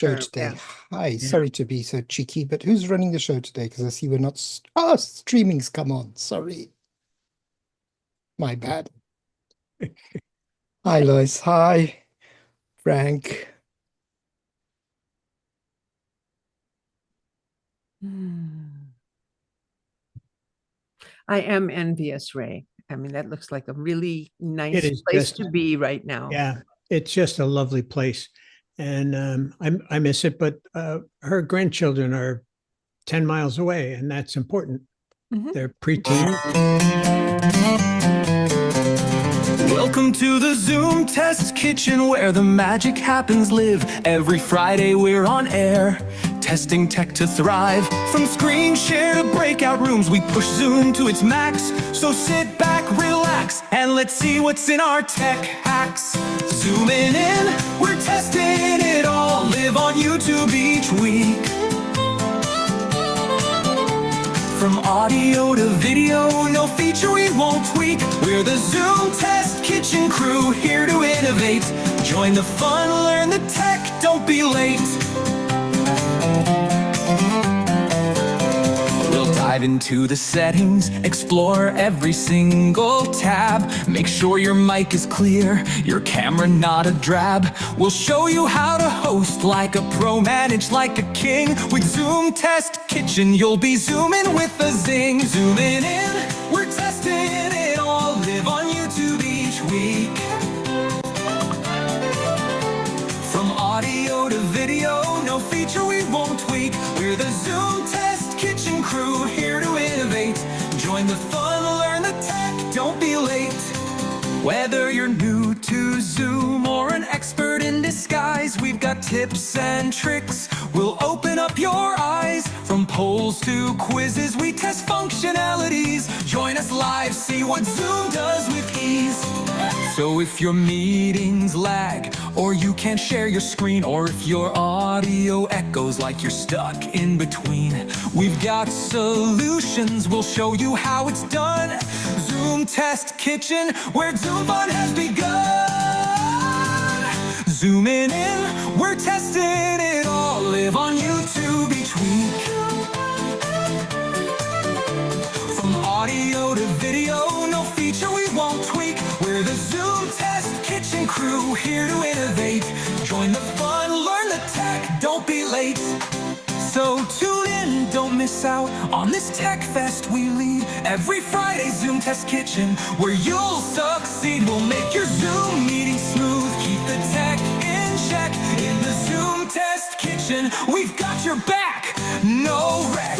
show today. Yeah. Hi, sorry to be so cheeky, but who's running the show today? Because I see we're not. Streaming's come on. Sorry, my bad. Hi, Lois. Hi, Frank. I am envious, Ray. I mean, that looks like a really nice is place just, to be right now. yeah, it's just a lovely place. And I miss it, but her grandchildren are 10 miles away, and that's important. They're preteen. Welcome to the Zoom Test Kitchen, where the magic happens live. Every Friday we're on air, testing tech to thrive. From screen share to breakout rooms, we push Zoom to its max. So sit back, relax, and let's see what's in our tech hacks. Zooming in, we're testing it all. Live on YouTube each week. From audio to video, no feature we won't tweak. We're the Zoom Test Kitchen crew, here to innovate. Join the fun, learn the tech, don't be late. We'll dive into the settings, explore every single tab. Make sure your mic is clear, your camera not a drab. We'll show you how to host like a pro, manage like a king. With Zoom Test Kitchen, you'll be zooming with a zing. Zooming in, we're testing it all. Live on YouTube each week. From audio to video, no feature we won't tweak. We're the Zoom Test Kitchen crew, here to innovate. Join the fun, learn the tech, don't be late. Whether you're new to Zoom or an expert in disguise, we've got tips and tricks. We'll open up your eyes. From polls to quizzes, we test functionalities. Join us live, see what Zoom does with ease. So if your meetings lag, or you can't share your screen, or if your audio echoes like you're stuck in between, we've got solutions, we'll show you how it's done. Zoom Test Kitchen, where Zoom fun has begun. Zooming in, we're testing it all. Live on YouTube each week. From audio to video, no feature we won't tweak. We're the Zoom Test Kitchen crew, here to innovate. Join the fun, learn the tech, don't be late. So tune in, don't miss out on this tech fest we lead. Every Friday, Zoom Test Kitchen, where you'll succeed. We'll make your Zoom meeting smooth, keep the tech in check. In the Zoom Test Kitchen, we've got your back, no wreck.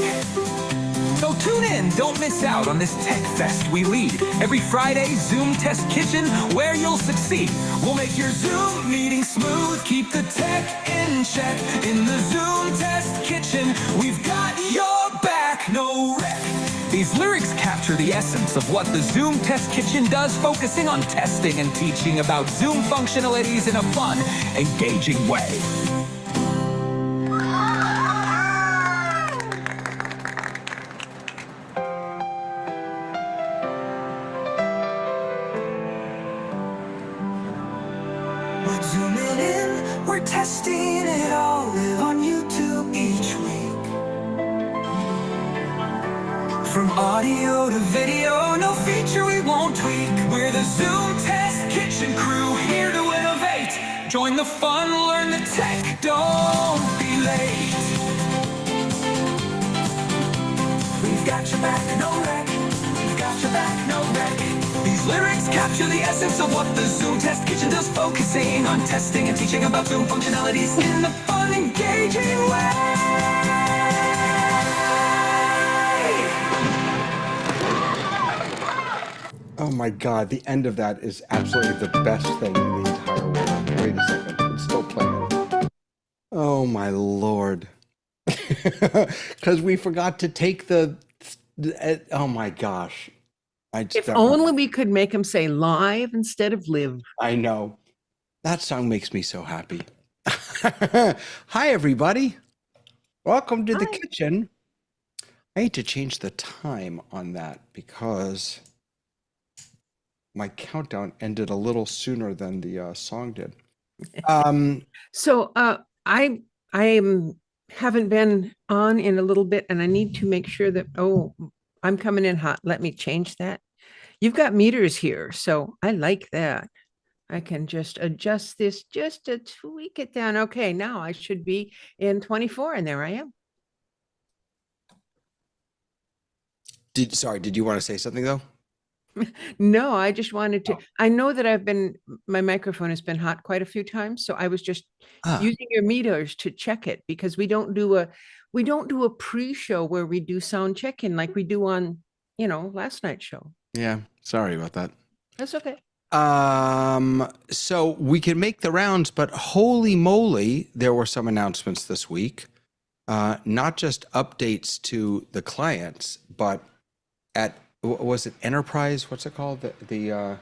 So tune in, don't miss out on this tech fest we lead. Every Friday, Zoom Test Kitchen, where you'll succeed. We'll make your Zoom meeting smooth, keep the tech in check. In the Zoom Test Kitchen, we've got your back, no wreck. These lyrics capture the essence of what the Zoom Test Kitchen does, focusing on testing and teaching about Zoom functionalities in a fun, engaging way. Zooming in, we're testing it all. Live on YouTube each week. From audio to video, no feature we won't tweak. We're the Zoom Test Kitchen crew, here to innovate. Join the fun, learn the tech, don't be late. We've got your back, no wreck. We've got your back, no wreck. These lyrics capture the essence of what the Zoom Test Kitchen does, focusing on testing and teaching about Zoom functionalities in the fun, engaging way. Oh my God, the end of that is absolutely the best thing in the entire world. Wait a second, it's still playing. Oh my Lord. Because we forgot to take oh my gosh. If only we could make him say live instead of live. I know. That song makes me so happy. Hi, everybody. Welcome to the kitchen. I need to change the time on that because my countdown ended a little sooner than the song did. So I haven't been on in a little bit, and I need to make sure that, oh, I'm coming in hot. Let me change that. You've got meters here, so I like that. I can just adjust this just to tweak it down. Okay, now I should be in 24, and there I am. Did you want to say something though? No, I just wanted to, I know that my microphone has been hot quite a few times, so I was just Ah, using your meters to check it, because we don't do a pre-show where we do sound check-in like we do on, last night's show. yeah. Sorry about that. That's okay. So we can make the rounds, but holy moly, there were some announcements this week. Not just updates to the clients, but was it Enterprise? What's it called? Do you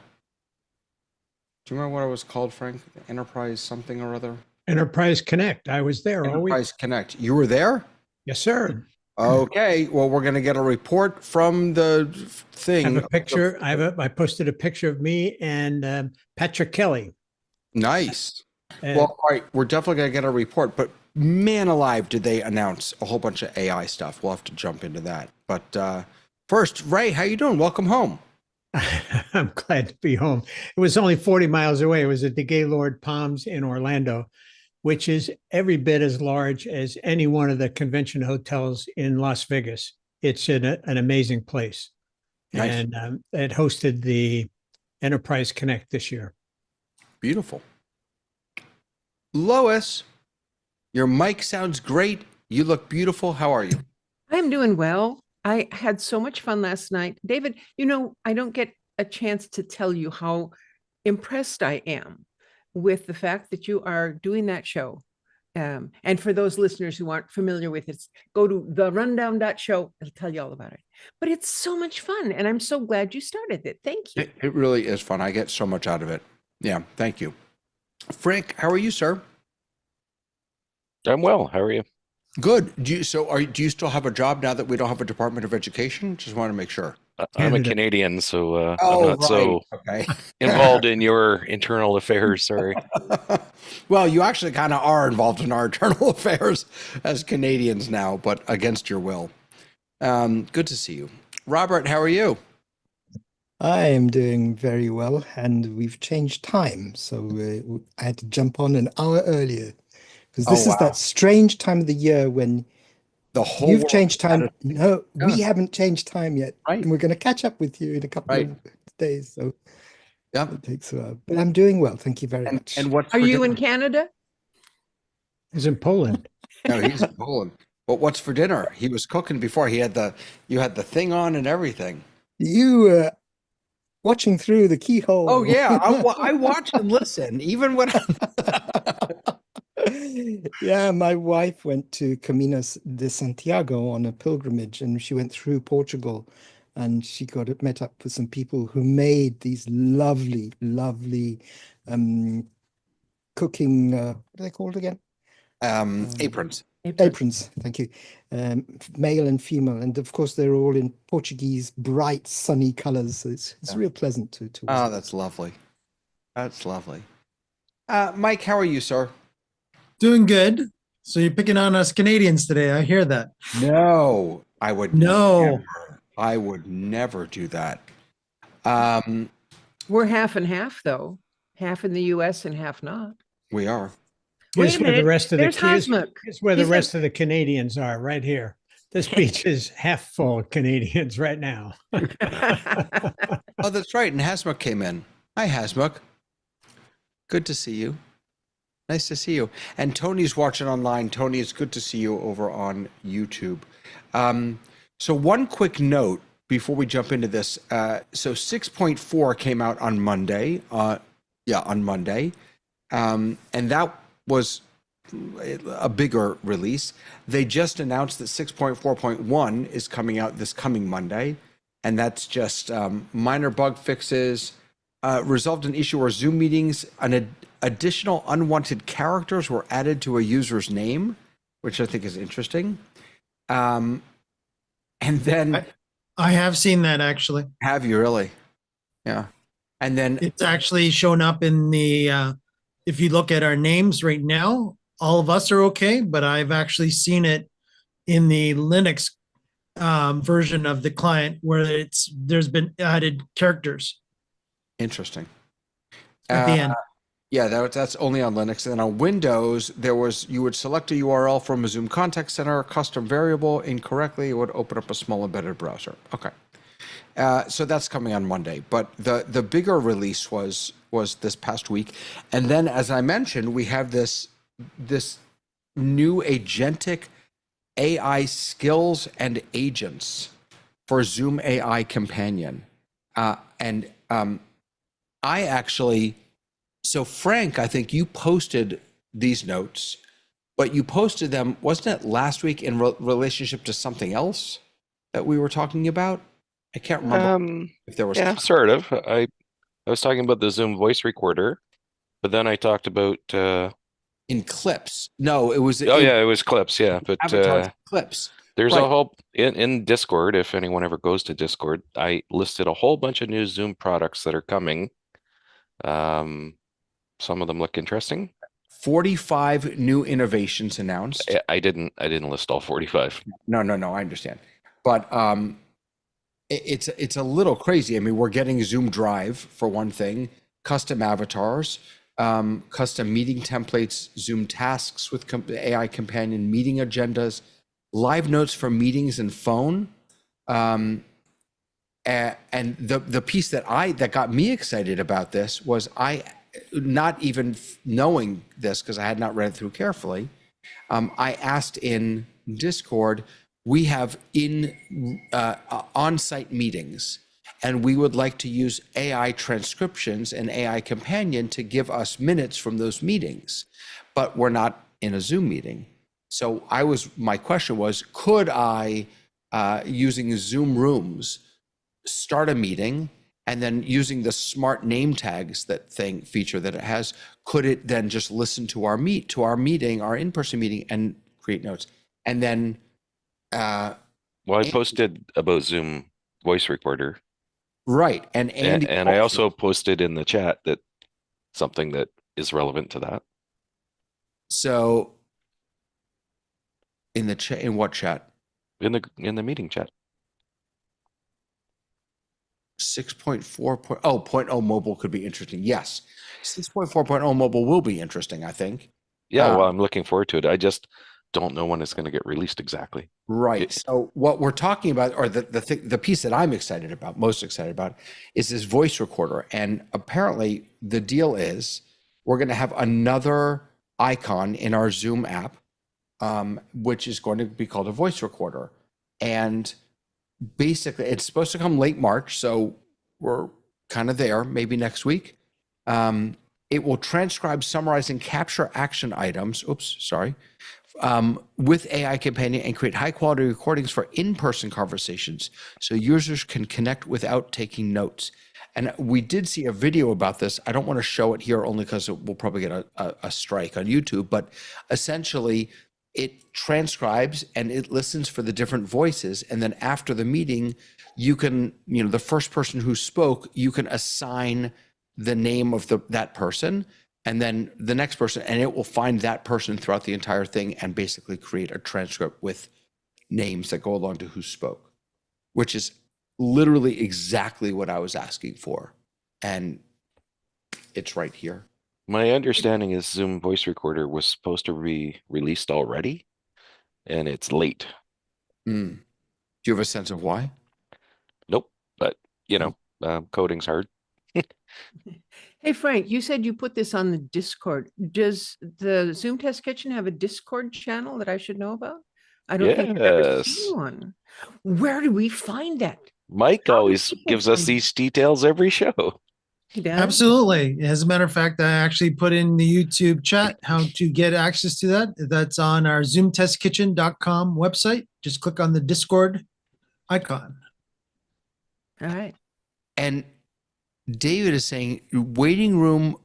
remember what it was called, Frank? Enterprise something or other? Enterprise Connect. I was there all week. Enterprise Connect. You were there? Yes, sir. Okay. Well, we're going to get a report from the thing. I have a picture. I posted a picture of me and Patrick Kelly. Nice. And Well, all right. We're definitely going to get a report, but man alive, did they announce a whole bunch of AI stuff. We'll have to jump into that. But first, Ray, how you doing? Welcome home. I'm glad to be home. It was only 40 miles away. It was at the Gaylord Palms in Orlando, which is every bit as large as any one of the convention hotels in Las Vegas. It's an amazing place. Nice. And it hosted the Enterprise Connect this year. Beautiful. Lois, your mic sounds great. You look beautiful. How are you? I'm doing well. I had so much fun last night. David, I don't get a chance to tell you how impressed I am with the fact that you are doing that show. And for those listeners who aren't familiar with it, go to therundown.show. It'll tell you all about it. But it's so much fun, and I'm so glad you started it. Thank you. It really is fun. I get so much out of it. Yeah, thank you. Frank, how are you, sir? I'm well. How are you? Good. Do you still have a job now that we don't have a Department of Education? Just want to make sure. I'm a Canada. Canadian, so I'm Oh, not so Okay. involved in your internal affairs. Sorry. Well, you actually kind of are involved in our internal affairs as Canadians now, but against your will. Good to see you. Robert, how are you? I am doing very well, and we've changed time, so I had to jump on an hour earlier because this Oh, is wow. that strange time of the year when The whole you've world changed had time. a- No, we Yeah. haven't changed time yet, Right. and we're going to catch up with you in a couple Right. of days, so Yep. it takes a while. But I'm doing well, thank you very And, much. and what's Are for you in dinner? Canada? He's in Poland. No, he's in Poland. But what's for dinner? He was cooking before. You had the thing on and everything. You were watching through the keyhole. Oh yeah, I watch and listen even when. Yeah, my wife went to Caminos de Santiago on a pilgrimage, and she went through Portugal, and she met up with some people who made these lovely, lovely cooking. What are they called again? Aprons. Aprons. Thank you. Male and female, and of course they're all in Portuguese, bright, sunny colors. So it's real pleasant to Oh, watch. that's lovely. That's lovely. Mike, how are you, sir? Doing good. So you're picking on us Canadians today. I hear that. No, I would No. never. I would never do that. We're half and half, though. Half in the US and half not. We are. Wait Here's a where the minute, rest of there's Hasmukh. here's where the He's rest of the Canadians are, right here. This beach is half full of Canadians right now. Oh, that's right. And Hasmukh came in. Hi, Hasmukh. Good to see you. Nice to see you. And Tony's watching online. Tony, it's good to see you over on YouTube. So one quick note before we jump into this. So 6.4 came out on Monday. On Monday. And that was a bigger release. They just announced that 6.4.1 is coming out this coming Monday. And that's just minor bug fixes, resolved an issue where Zoom meetings, additional unwanted characters were added to a user's name, which I think is interesting. And then I have seen that actually. have you really? Yeah. And then It's actually shown up in the, if you look at our names right now, all of us are okay, but I've actually seen it in the Linux version of the client where there's been added characters Interesting. at the end. Yeah, that's only on Linux. And on Windows, you would select a URL from a Zoom Contact Center, custom variable incorrectly, it would open up a small embedded browser. Okay. So that's coming on Monday. But the bigger release was this past week. And then, as I mentioned, we have this new agentic AI skills and agents for Zoom AI Companion. So Frank, I think you posted these notes, but you posted them, wasn't it last week in relationship to something else that we were talking about? I can't remember if there was. Yeah, sort of. I was talking about the Zoom voice recorder, but then I talked about in clips. No, it was. Oh yeah, it was clips. Yeah, but clips. There's Right. a whole in Discord. If anyone ever goes to Discord, I listed a whole bunch of new Zoom products that are coming. Some of them look interesting. 45 new innovations announced. I didn't list all 45. No, I understand. But it's a little crazy. I mean, we're getting Zoom Drive for one thing, custom avatars, custom meeting templates, Zoom tasks with AI Companion, meeting agendas, live notes for meetings and phone. And the piece that got me excited about this was not even knowing this because I had not read it through carefully. I asked in Discord, we have on-site meetings, and we would like to use AI transcriptions and AI Companion to give us minutes from those meetings, but we're not in a Zoom meeting. So my question was, could I, using Zoom Rooms, start a meeting, and then using the smart name tags feature that it has, could it then just listen to our meeting, our in-person meeting, and create notes? And then, well, I posted about Zoom voice recorder, right? And Andy, and I also posted in the chat that something that is relevant to that. So, in the chat, in what chat? In the meeting chat. 6.4.0 mobile could be interesting. Yes, 6.4.0 mobile will be interesting, I think. Yeah, well, I'm looking forward to it. I just don't know when it's going to get released exactly. Right. So what we're talking about, or the piece that I'm most excited about, is this voice recorder. And apparently the deal is we're going to have another icon in our Zoom app, which is going to be called a voice recorder. And basically, it's supposed to come late March, so we're kind of there, maybe next week. It will transcribe, summarize, and capture action items. With AI Companion and create high-quality recordings for in-person conversations, so users can connect without taking notes. And we did see a video about this. I don't want to show it here only because it will probably get a strike on YouTube. But essentially, it transcribes and it listens for the different voices. And then after the meeting, you can, the first person who spoke, you can assign the name of that person and then the next person, and it will find that person throughout the entire thing and basically create a transcript with names that go along to who spoke, which is literally exactly what I was asking for. And it's right here. My understanding is Zoom voice recorder was supposed to be released already, and it's late. Do you have a sense of why? Nope, but coding's hard. Hey, Frank, you said you put this on the Discord. Does the Zoom Test Kitchen have a Discord channel that I should know about? I don't think I've ever Yes. seen one. Where do we find that? Mike How do always people gives us find these details every show. He does? Absolutely. As a matter of fact, I actually put in the YouTube chat how to get access to that. That's on our zoomtestkitchen.com website. Just click on the Discord icon. All right. And David is saying waiting room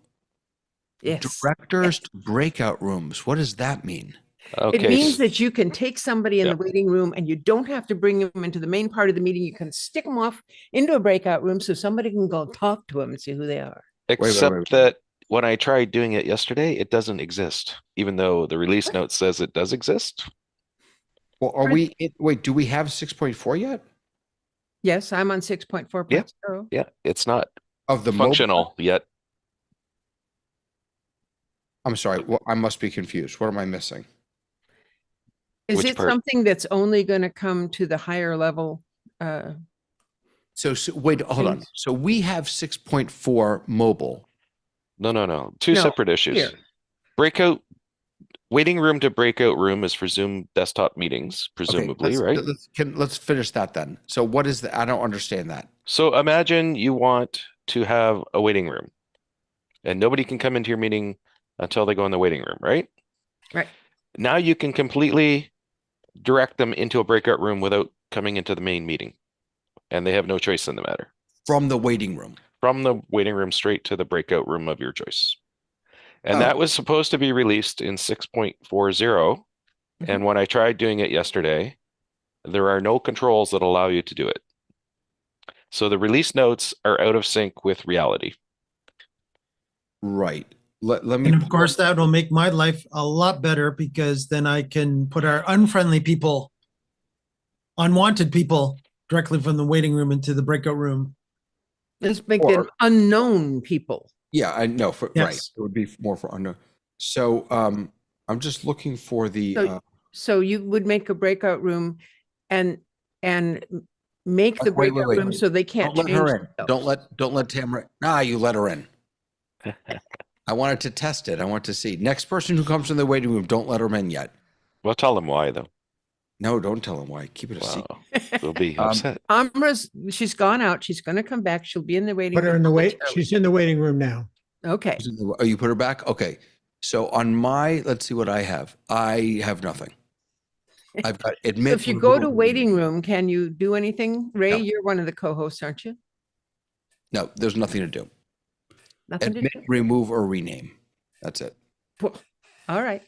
Yes. directors to breakout rooms. What does that mean? Okay. It means that you can take somebody in Yep. the waiting room and you don't have to bring them into the main part of the meeting. You can stick them off into a breakout room so somebody can go talk to them and see who they are. Except wait. that when I tried doing it yesterday, it doesn't exist, even though the release note says it does exist. Well, are we, wait, do we have 6.4 yet? Yes, I'm on 6.4. Yeah. Yeah, it's not Of the mobile? functional yet. I'm sorry, well, I must be confused. What am I missing? Is Which it part? something that's only going to come to the higher level? So wait, hold on. Things. So we have 6.4 mobile. No. Two No, separate issues. here. Breakout, waiting room to breakout room is for Zoom desktop meetings, presumably, right? Let's finish that then. So what is the, I don't understand that. So imagine you want to have a waiting room and nobody can come into your meeting until they go in the waiting room, right? Right. Now you can completely direct them into a breakout room without coming into the main meeting. And they have no choice in the matter. From the waiting room. From the waiting room straight to the breakout room of your choice. And Oh. that was supposed to be released in 6.40. And when I tried doing it yesterday, there are no controls that allow you to do it. So the release notes are out of sync with reality. Right. Let me. And of course, that will make my life a lot better because then I can put our unfriendly people, unwanted people directly from the waiting room into the breakout room. Let's make them unknown people. Yeah, I know. For, Yes. Right. It would be more for unknown. So I'm just looking for the. So you would make a breakout room and make the Wait, breakout room so they can't Don't let change her in. themselves. Don't let Tamara. You let her in. I wanted to test it. I want to see. Next person who comes in the waiting room, don't let them in yet. Well, tell them why, though. No, don't tell them why. Keep it a secret. They'll be upset. Amra's, she's gone out. She's going to come back. She'll be in the waiting Put her room. in the wait. momentarily. She's in the waiting room now. Okay. Oh, you put her back? Okay. So on my, let's see what I have. I have nothing. I've got So admit. if you go to waiting room, can you do anything? Ray, No. you're one of the co-hosts, aren't you? No, there's nothing to do. Nothing Admit, to do. remove, or rename. That's it. Well, all right.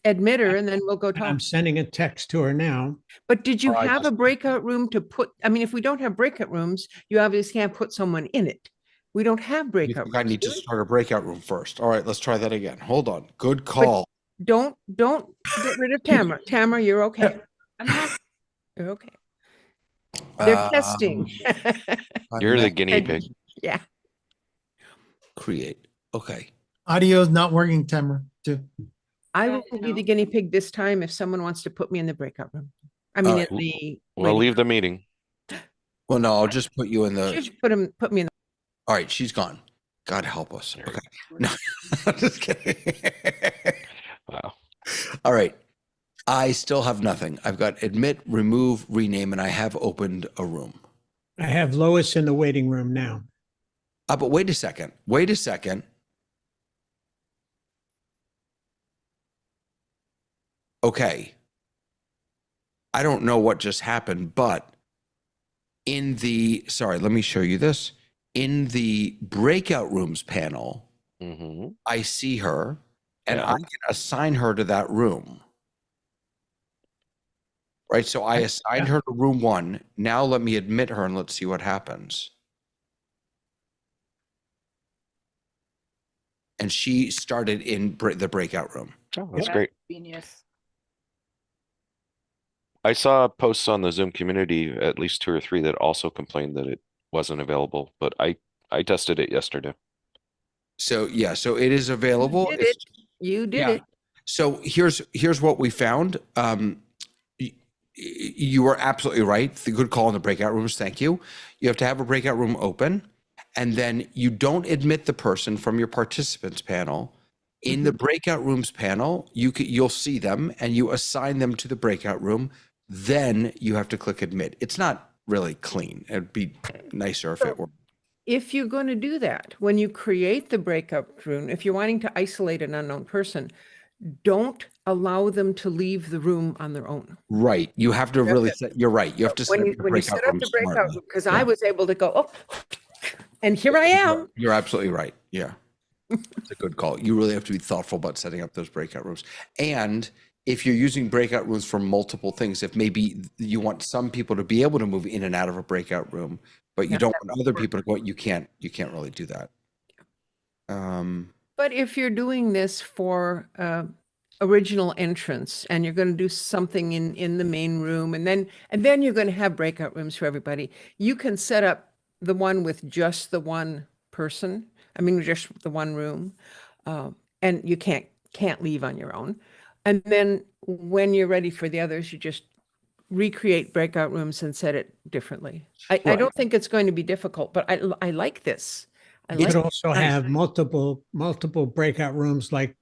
Admit her and then we'll go And talk. I'm sending a text to her now. But did you I have a breakout room to put? I mean, if we don't have breakout rooms, you obviously can't put someone in it. We don't have You breakout think I rooms. need to do we? start a breakout room first. All right, let's try that again. Hold on. Good call. Don't get rid of Tamara. Tamara, you're okay. You're okay. They're testing. You're the guinea pig. Yeah. Create. Okay. Audio is not working, Tamara, too. I will be the guinea pig this time if someone wants to put me in the breakout room. I mean, Alright. in the. Well, waiting leave the meeting. Well, no, I'll just put you in room. You the. should put me in. All right, she's gone. God help us. Okay. No, I'm just kidding. Wow. All right. I still have nothing. I've got admit, remove, rename, and I have opened a room. I have Lois in the waiting room now. But wait a second. Wait a second. Okay. I don't know what just happened, but in the, sorry, let me show you this. In the breakout rooms panel, Mm-hmm. I see her and Yeah. I can assign her to that room. Right. So I assigned her to room 1. Now let me admit her and let's see what happens. And she started in the breakout room. Oh, that's great. Genius. I saw posts on the Zoom community, at least 2 or 3, that also complained that it wasn't available, but I tested it yesterday. So yeah, so it is available. You did it. You did Yeah. it. So here's what we found. You are absolutely right. The good call in the breakout rooms. Thank you. You have to have a breakout room open, and then you don't admit the person from your participants panel. In the breakout rooms panel, you'll see them, and you assign them to the breakout room. Then you have to click admit. It's not really clean. It'd be nicer if it were. If you're going to do that, when you create the breakout room, if you're wanting to isolate an unknown person, don't allow them to leave the room on their own. Right. You have to really set, you're right. You have to set When up you, the when you breakout set up room the breakout smartly. room, because I was able to go, oh, and here I am. You're absolutely right. Yeah. It's a good call. You really have to be thoughtful about setting up those breakout rooms. And if you're using breakout rooms for multiple things, if maybe you want some people to be able to move in and out of a breakout room, but you don't want other people to go, you can't really do that. But if you're doing this for original entrance and you're going to do something in the main room and then you're going to have breakout rooms for everybody, you can set up the one with just the one person. I mean, just the one room, and you can't leave on your own. And then when you're ready for the others, you just recreate breakout rooms and set it differently. I Right. don't think it's going to be difficult, but I like this. I You like could also Nice. have multiple breakout rooms, like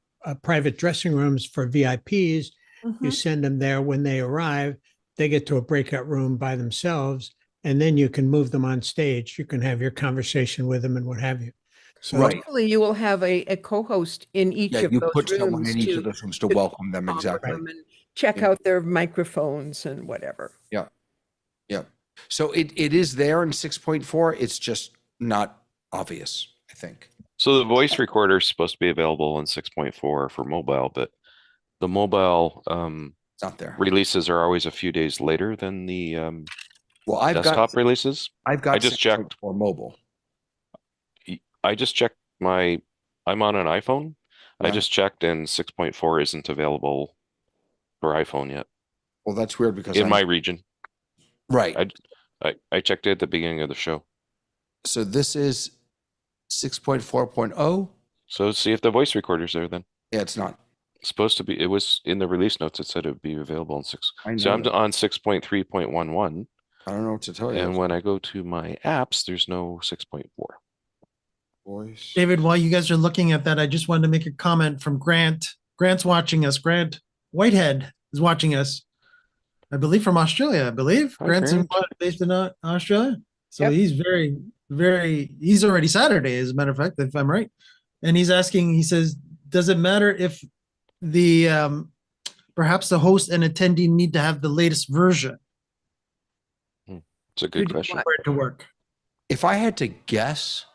private dressing rooms for VIPs. You Mhm. send them there when they arrive. They get to a breakout room by themselves, and then you can move them on stage. You can have your conversation with them and what have you. So Right. Hopefully you will have a co-host in each Yeah, of you those put someone rooms in each to of those rooms to to welcome them. talk with Exactly. them and check Yeah. out their microphones and whatever. Yeah. Yeah. So it is there in 6.4. It's just not obvious, I think. So the voice recorder is supposed to be available in 6.4 for mobile, but the mobile It's not there. releases are always a few days later than the Well, I've desktop got releases. I've got I just checked. 6.4 mobile. I just checked I'm on an iPhone. I Right. just checked and 6.4 isn't available for iPhone yet Well, that's weird because in my region. right. I checked it at the beginning of the show. So this is 6.4.0. So see if the voice recorder's there then. Yeah, it's not. It's supposed to be, it was in the release notes, it said it would be available in I So know I'm that. on 6.3.11. I don't know what to tell you. And when I go to my apps, there's no 6.4. Voice. David, while you guys are looking at that, I just wanted to make a comment from Grant. Grant's watching us. Grant Whitehead is watching us, I believe, from Australia. I believe Hi, Grant's Grant. based in Australia. So Yep. he's he's already Saturday, as a matter of fact, if I'm right. And he's asking, he says, does it matter if the perhaps the host and attendee need to have the latest version It's a good do question. what? for it to work? If I had to guess,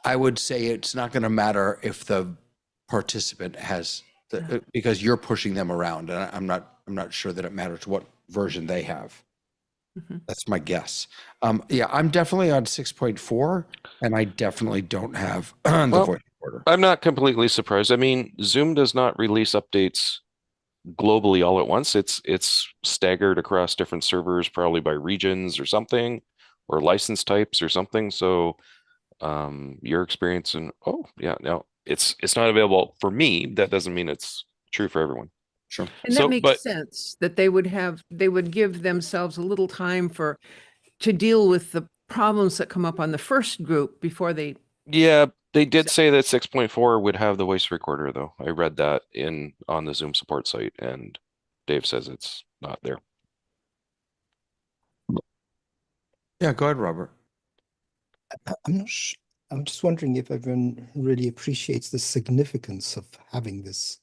I would say it's not going to matter if the participant has because you're pushing them around, and I'm not sure that it matters what version they have. Mhm. That's my guess. Yeah, I'm definitely on 6.4, and I definitely don't have the Well, voice recorder. I'm not completely surprised. I mean, Zoom does not release updates globally all at once. It's staggered across different servers, probably by regions or something, or license types or something. So your experience and no, it's not available for me. That doesn't mean it's true for everyone. Sure. And that makes sense that they would give themselves a little time to deal with the problems that come up on the first group before they. Yeah, they did say that 6.4 would have the voice recorder though. I read that on the Zoom support site, and Dave says it's not there. Yeah, go ahead, Robert. I'm not sure. I'm just wondering if everyone really appreciates the significance of having this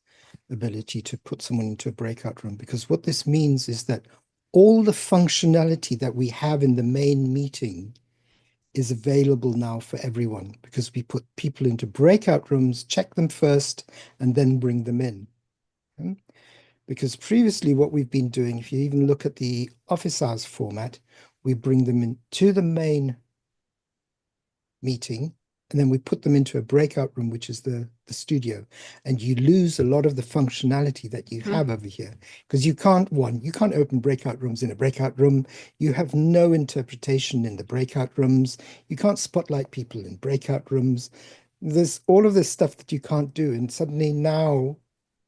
ability to put someone into a breakout room, because what this means is that all the functionality that we have in the main meeting is available now for everyone, because we put people into breakout rooms, check them first, and then bring them in. Because previously what we've been doing, if you even look at the office hours format, we bring them into the main meeting, and then we put them into a breakout room, which is the studio, and you lose a lot of the functionality that you have over here, because you can't open breakout rooms in a breakout room. You have no interpretation in the breakout rooms. You can't spotlight people in breakout rooms. There's all of this stuff that you can't do, and suddenly now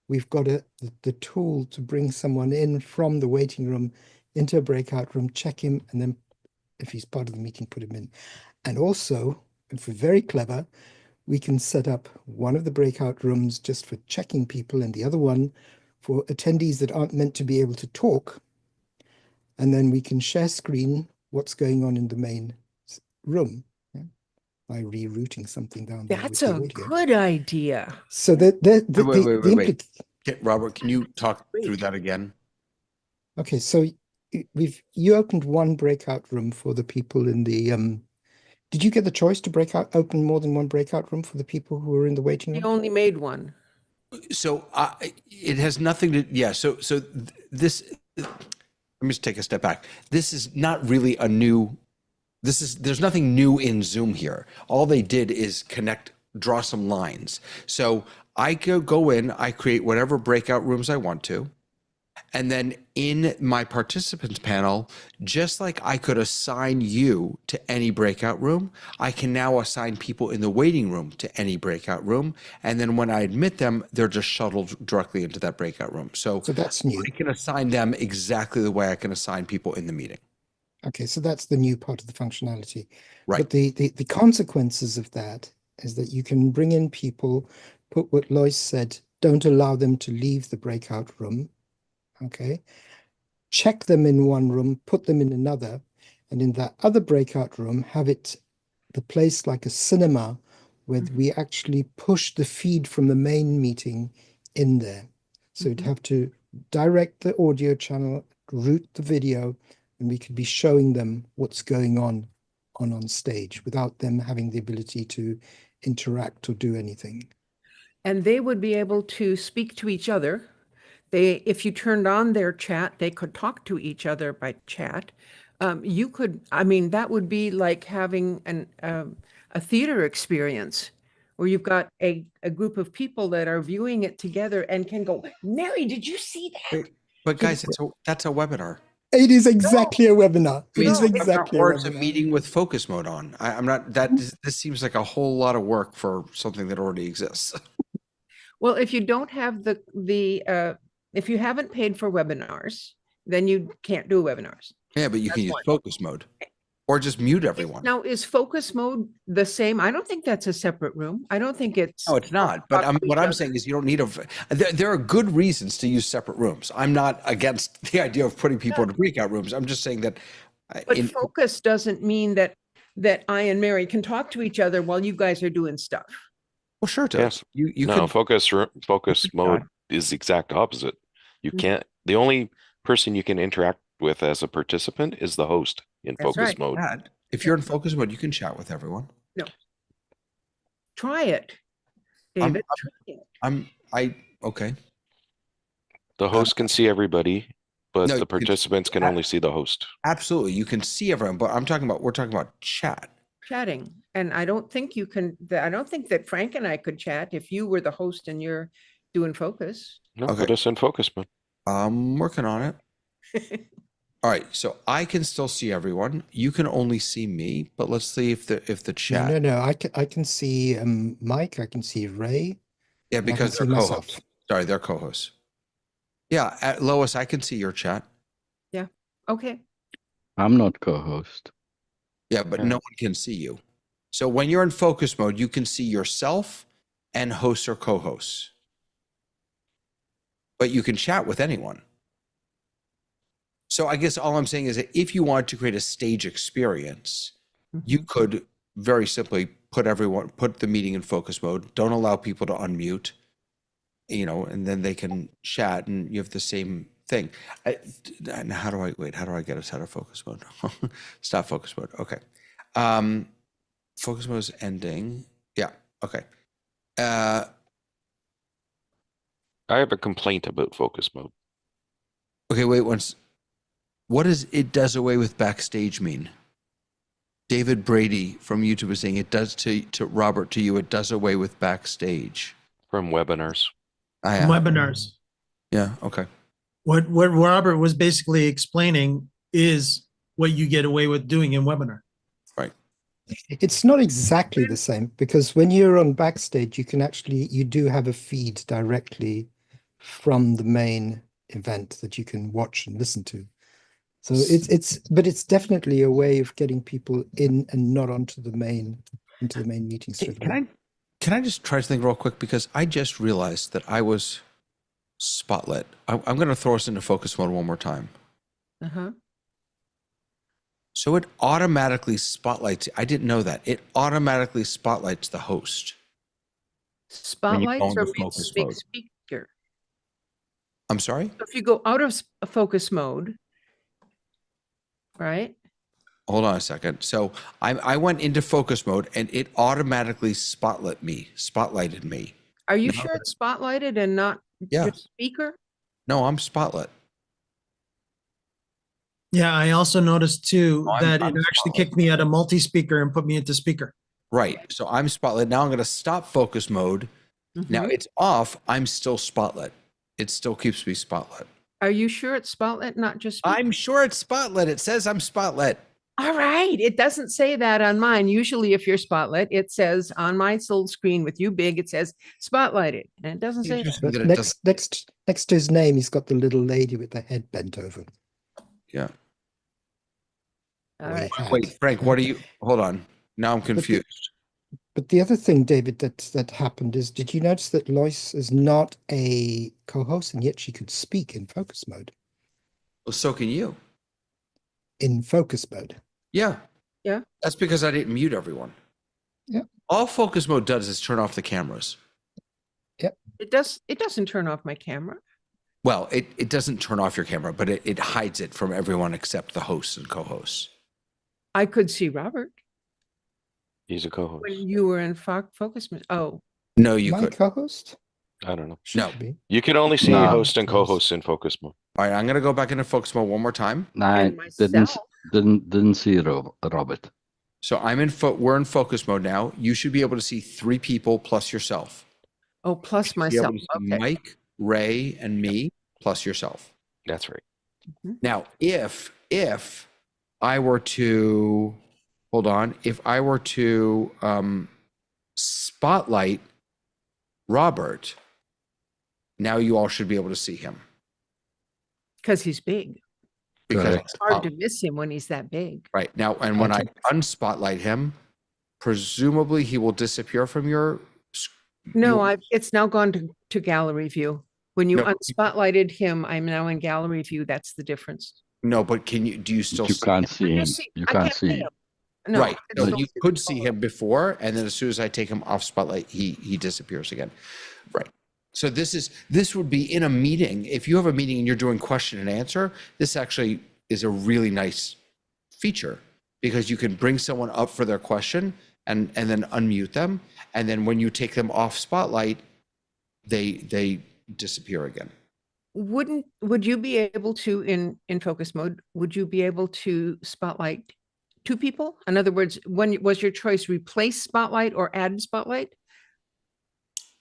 we've got the tool to bring someone in from the waiting room into a breakout room, check him, and then if he's part of the meeting, put him in. And also, if we're very clever, we can set up one of the breakout rooms just for checking people and the other one for attendees that aren't meant to be able to talk. And then we can share screen what's going on in the main room by rerouting something down there. That's with a the audio. good idea. So Wait. Robert, can you talk Great. through that again? Okay, so you opened one breakout room for the people in the did you get the choice to open more than one breakout room for the people who were in the waiting You room? only made one. So it has nothing to, yeah. So this, let me just take a step back. This is not really there's nothing new in Zoom here. All they did is connect draw some lines. So I could go in, I create whatever breakout rooms I want to. And then in my participants panel, just like I could assign you to any breakout room, I can now assign people in the waiting room to any breakout room. And then when I admit them, they're just shuttled directly into that breakout room. So that's new. I can assign them exactly the way I can assign people in the meeting. Okay, so that's the new part of the functionality. Right. But the consequences of that is that you can bring in people, put what Lois said, don't allow them to leave the breakout room. Okay. Check them in one room, put them in another, and in that other breakout room, have it the place like a cinema where we actually push the feed from the main meeting in there. So you'd have to direct the audio channel, route the video, and we could be showing them what's going on stage without them having the ability to interact or do anything. And they would be able to speak to each other. If you turned on their chat, they could talk to each other by chat. You could, I mean, that would be like having a theater experience where you've got a group of people that are viewing it together and can go, Mary, did you see that? But guys, that's a webinar. It is exactly a webinar. It is No, exactly a or it's a webinar. meeting with focus mode on. I'm not, this seems like a whole lot of work for something that already exists. Well, if you don't have if you haven't paid for webinars, then you can't do webinars. Yeah, but you can use focus mode or just mute everyone. Now, is focus mode the same? I don't think that's a separate room. I don't think it's. No, it's not. But what I'm saying is you don't need there are good reasons to use separate rooms. I'm not against the idea of putting people into breakout rooms. I'm just saying that. But focus doesn't mean that I and Mary can talk to each other while you guys are doing stuff. Well, sure it does. Yes. You No, could, focus mode is the exact opposite. You can't, the only person you can interact with as a participant is the host in That's focus right. mode. if you're in focus mode, you can chat with everyone. No. Try it, David. Okay. The host can see everybody, but No, you the can- participants can only see the host. Absolutely. You can see everyone, but we're talking about chat. Chatting. And I don't think you can, I don't think that Frank and I could chat if you were the host and you're doing focus. No, Okay. put us in focus mode. I'm working on it. All right, so I can still see everyone. You can only see me, but let's see if the chat. No. I can see Mike. I can see Ray. Yeah, and I because can they're see co-hosts. myself. Sorry, they're co-hosts. Yeah, Lois, I can see your chat. Yeah. Okay. I'm not co-host. Yeah, but Yeah. no one can see you. So when you're in focus mode, you can see yourself and hosts or co-hosts. But you can chat with anyone. So I guess all I'm saying is that if you want to create a stage experience, you could very simply put the meeting in focus mode, don't allow people to unmute, and then they can chat and you have the same thing. And how do I get us out of focus mode? Stop focus mode. Okay. Focus mode is ending. Yeah. Okay. I have a complaint about focus mode. Okay, wait once. What does it does away with backstage mean? David Brady from YouTube is saying it does to Robert, to you, it does away with backstage. From webinars. Yeah. Webinars. Yeah, okay. What Robert was basically explaining is what you get away with doing in webinar. Right. It's not exactly the same because when you're on backstage, you do have a feed directly from the main event that you can watch and listen to. So but it's definitely a way of getting people in and not into the main meeting straight away. Can I just try something real quick, because I just realized that I was spotlit. I'm going to throw us into focus mode one more time. Uh-huh. So it automatically spotlights. I didn't know that. It automatically spotlights the host. Spotlights go or into focus big mode. speaker. I'm sorry? So if you go out of focus mode, right? Hold on a second. So I went into focus mode and it automatically spotlighted me. Are you No. sure it's spotlighted and not Yeah. just speaker? No, I'm spotlit. Yeah, I also noticed too Oh, that I'm it actually spotlight. kicked me out of multi-speaker and put me into speaker. Right. So I'm spotlight. Now I'm going to stop focus mode. Now Mhm. it's off. I'm still spotlight. It still keeps me spotlight. Are you sure it's spotlight, not just speak? I'm sure it's spotlight. It says I'm spotlight. All right. It doesn't say that on mine. Usually, if you're spotlight, it says on my little screen with you big, it says spotlighted. And it doesn't say that. Interesting But that it doesn't. next to his name, he's got the little lady with the head bent over. Yeah. All Or he right. had. Wait, Frank, what are you? Hold on. Now I'm confused. But the other thing, David, that happened is, did you notice that Lois is not a co-host, and yet she could speak in focus mode? Well, so can you. In focus mode. Yeah. Yeah. That's because I didn't mute everyone. Yeah. All focus mode does is turn off the cameras. It doesn't turn off my camera. Well, it doesn't turn off your camera, but it hides it from everyone except the hosts and co-hosts. I could see Robert He's a co-host. when you were in focus mode. Oh, No, you My could. co-host? I don't know. Should No. be. You can only see No. host and Yes. co-hosts in focus mode. All right, I'm going to go back into focus mode one more time. I and didn't myself. didn't see Robert. So we're in focus mode now. You should be able to see 3 people plus yourself. Oh, plus You should be able myself. to see Okay. Mike, Ray, and me plus yourself. That's right. Now, if I were to hold on, if I were to spotlight Robert, now you all should be able to see him Because he's big. because Correct. It's hard to miss him when he's that big. right now. And when I unspotlight him, presumably he will disappear from your. No, your- it's now gone to gallery view. When you No. unspotlighted him, I'm now in gallery view. That's the difference. No, but do you still You see can't him? see him. You can't see him. No, Right. I So don't you see could the see color. him before, and then as soon as I take him off spotlight, he disappears again. Right. So this would be in a meeting. If you have a meeting and you're doing question and answer, this actually is a really nice feature because you can bring someone up for their question and then unmute them, and then when you take them off spotlight, they disappear again. Would you be able to in focus mode, would you be able to spotlight 2 people? In other words, when was your choice replace spotlight or add spotlight?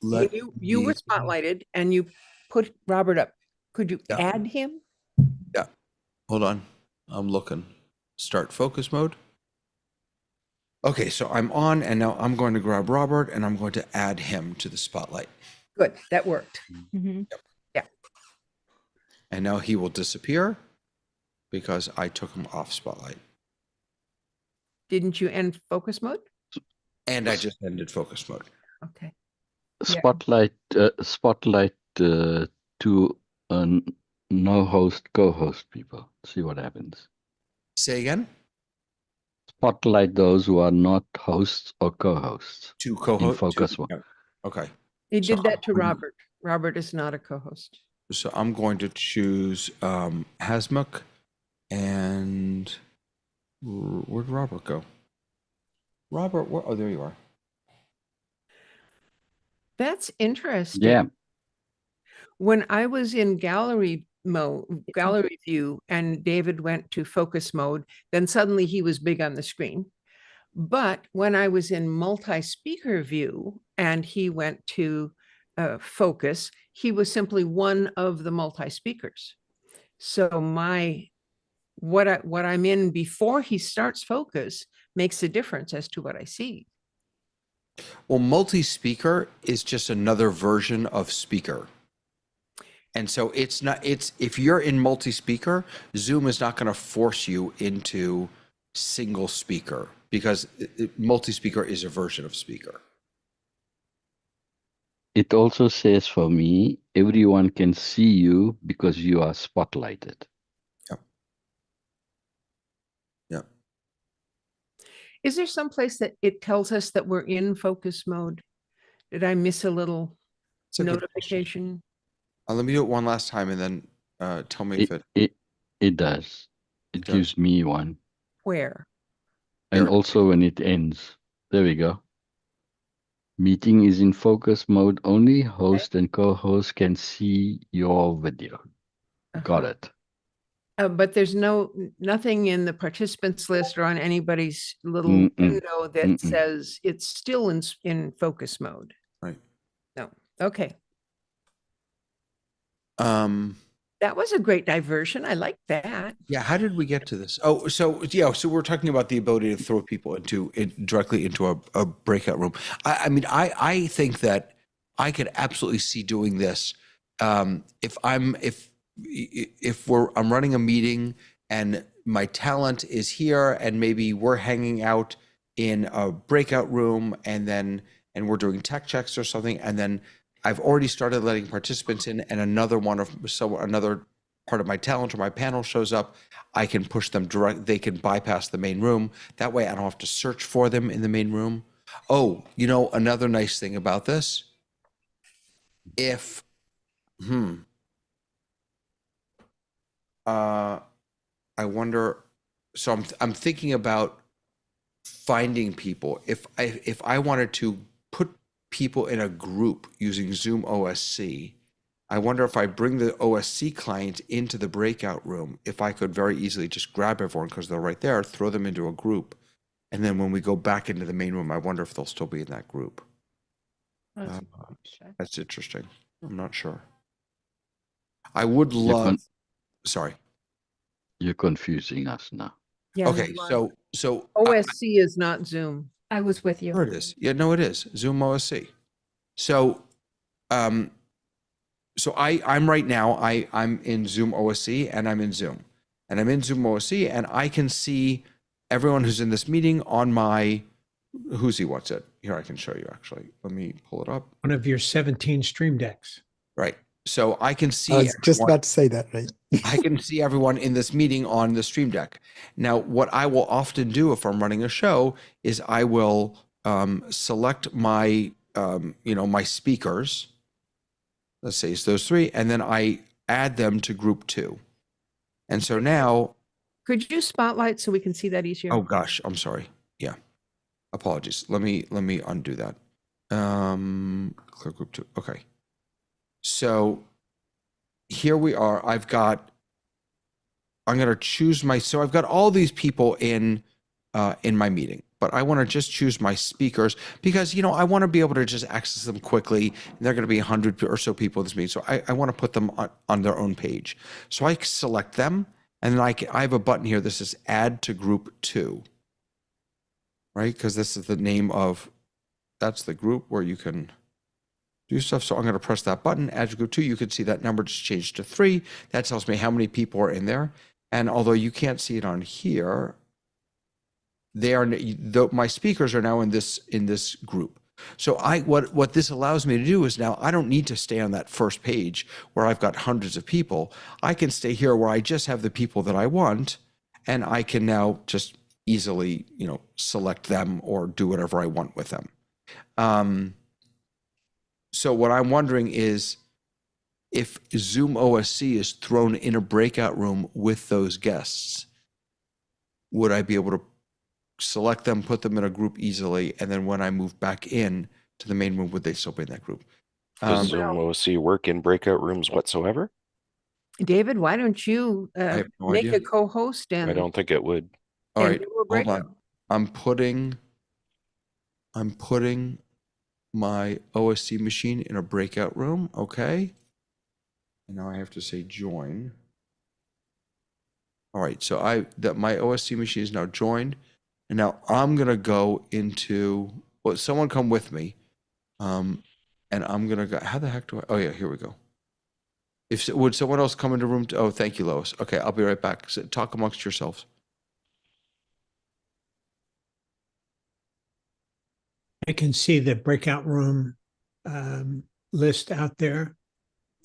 When Let you were me- spotlighted and you put Robert up, could you Yeah. add him? Hold on. I'm looking. Start focus mode. Okay, so I'm on, and now I'm going to grab Robert, and I'm going to add him to the spotlight. Good, that worked. And now he will disappear because I took him off spotlight. Didn't you end focus mode? And I just ended focus mode. Okay. Spotlight to no host co-host people. See what happens. Say again? Spotlight those who are not hosts or co-hosts. Two co-host. focus mode. Okay. He So did that to I'm- Robert. Robert is not a co-host. So I'm going to choose Hasmuk and where'd Robert go? Robert, oh, there you are. That's interesting. Yeah, When I was in gallery view and David went to focus mode, then suddenly he was big on the screen. But when I was in multi-speaker view and he went to focus, he was simply one of the multi-speakers. So what I'm in before he starts focus makes a difference as to what I see. Well, multi-speaker is just another version of speaker. And so if you're in multi-speaker, Zoom is not going to force you into single speaker because multi-speaker is a version of speaker. it also says for me, everyone can see you because you are spotlighted. Yep. Is there some place that it tells us that we're in focus mode? Did I miss a little It's a good question. notification? Let me do it one last time and then tell me if It does. It does. gives me one. Where? And There. also when it ends. There we go. Meeting is in focus mode only. Host and co-host can see your video. Got Uh-huh. it. But there's nothing in the participants list or on anybody's little Mm-mm. window that Mm-mm. says it's still in focus mode. Right. No. Okay. Um, That was a great diversion. I like that. yeah, how did we get to this? Oh, so yeah, so we're talking about the ability to throw people directly into a breakout room. I mean, I think that I could absolutely see doing this. If I'm running a meeting and my talent is here and maybe we're hanging out in a breakout room and we're doing tech checks or something, and then I've already started letting participants in, and another part of my talent or my panel shows up, I can push them direct. They can bypass the main room. That way I don't have to search for them in the main room. Oh, another nice thing about this, if, I wonder, so I'm thinking about finding people. If I wanted to put people in a group using Zoom OSC, I wonder if I bring the OSC client into the breakout room, if I could very easily just grab everyone because they're right there, throw them into a group. And then when we go back into the main room, I wonder if they'll still be in that group. That's interesting. I'm not sure. I would love, sorry. You're confusing us now. Yeah. Okay, so OSC is not Zoom. I was with you. there it is. Yeah, no, it is Zoom OSC. So, so I'm right now, I'm in Zoom OSC and I'm in Zoom. And I'm in Zoom OSC and I can see everyone who's in this meeting on my what's it? Here, I can show you actually. Let me pull it up. One of your 17 stream decks. Right. So I can see I was just everyone. about to say that, right? I can see everyone in this meeting on the Stream Deck. Now, what I will often do if I'm running a show is I will select my, my speakers. Let's say it's those three, and then I add them to group 2. And so now, Could you spotlight so we can see that easier? oh gosh, I'm sorry. Yeah, apologies. Let me undo that. Clear group 2. Okay. So here we are. I'm going to choose so I've got all these people in my meeting, but I want to just choose my speakers because, I want to be able to just access them quickly. And they're going to be 100 or so people in this meeting. So I want to put them on their own page. So I select them and then I have a button here that says add to group 2, right? Because this is the name that's the group where you can do stuff. So I'm going to press that button, add to group 2. You can see that number just changed to 3. That tells me how many people are in there. And although you can't see it on here, my speakers are now in this group. So what this allows me to do is now I don't need to stay on that first page where I've got hundreds of people. I can stay here where I just have the people that I want, and I can now just easily, select them or do whatever I want with them. So what I'm wondering is if Zoom OSC is thrown in a breakout room with those guests, would I be able to select them, put them in a group easily, and then when I move back in to the main room, would they still be in that group? Does Zoom OSC work in breakout rooms whatsoever? David, why don't you have no make idea. a co-host and I don't think it would. All and right, do a hold breakout? on. I'm putting my OSC machine in a breakout room. Okay. And now I have to say join. All right. So my OSC machine is now joined. And now I'm going to go into, someone come with me. And I'm going to go, how the heck do I, oh yeah, here we go. Would someone else come into room? Oh, thank you, Lois. Okay. I'll be right back. So talk amongst yourselves. I can see the breakout room list out there,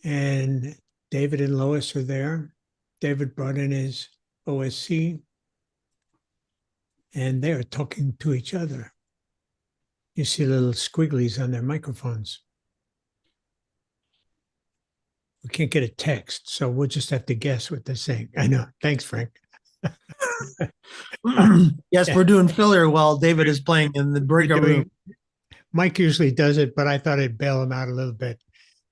and David and Lois are there. David brought in his OSC, and they are talking to each other. You see little squigglies on their microphones. We can't get a text, so we'll just have to guess what they're saying. I know. Thanks, Frank. Yes, we're doing filler while David is playing in the breakout room. Mike usually does it, but I thought I'd bail him out a little bit.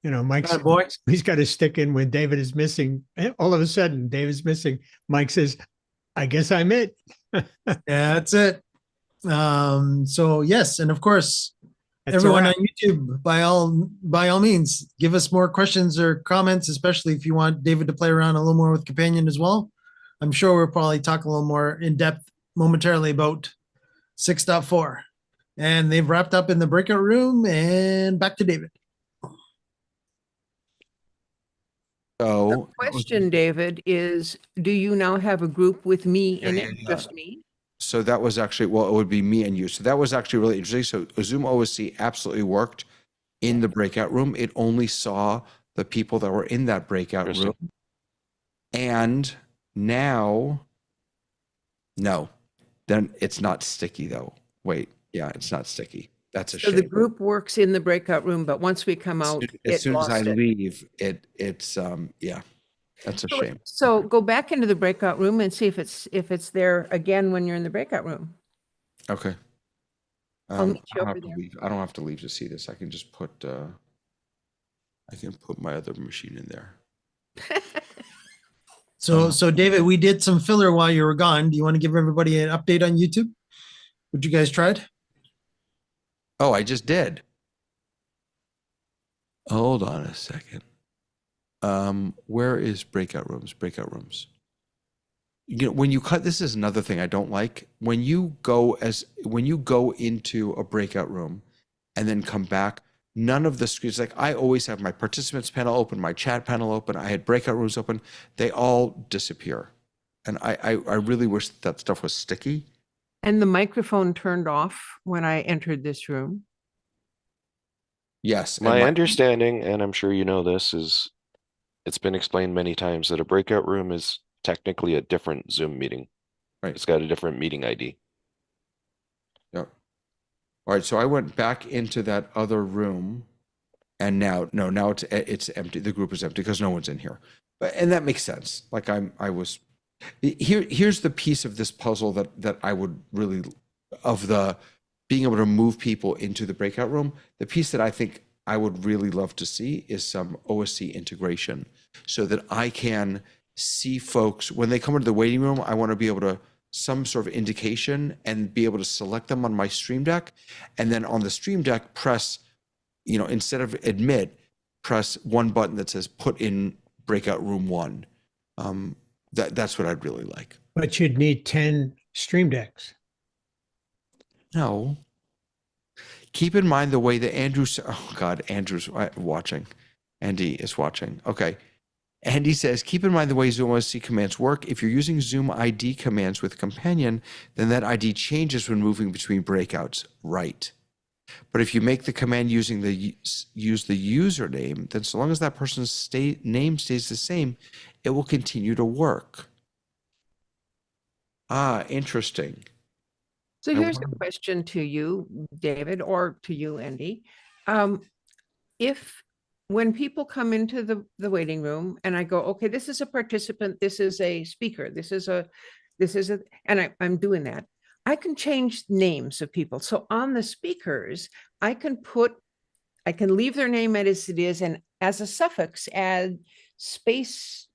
You know, Mike's Bad boy. he's got to stick in when David is missing. All of a sudden, David's missing. Mike says, "I guess I'm it." Yeah, that's it. So yes, and of course, That's everyone a on wrap. YouTube, by all means, give us more questions or comments, especially if you want David to play around a little more with Companion as well. I'm sure we'll probably talk a little more in depth momentarily about 6.4. And they've wrapped up in the breakout room and back to David. So Question, David, is do you now have a group with me in Yeah, it? yeah. Just me? So that was actually, well, it would be me and you. So that was actually really interesting. So Zoom OSC absolutely worked in the breakout room. It only saw the people that were in that breakout room. Interesting. And now, no, then it's not sticky though. Wait, yeah, it's not sticky. That's a So the shame. group works in the breakout room, but once we come out, As it soon as I lost it. leave, it's yeah, that's a shame. So go back into the breakout room and see if it's there again when you're in the breakout room. Okay. I'll meet I you don't over have to there. leave. I don't have to leave to see this. I can just put I can put my other machine in there. So David, we did some filler while you were gone. Do you want to give everybody an update on YouTube? What you guys tried? Oh, I just did. Hold on a second. Where is breakout rooms? Breakout rooms. You know, when you cut, this is another thing I don't like. When you go into a breakout room and then come back, none of the screens, like I always have my participants panel open, my chat panel open, I had breakout rooms open, they all disappear. And I really wish that stuff was sticky. And the microphone turned off when I entered this room. Yes. and My understanding, and I'm sure you know this, is it's been explained many times that a breakout room is technically a different Zoom meeting. Right. It's got a different meeting ID. Yeah. All right. So I went back into that other room, and now it's empty. The group is empty because no one's in here. And that makes sense. Like here's the piece of this puzzle that I would really, of the being able to move people into the breakout room. The piece that I think I would really love to see is some OSC integration, so that I can see folks when they come into the waiting room. I want to be able to some sort of indication and be able to select them on my Stream Deck, and then on the Stream Deck press, instead of admit, press one button that says put in breakout room 1. That's what I'd really like. But you'd need 10 Stream Decks. No. Keep in mind the way that Andrew's watching. Andy is watching. Okay. Andy says, keep in mind the way Zoom OSC commands work. If you're using Zoom ID commands with Companion, then that ID changes when moving between breakouts. Right. But if you make the command use the username, then so long as that person's name stays the same, it will continue to work. Ah, interesting. So here's a question to you, David, or to you, Andy. If when people come into the waiting room and I go, okay, this is a participant, this is a speaker, and I'm doing that, I can change names of people. So on the speakers, I can leave their name as it is, and as a suffix, add space.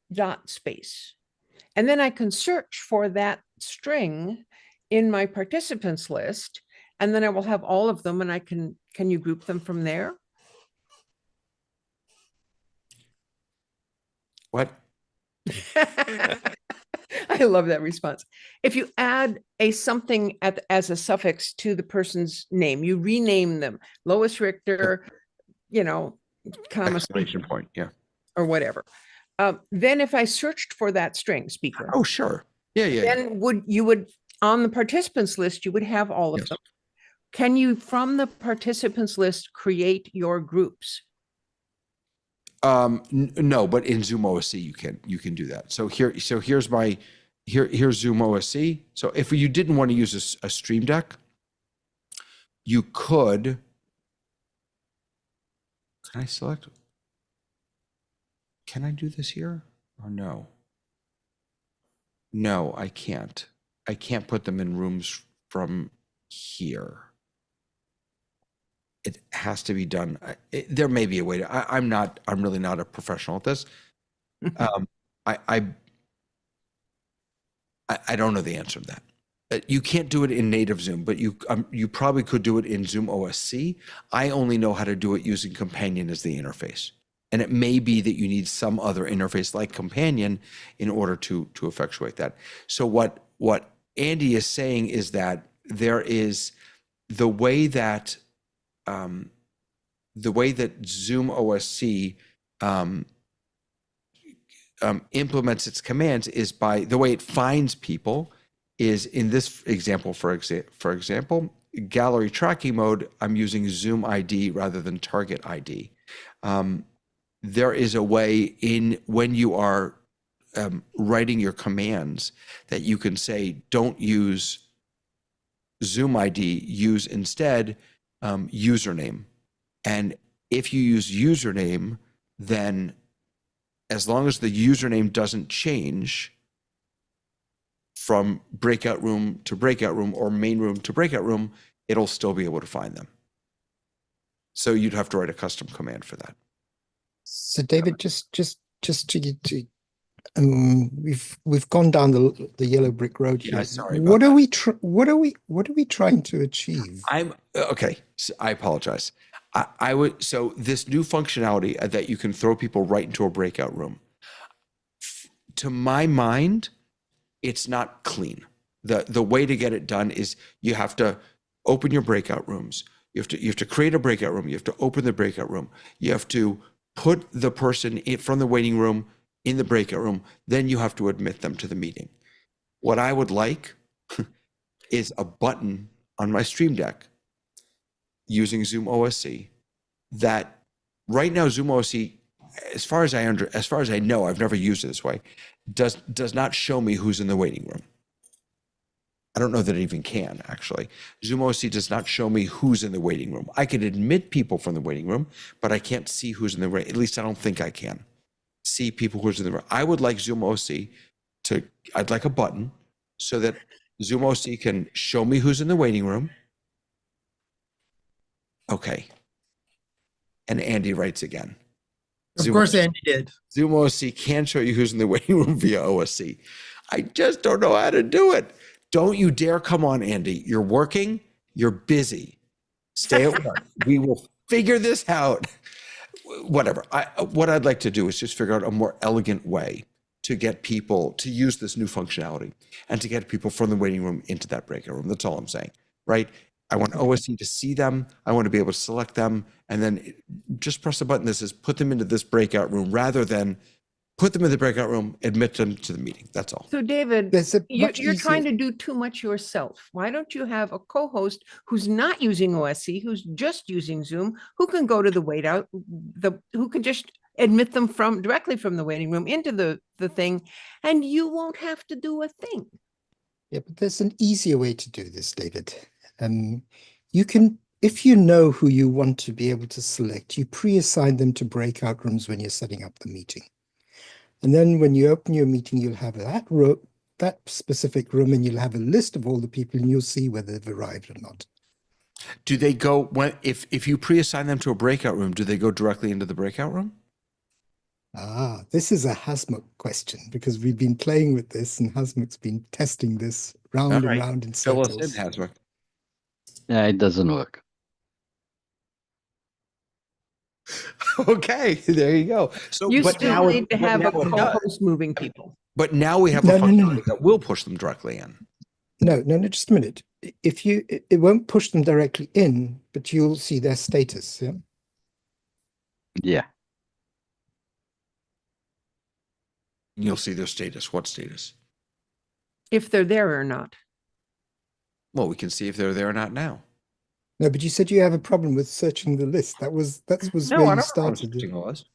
And then I can search for that string in my participants list, and then I will have all of them, and can you group them from there? What? I love that response. If you add something as a suffix to the person's name, you rename them, Lois Richter, comma, Exclamation point, yeah. or whatever. Then if I searched for that string, speaker. Oh, sure. Yeah. Then you would on the participants list, you would have all of them. Can you, from the participants list, create your groups? No, but in Zoom OSC you can do that. So here's Zoom OSC. So if you didn't want to use a Stream Deck, you could. Can I select? Can I do this here or no? No, I can't. I can't put them in rooms from here. it has to be done. There may be a way to, I'm really not a professional at this. I don't know the answer to that. You can't do it in native Zoom, but you probably could do it in Zoom OSC. I only know how to do it using Companion as the interface. And it may be that you need some other interface like Companion in order to effectuate that. So what Andy is saying is that there is the way that Zoom OSC implements its commands is by the way it finds people is in this example, for example, gallery tracking mode, I'm using Zoom ID rather than target ID. There is a way in when you are writing your commands that you can say, don't use Zoom ID, use instead username. And if you use username, then as long as the username doesn't change from breakout room to breakout room or main room to breakout room, it'll still be able to find them. So you'd have to write a custom command for that. So David, just to we've gone down the yellow brick road here. Yeah, sorry about what are we trying to achieve? I'm okay. So I apologize. I would, so this new functionality that you can throw people right into a breakout room, to my mind, it's not clean. The way to get it done is you have to open your breakout rooms. You have to create a breakout room. You have to open the breakout room. You have to put the person from the waiting room in the breakout room. Then you have to admit them to the meeting. What I would like is a button on my Stream Deck using Zoom OSC that right now Zoom OSC, as far as I know, I've never used it this way, does not show me who's in the waiting room. I don't know that it even can, actually. Zoom OSC does not show me who's in the waiting room. I can admit people from the waiting room, but I can't see who's in the waiting room. At least I don't think I can see people who's in the room. I would like Zoom OSC I'd like a button so that Zoom OSC can show me who's in the waiting room. Okay. And Andy writes again. Of course, Andy did. Zoom OSC can show you who's in the waiting room via OSC. I just don't know how to do it. Don't you dare come on, Andy. You're working. You're busy. Stay at work. We will figure this out. Whatever. What I'd like to do is just figure out a more elegant way to get people to use this new functionality and to get people from the waiting room into that breakout room. That's all I'm saying, right? I want OSC to see them. I want to be able to select them and then just press a button that says put them into this breakout room rather than put them in the breakout room, admit them to the meeting. That's all. So David, you're trying to do too much yourself. Why don't you have a co-host who's not using OSC, who's just using Zoom, who can go to the who can just admit them directly from the waiting room into the thing, and you won't have to do a thing. Yeah, but there's an easier way to do this, David. You can, if you know who you want to be able to select, you pre-assign them to breakout rooms when you're setting up the meeting. And then when you open your meeting, you'll have that specific room, and you'll have a list of all the people, and you'll see whether they've arrived or not. Do they go if you pre-assign them to a breakout room, do they go directly into the breakout room? This is a Hasmukh question because we've been playing with this, and Hasmukh's been testing this round and round in circles. Fill us in, Hasmukh. Yeah, it doesn't work. Okay, there you go. So You still need to have a co-host moving people. But now we have a functionality that will push them directly in. No, just a minute. It won't push them directly in, but you'll see their status. Yeah. Yeah. You'll see their status. What status? If they're there or not. Well, we can see if they're there or not now. No, but you said you have a problem with searching the list. That was No, where I you don't started. searching the list.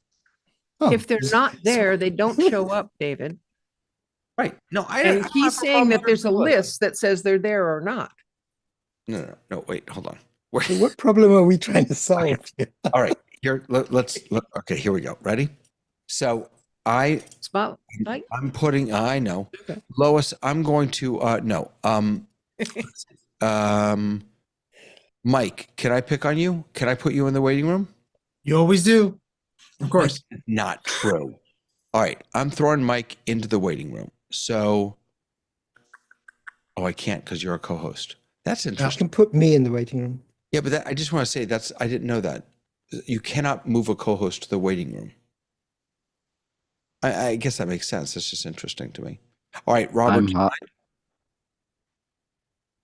Oh, If they're not there, they don't show up, David. Right. No, And he's saying that there's a list that says they're there or not. No. Wait, hold on. So what problem are we trying to solve here? All right. Here, okay, here we go. Ready? So Spotlight. I'm putting, I know. Okay. Lois, I'm going to, no. Mike, can I pick on you? Can I put you in the waiting room? You always do. Of course. Not true. All right, I'm throwing Mike into the waiting room. So, I can't because you're a co-host. That's You interesting. can put me in the waiting room. Yeah, but I just want to say I didn't know that. You cannot move a co-host to the waiting room. I guess that makes sense. That's just interesting to me. All right, Robert. All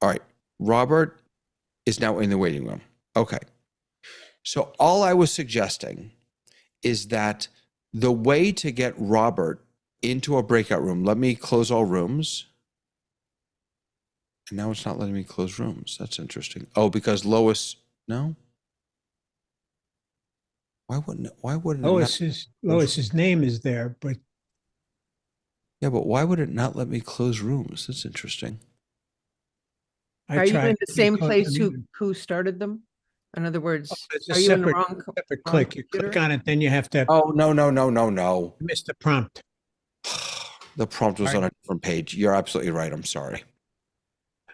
right, Robert is now in the waiting room. Okay. So all I was suggesting is that the way to get Robert into a breakout room, let me close all rooms. And now it's not letting me close rooms. That's interesting. Oh, because Lois, no? Why wouldn't it Lois's name is there, but yeah, but why would it not let me close rooms? That's interesting. Are you in the same place who started them? In other words, it's a are you in the separate wrong click. You click on it, then you have to. Oh, no. Miss the prompt. The prompt was on a different page. You're absolutely right. I'm sorry.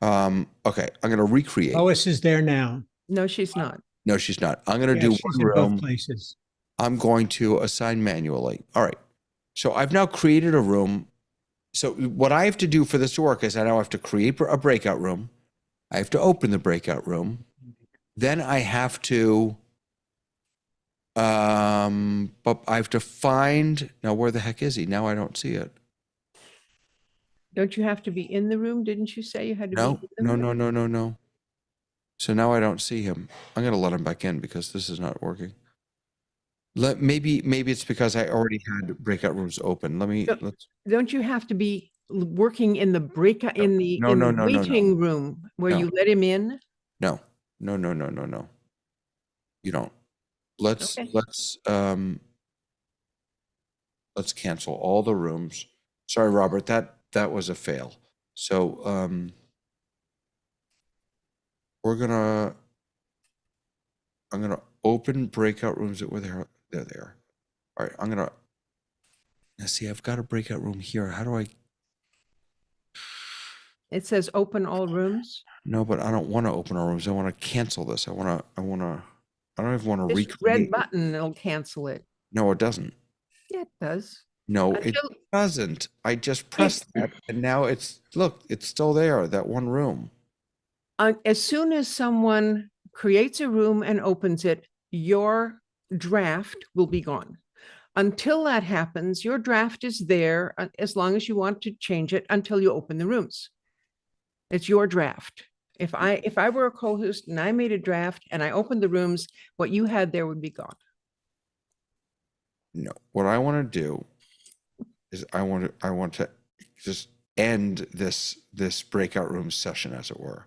Okay, I'm going to recreate. Lois is there now. No, she's not. No, she's not. I'm going to do she's one in room. both places. I'm going to assign manually. All right. So I've now created a room. So what I have to do for this to work is I now have to create a breakout room. I have to open the breakout room. Then I have to, but I have to find, now where the heck is he? Now I don't see it. Don't you have to be in the room? Didn't you say you had to be in the room? No. So now I don't see him. I'm going to let him back in because this is not working. Maybe it's because I already had breakout rooms open. Don't you have to be working in the breakout in the waiting room where you let him in? No. You don't. Let's cancel all the rooms. Sorry, Robert, that was a fail. So I'm gonna open breakout rooms where there they are. All right, now see, I've got a breakout room here. How do I? It says open all rooms. No, but I don't want to open all rooms. I want to cancel this. I don't even want to This recreate. red button will cancel it. No, it doesn't. Yeah, it does. No, it doesn't. I just pressed that, and now it's still there. That one room. As soon as someone creates a room and opens it, your draft will be gone. Until that happens, your draft is there as long as you want to change it until you open the rooms. It's your draft. If I were a co-host and I made a draft and I opened the rooms, what you had there would be gone. No, what I want to do is I want to just end this breakout room session, as it were.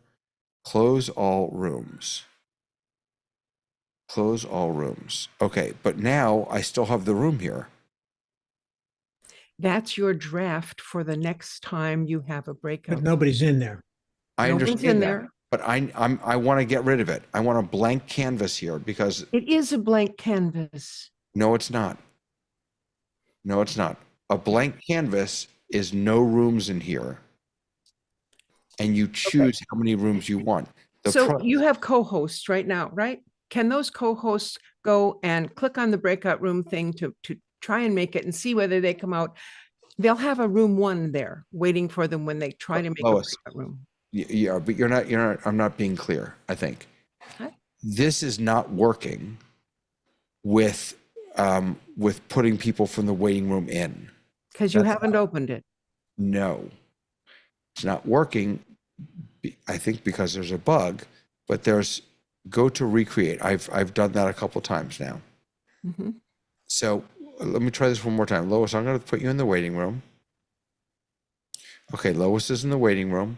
Close all rooms. Close all rooms. Okay, but now I still have the room here. That's your draft for the next time you have a breakout. But nobody's in there. I Nobody's understand in that, there. but I want to get rid of it. I want a blank canvas here because it is a blank canvas. No, it's not. No, it's not. A blank canvas is no rooms in here. And you choose how many rooms you want. So you have co-hosts right now, right? Can those co-hosts go and click on the breakout room thing to try and make it and see whether they come out? They'll have a room 1 there waiting for them when they try to make a breakout room. Yeah, but you're not, I'm not being clear, I think. Okay. This is not working with putting people from the waiting room in. Because you haven't opened it. No, it's not working. I think because there's a bug, but there's go to recreate. I've done that a couple times now. Mm-hmm. So let me try this one more time. Lois, I'm going to put you in the waiting room. Okay, Lois is in the waiting room.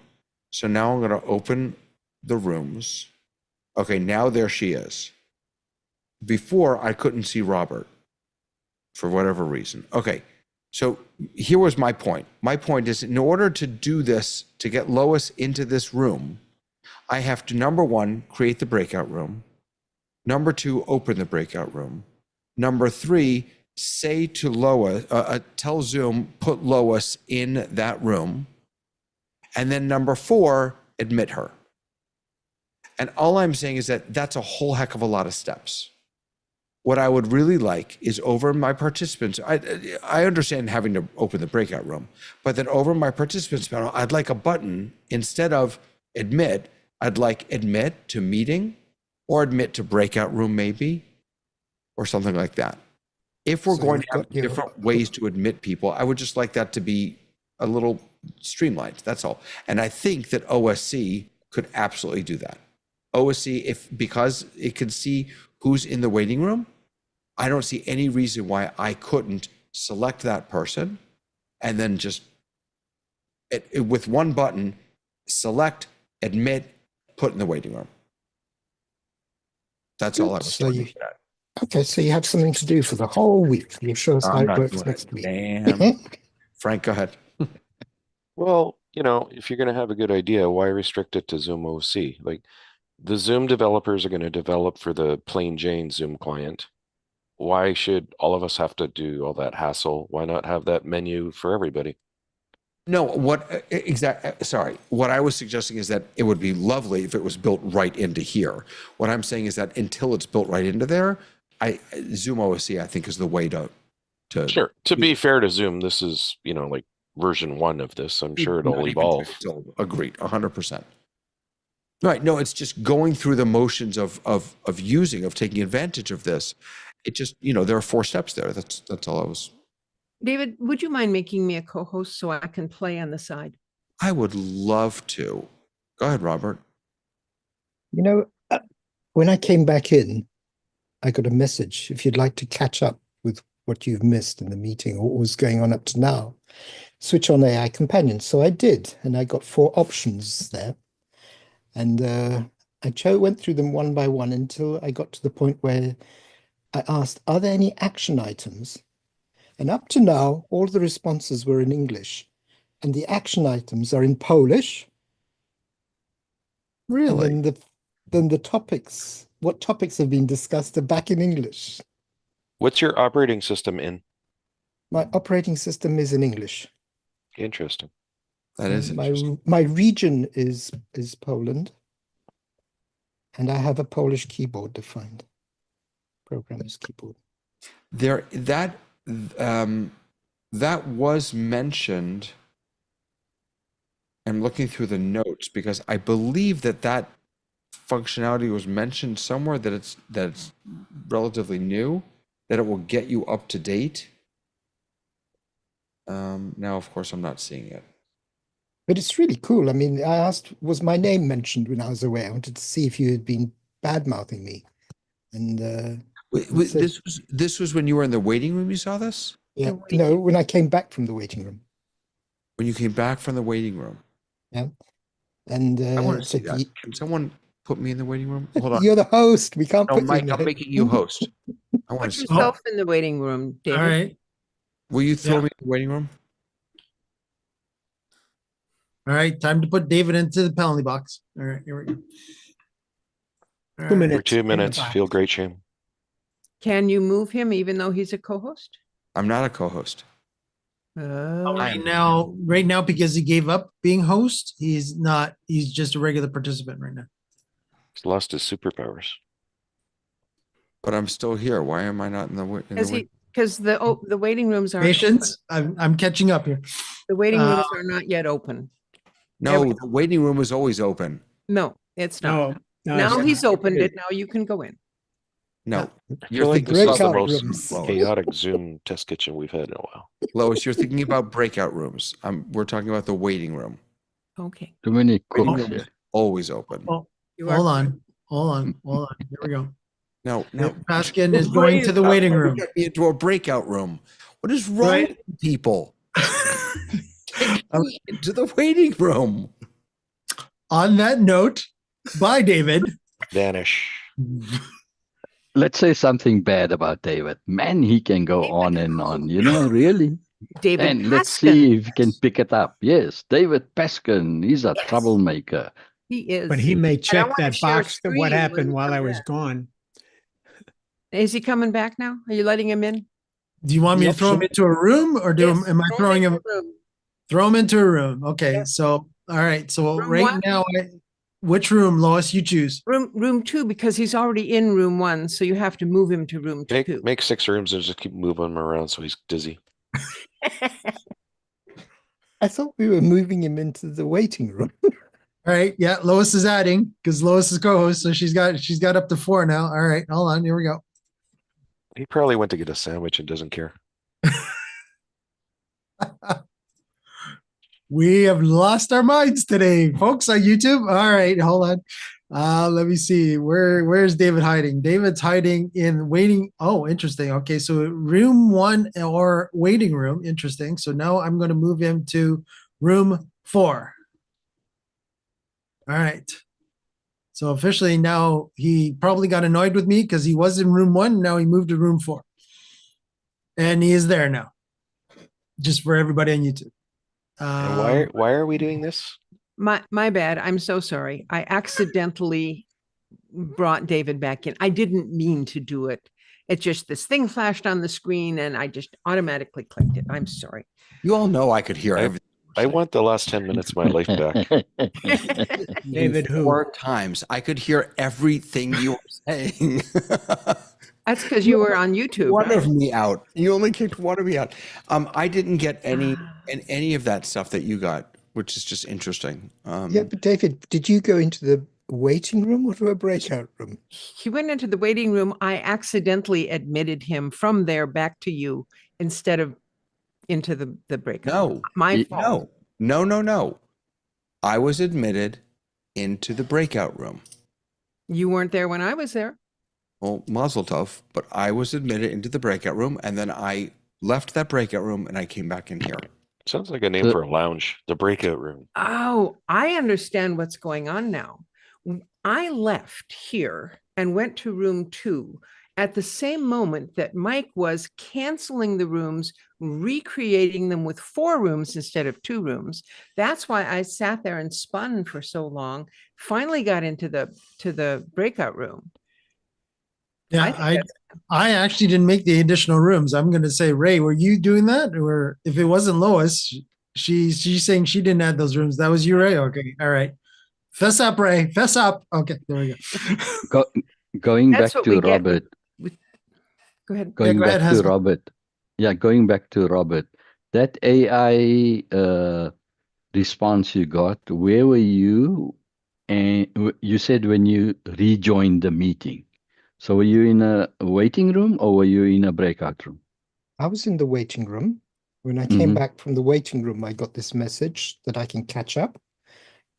So now I'm going to open the rooms. Okay, now there she is. Before, I couldn't see Robert for whatever reason. Okay, so here was my point. My point is, in order to do this, to get Lois into this room, I have to, number 1, create the breakout room. Number 2, open the breakout room. Number 3, say to Lois, tell Zoom, put Lois in that room. And then number 4, admit her. And all I'm saying is that that's a whole heck of a lot of steps. What I would really like is over my participants. I understand having to open the breakout room, but then over my participants panel, I'd like a button instead of admit. I'd like admit to meeting or admit to breakout room maybe, or something like that. If we're So going to you've have got your- different ways to admit people, I would just like that to be a little streamlined. That's all. And I think that OSC could absolutely do that. OSC, because it can see who's in the waiting room, I don't see any reason why I couldn't select that person and then just with one button, select, admit, put in the waiting room. That's all I was So trying you- to get at. Okay, so you have something to do for the whole week. You'll show us how I'm it not works doing next it. week. Damn. Frank, go ahead. Well, if you're going to have a good idea, why restrict it to Zoom OC? Like the Zoom developers are going to develop for the plain Jane Zoom client. Why should all of us have to do all that hassle? Why not have that menu for everybody? No, sorry. What I was suggesting is that it would be lovely if it was built right into here. What I'm saying is that until it's built right into there, Zoom OSC, I think, is the way to Sure. To be fair to Zoom, this is, like version 1 of this. I'm sure it'll not even evolve. still agreed, 100%. Right. No, it's just going through the motions of taking advantage of this. It just, there are 4 steps there. That's all I was. David, would you mind making me a co-host so I can play on the side? I would love to. Go ahead, Robert. When I came back in, I got a message. If you'd like to catch up with what you've missed in the meeting or what was going on up to now, switch on AI Companion. So I did, and I got 4 options there. And I went through them one by one until I got to the point where I asked, are there any action items? And up to now, all the responses were in English. And the action items are in Polish. Really? And then the topics, what topics have been discussed are back in English. What's your operating system in? My operating system is in English. Interesting. That is interesting. My region is Poland. And I have a Polish keyboard defined. Programmer's keyboard. That was mentioned. I'm looking through the notes because I believe that functionality was mentioned somewhere, that it's relatively new, that it will get you up to date. Now, of course, I'm not seeing it. But it's really cool. I mean, I asked, was my name mentioned when I was away? I wanted to see if you had been bad-mouthing me. And This was when you were in the waiting room, you saw this? yeah, no, when I came back from the waiting room. When you came back from the waiting room. Yeah. And I want to see said, that. Can someone put me in the waiting room? Hold on. You're the host. We can't No, put Mike, you in I'm there. making you host. I want Put to see. yourself in the waiting room, David. All right. Will you throw Yeah. me in the waiting room? All right. Time to put David into the penalty box. All right. Here we go. All 2 right. minutes. For 2 minutes, Back. feel great, shame. Can you move him even though he's a co-host? I'm not a co-host. Oh, Right now, because he gave up being host, he's not. He's just a regular participant right now. He's lost his superpowers. But I'm still here. Why am I not in the because the waiting rooms aren't Patience. I'm catching up here. the waiting rooms are not yet open. No, the waiting room is always open. No, it's not. No, Now it's- he's opened it. Now you can go in. No, I you're feel like thinking this is about the breakout most rooms. chaotic Zoom test kitchen we've had in a while. Lois, you're thinking about breakout rooms. We're talking about the waiting room. Okay. Too many Waiting cooks room here. is always open. Oh, You hold are- on. Here we go. No. Paskin is going to the waiting room. Get me into a breakout room. What is wrong Right. with people? Take me into the waiting room. On that note, bye, David. Vanish. Let's say something bad about David. Man, he can go David, on and on, really. David And let's Paskin. see if he can pick it up. Yes, David Peskin, he's a troublemaker. He is. But he may check wanna that share box that what screen happened when while we I come was back. gone. Is he coming back now? Are you letting him in? Do you want me to throw him into a room, or Yes, am I throw throwing into him? the room. Throw him into a room. Okay. Yeah. So, all right. So Room right what? now, Which room, Lois? You choose. Room 2, because he's already in room 1, so you have to move him to room 2. Make 6 rooms and just keep moving him around so he's dizzy. I thought we were moving him into the waiting room. All right. Yeah, Lois is adding because Lois is co-host, so she's got up to 4 now. All right, hold on. Here we go. He probably went to get a sandwich and doesn't care. We have lost our minds today, folks, on YouTube. All right, hold on. Let me see. Where's David hiding? David's hiding in waiting. Oh, interesting. Okay, so room 1 or waiting room. Interesting. So now I'm going to move him to room 4. All right. So officially now he probably got annoyed with me because he was in room 1. Now he moved to room 4. And he is there now. Just for everybody on YouTube. And why are we doing this? My bad. I'm so sorry. I accidentally brought David back in. I didn't mean to do it. It's just this thing flashed on the screen and I just automatically clicked it. I'm sorry. You all know I could hear everything. I want the last 10 minutes of my life back. David, who? 4 times. I could hear everything you were saying. That's because you were on YouTube. One of me out. You only kicked one of me out. I didn't get any of that stuff that you got, which is just interesting. Yeah, but David, did you go into the waiting room or to a breakout room? He went into the waiting room. I accidentally admitted him from there back to you instead of into the breakout. No. My fault. No. I was admitted into the breakout room. You weren't there when I was there. Well, mazel tov, but I was admitted into the breakout room, and then I left that breakout room, and I came back in here. Sounds like a name for a lounge, the breakout room. Oh, I understand what's going on now. I left here and went to room 2 at the same moment that Mike was canceling the rooms, recreating them with 4 rooms instead of 2 rooms. That's why I sat there and spun for so long, finally got into the breakout room. Yeah, I actually didn't make the additional rooms. I'm going to say, Ray, were you doing that? Or if it wasn't Lois, she's saying she didn't add those rooms. That was you, Ray? Okay, all right. Fess up, Ray. Fess up. Okay, there we go. Going That's back what we to get Robert. Go ahead. Going go ahead, back to Hazel. Robert. Yeah, going back to Robert. That AI response you got, where were you? And you said when you rejoined the meeting. So were you in a waiting room or were you in a breakout room? I was in the waiting room. When I came back from the waiting room, I got this message that I can catch up.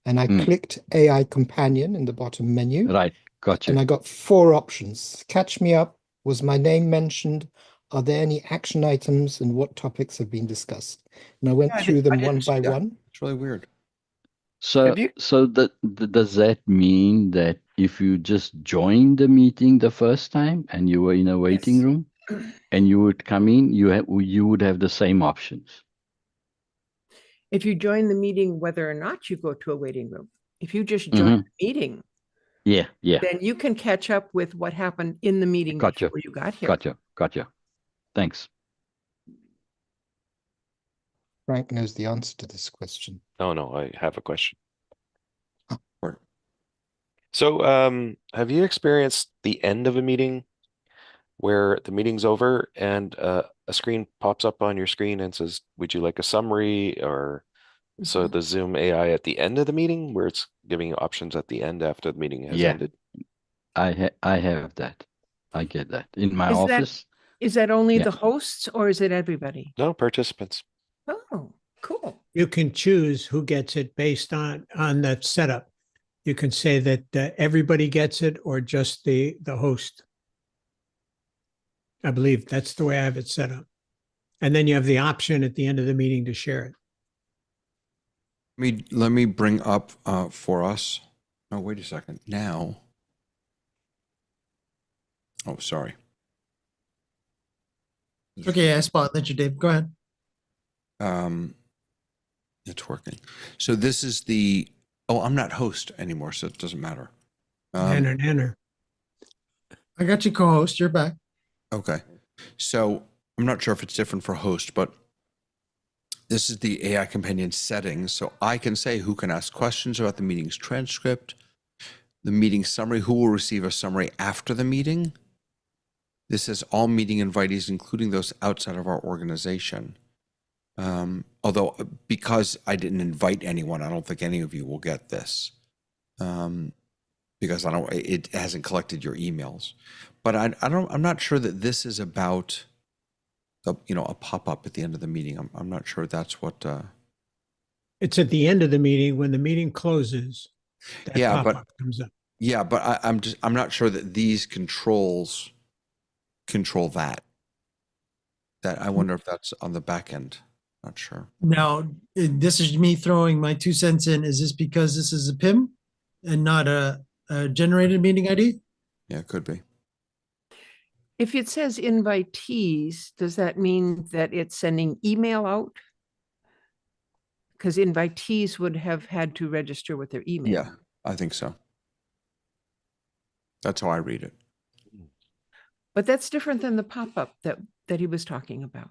And I clicked AI companion in the bottom menu. Right, gotcha. And I got 4 options. Catch me up. Was my name mentioned? Are there any action items and what topics have been discussed? And I went through them one by one. It's really weird. So, does that mean that if you just joined the meeting the first time and you were in a waiting room and you would come in, you would have the same options? If you join the meeting, whether or not you go to a waiting room, if you just join the meeting, then you can catch up with what happened in the meeting before you got here. Gotcha. Thanks. Frank knows the answer to this question. No, I have a question. So, have you experienced the end of a meeting where the meeting's over and a screen pops up on your screen and says, would you like a summary? Or so the Zoom AI at the end of the meeting where it's giving you options at the end after the meeting has ended? I have that. I get that in my office. Is that only the hosts or is it everybody? No, participants. Oh, cool. You can choose who gets it based on that setup. You can say that everybody gets it or just the host. I believe that's the way I have it set up. And then you have the option at the end of the meeting to share it. Let me bring up for us. Oh, wait a second. Now. Oh, sorry. Okay, I spotlit you, Dave. Go ahead. It's working. So this is the. Oh, I'm not host anymore, so it doesn't matter. Enter. I got you, co-host. You're back. Okay. So I'm not sure if it's different for host, but this is the AI companion settings. So I can say who can ask questions about the meeting's transcript, the meeting summary. Who will receive a summary after the meeting? This says all meeting invitees, including those outside of our organization. Although, because I didn't invite anyone, I don't think any of you will get this. Because it hasn't collected your emails. But I'm not sure that this is about a pop-up at the end of the meeting. I'm not sure that's what. It's at the end of the meeting when the meeting closes. That Yeah, pop-up comes up. Yeah, but I'm not sure that these controls control that. That I wonder if that's on the back end. Not sure. Now, this is me throwing my 2 cents in. Is this because this is a PIM and not a generated meeting ID? Yeah, it could be. If it says invitees, does that mean that it's sending email out? Because invitees would have had to register with their email. Yeah, I think so. That's how I read it. But that's different than the pop-up that he was talking about.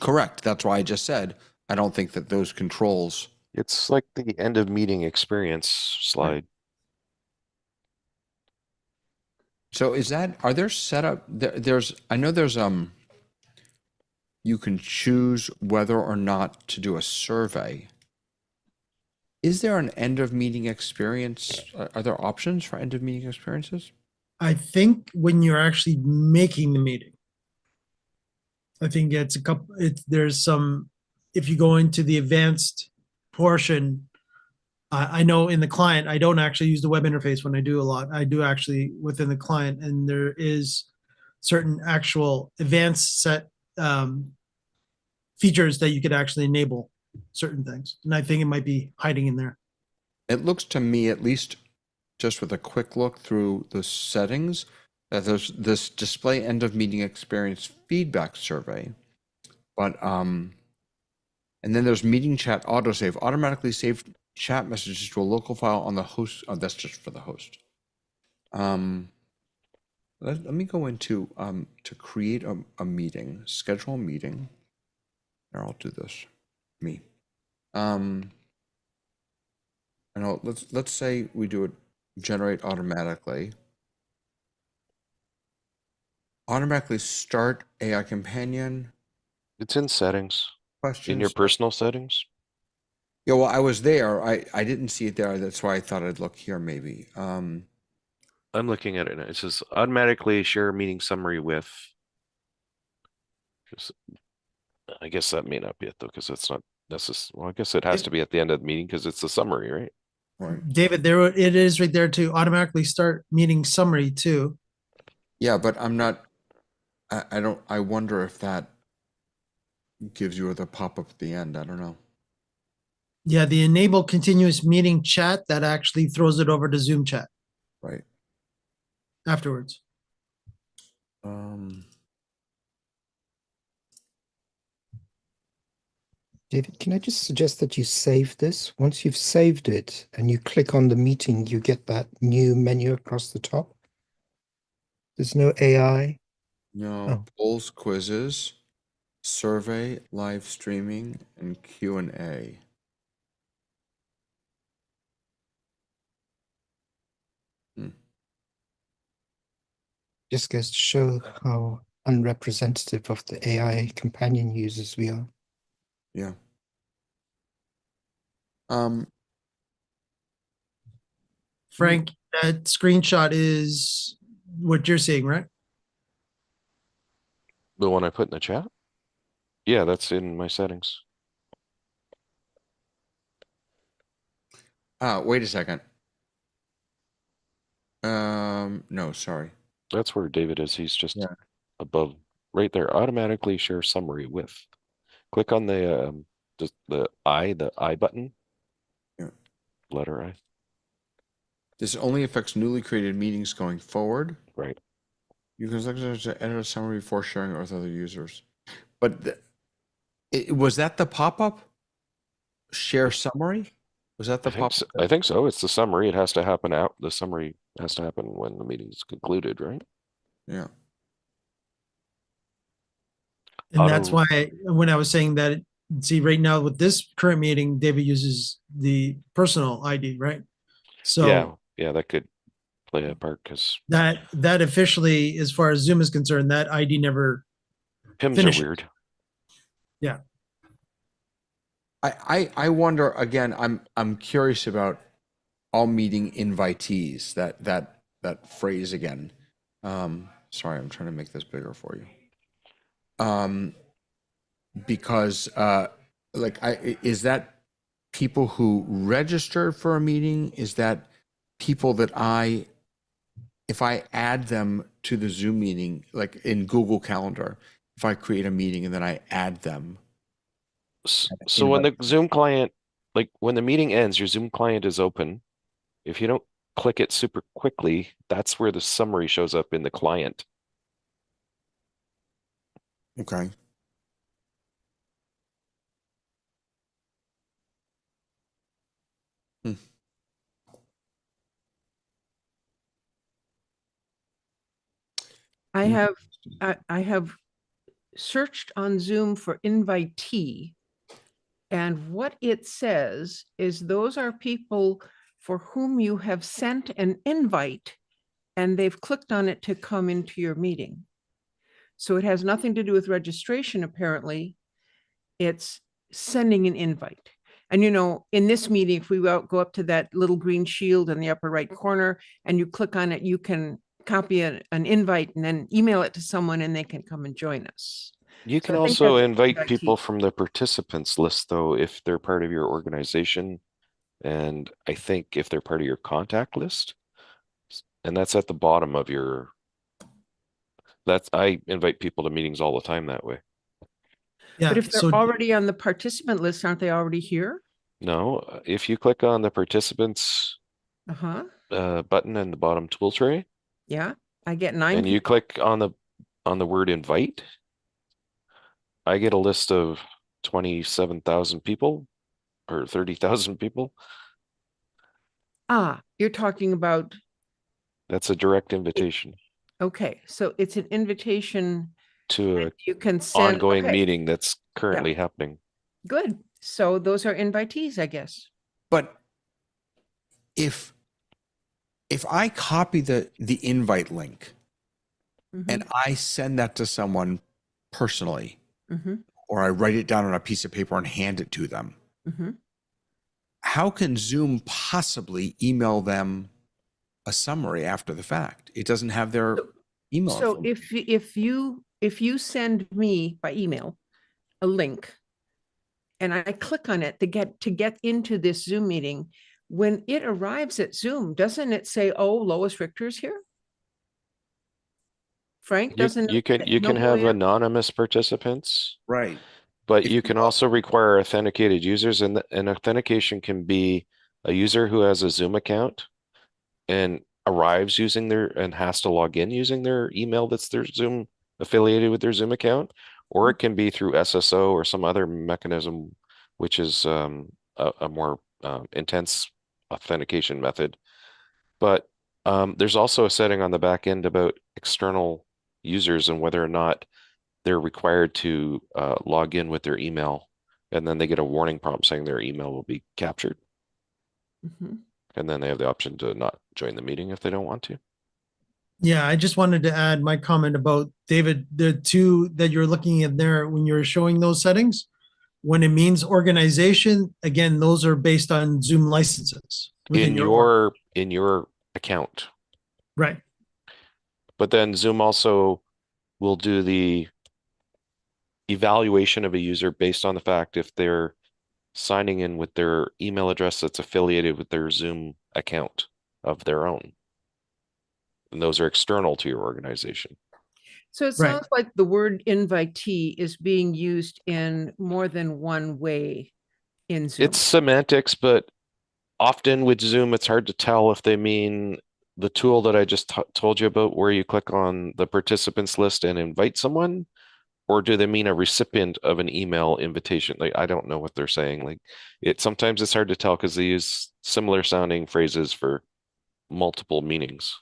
Correct. That's why I just said I don't think that those controls. It's like the end of meeting experience slide. So are there setup I know there's you can choose whether or not to do a survey. Is there an end of meeting experience? Are there options for end of meeting experiences? I think when you're actually making the meeting, I think there's some, if you go into the advanced portion, I know in the client, I don't actually use the web interface when I do a lot. I do actually within the client, and there is certain actual advanced set features that you could actually enable certain things. And I think it might be hiding in there. It looks to me, at least just with a quick look through the settings, that there's this display end of meeting experience feedback survey. But and then there's meeting chat autosave, automatically save chat messages to a local file on the host. Oh, that's just for the host. Let me go into to create a meeting, schedule a meeting. Here, I'll do this. Me. And let's say we do it generate automatically. Automatically start AI companion. It's in settings. Questions. In your personal settings. Yeah, well, I was there. I didn't see it there. That's why I thought I'd look here maybe. I'm looking at it now. It says automatically share meeting summary with. I guess that may not be it though, because it's not necessary. Well, I guess it has to be at the end of the meeting because it's the summary, right? Right. David, it is right there to automatically start meeting summary too. Yeah, but I'm not. I wonder if that gives you the pop-up at the end. I don't know. Yeah, the enable continuous meeting chat, that actually throws it over to Zoom chat Right. afterwards. David, can I just suggest that you save this? Once you've saved it and you click on the meeting, you get that new menu across the top. There's no AI. No, polls, quizzes, survey, live streaming, and Q&A. Just goes to show how unrepresentative of the AI companion users we are. Yeah. Frank, that screenshot is what you're seeing, right? The one I put in the chat? Yeah, that's in my settings. Wait a second. No, sorry. That's where David is. He's just Yeah. above, right there. Automatically share summary with. Click on the I button. Yeah. Letter I. This only affects newly created meetings going forward. Right. You can select to edit a summary before sharing it with other users. But was that the pop-up? Share summary? Was that the pop-up? I think so. It's the summary. It has to happen out. The summary has to happen when the meeting is concluded, right? Yeah. And that's why when I was saying that, see, right now with this current meeting, David uses the personal ID, right? So yeah, that could play a part because That officially, as far as Zoom is concerned, that ID never PIMs finishes. are weird. Yeah. I wonder again. I'm curious about all meeting invitees. That phrase again. Sorry, I'm trying to make this bigger for you. Because like is that people who registered for a meeting? Is that people that if I add them to the Zoom meeting, like in Google Calendar, if I create a meeting and then I add them? So when the Zoom client, like when the meeting ends, your Zoom client is open. If you don't click it super quickly, that's where the summary shows up in the client. Okay. I have searched on Zoom for invitee, and what it says is those are people for whom you have sent an invite and they've clicked on it to come into your meeting. So it has nothing to do with registration, apparently. It's sending an invite. And in this meeting, if we go up to that little green shield in the upper right corner and you click on it, you can copy an invite and then email it to someone and they can come and join us. You can also invite people from the participants list, though, if they're part of your organization. And I think if they're part of your contact list, and that's at the bottom of your, I invite people to meetings all the time that way. Yeah. But if they're already on the participant list, aren't they already here? No, if you click on the participants button in the bottom tool tray. Yeah, I get 9 and you click on the word invite, I get a list of 27,000 people or 30,000 people. You're talking about. That's a direct invitation. Okay, so it's an invitation to you can send ongoing meeting that's currently happening. Good. So those are invitees, I guess. But if I copy the invite link and I send that to someone personally, or I write it down on a piece of paper and hand it to them, how can Zoom possibly email them a summary after the fact? It doesn't have their email. So if you send me by email a link and I click on it to get into this Zoom meeting, when it arrives at Zoom, doesn't it say, "Oh, Lois Richter's here"? Frank, doesn't you can have anonymous participants, right? But you can also require authenticated users, and authentication can be a user who has a Zoom account and arrives using and has to log in using their email that's their Zoom affiliated with their Zoom account, or it can be through SSO or some other mechanism, which is a more intense authentication method. But there's also a setting on the back end about external users and whether or not they're required to log in with their email, and then they get a warning prompt saying their email will be captured. And then they have the option to not join the meeting if they don't want to. Yeah, I just wanted to add my comment about, David, the two that you're looking at there when you're showing those settings. When it means organization, again, those are based on Zoom licenses in your account. Right. But then Zoom also will do the evaluation of a user based on the fact if they're signing in with their email address that's affiliated with their Zoom account of their own. And those are external to your organization. So it sounds like the word invitee is being used in more than one way in Zoom. It's semantics, but often with Zoom, it's hard to tell if they mean the tool that I just told you about, where you click on the participants list and invite someone, or do they mean a recipient of an email invitation? Like, I don't know what they're saying. Like, sometimes it's hard to tell because they use similar sounding phrases for multiple meanings.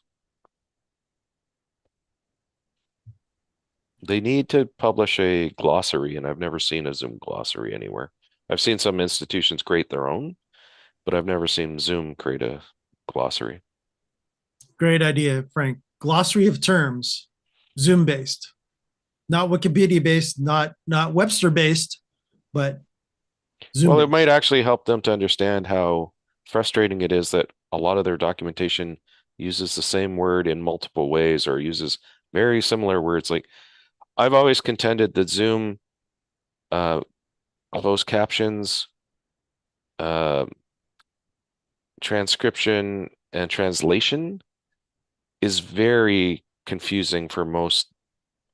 They need to publish a glossary, and I've never seen a Zoom glossary anywhere. I've seen some institutions create their own, but I've never seen Zoom create a glossary. Great idea, Frank. Glossary of terms, Zoom based, not Wikipedia based, not Webster based, but Zoom. Well, it based. might actually help them to understand how frustrating it is that a lot of their documentation uses the same word in multiple ways or uses very similar words. Like I've always contended that Zoom closed captions, uh, transcription, and translation is very confusing for most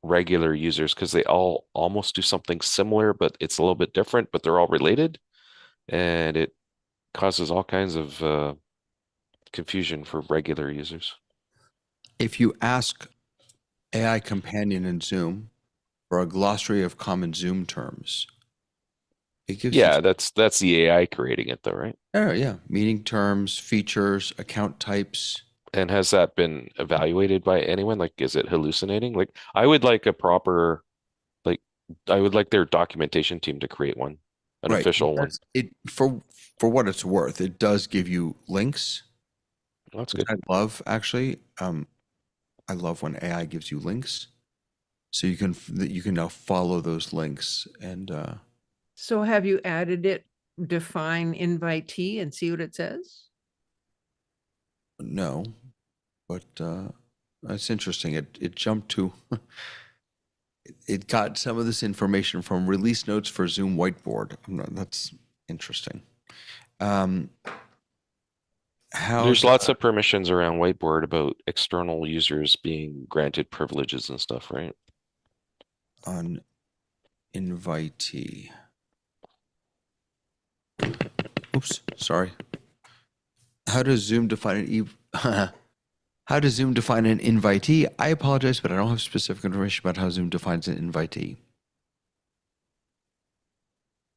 regular users because they all almost do something similar, but it's a little bit different, but they're all related. And it causes all kinds of confusion for regular users. If you ask AI Companion in Zoom for a glossary of common Zoom terms, it gives Yeah, you, that's the AI creating it though, right? oh, yeah, meeting terms, features, account types. And has that been evaluated by anyone? Like, is it hallucinating? Like, I would like a proper, like, I would like their documentation team to create one, an Right. official one. It for what it's worth, it does give you links. That's Which good. I love actually. I love when AI gives you links, so you can now follow those links and So have you added it, define invitee and see what it says? no, but that's interesting. It jumped to. It got some of this information from release notes for Zoom Whiteboard. That's interesting. There's lots of permissions around Whiteboard about external users being granted privileges and stuff, right? On invitee. Oops, sorry. How does Zoom define an how does Zoom define an invitee? I apologize, but I don't have specific information about how Zoom defines an invitee.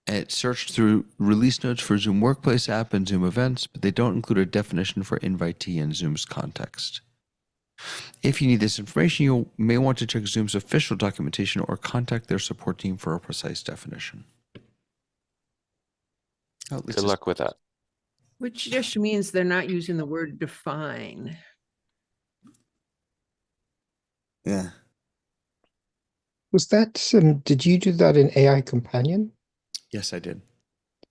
And it searched through release notes for Zoom Workplace app and Zoom Events, but they don't include a definition for invitee in Zoom's context. If you need this information, you may want to check Zoom's official documentation or contact their support team for a precise definition. Oh, Good luck with that. Which just means they're not using the word define. Yeah. Was that, did you do that in AI Companion? Yes, I did.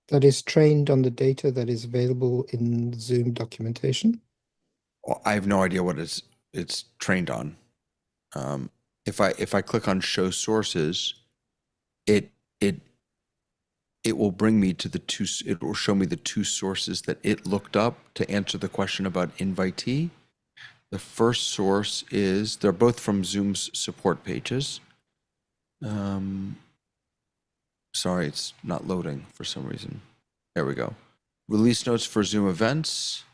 That is trained on the data that is available in Zoom documentation? Well, I have no idea what it's trained on. If I click on show sources, it will bring me to it will show me the two sources that it looked up to answer the question about invitee. The first source is, they're both from Zoom's support pages. Sorry, it's not loading for some reason. There we go. Release notes for Zoom events.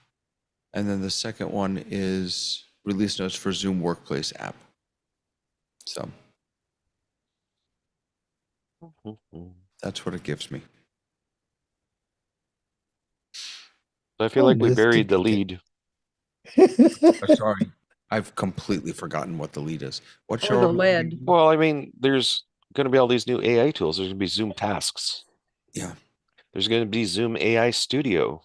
And then the second one is release notes for Zoom Workplace app. So that's what it gives me. I feel like we buried the lead. Sorry, I've completely forgotten what the lead is. What show? The lead. Well, I mean, there's going to be all these new AI tools. There's going to be Zoom Tasks. Yeah. There's going to be Zoom AI Studio.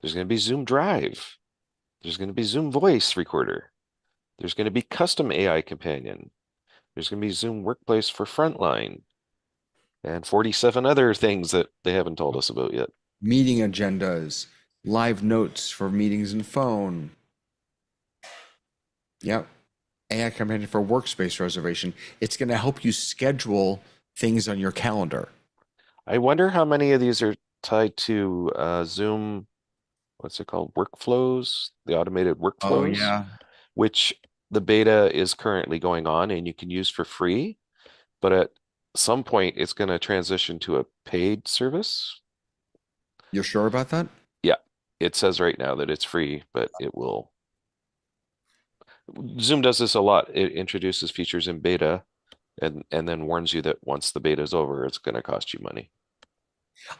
There's going to be Zoom Drive. There's going to be Zoom Voice Recorder. There's going to be Custom AI Companion. There's going to be Zoom Workplace for Frontline. And 47 other things that they haven't told us about yet. Meeting agendas, live notes for meetings and phone. Yep. AI Companion for workspace reservation. It's going to help you schedule things on your calendar. I wonder how many of these are tied to Zoom, what's it called? Workflows, the automated workflows. Oh, yeah. Which the beta is currently going on and you can use for free. But at some point, it's going to transition to a paid service. You're sure about that? Yeah. It says right now that it's free, but it will. Zoom does this a lot. It introduces features in beta and then warns you that once the beta is over, it's going to cost you money.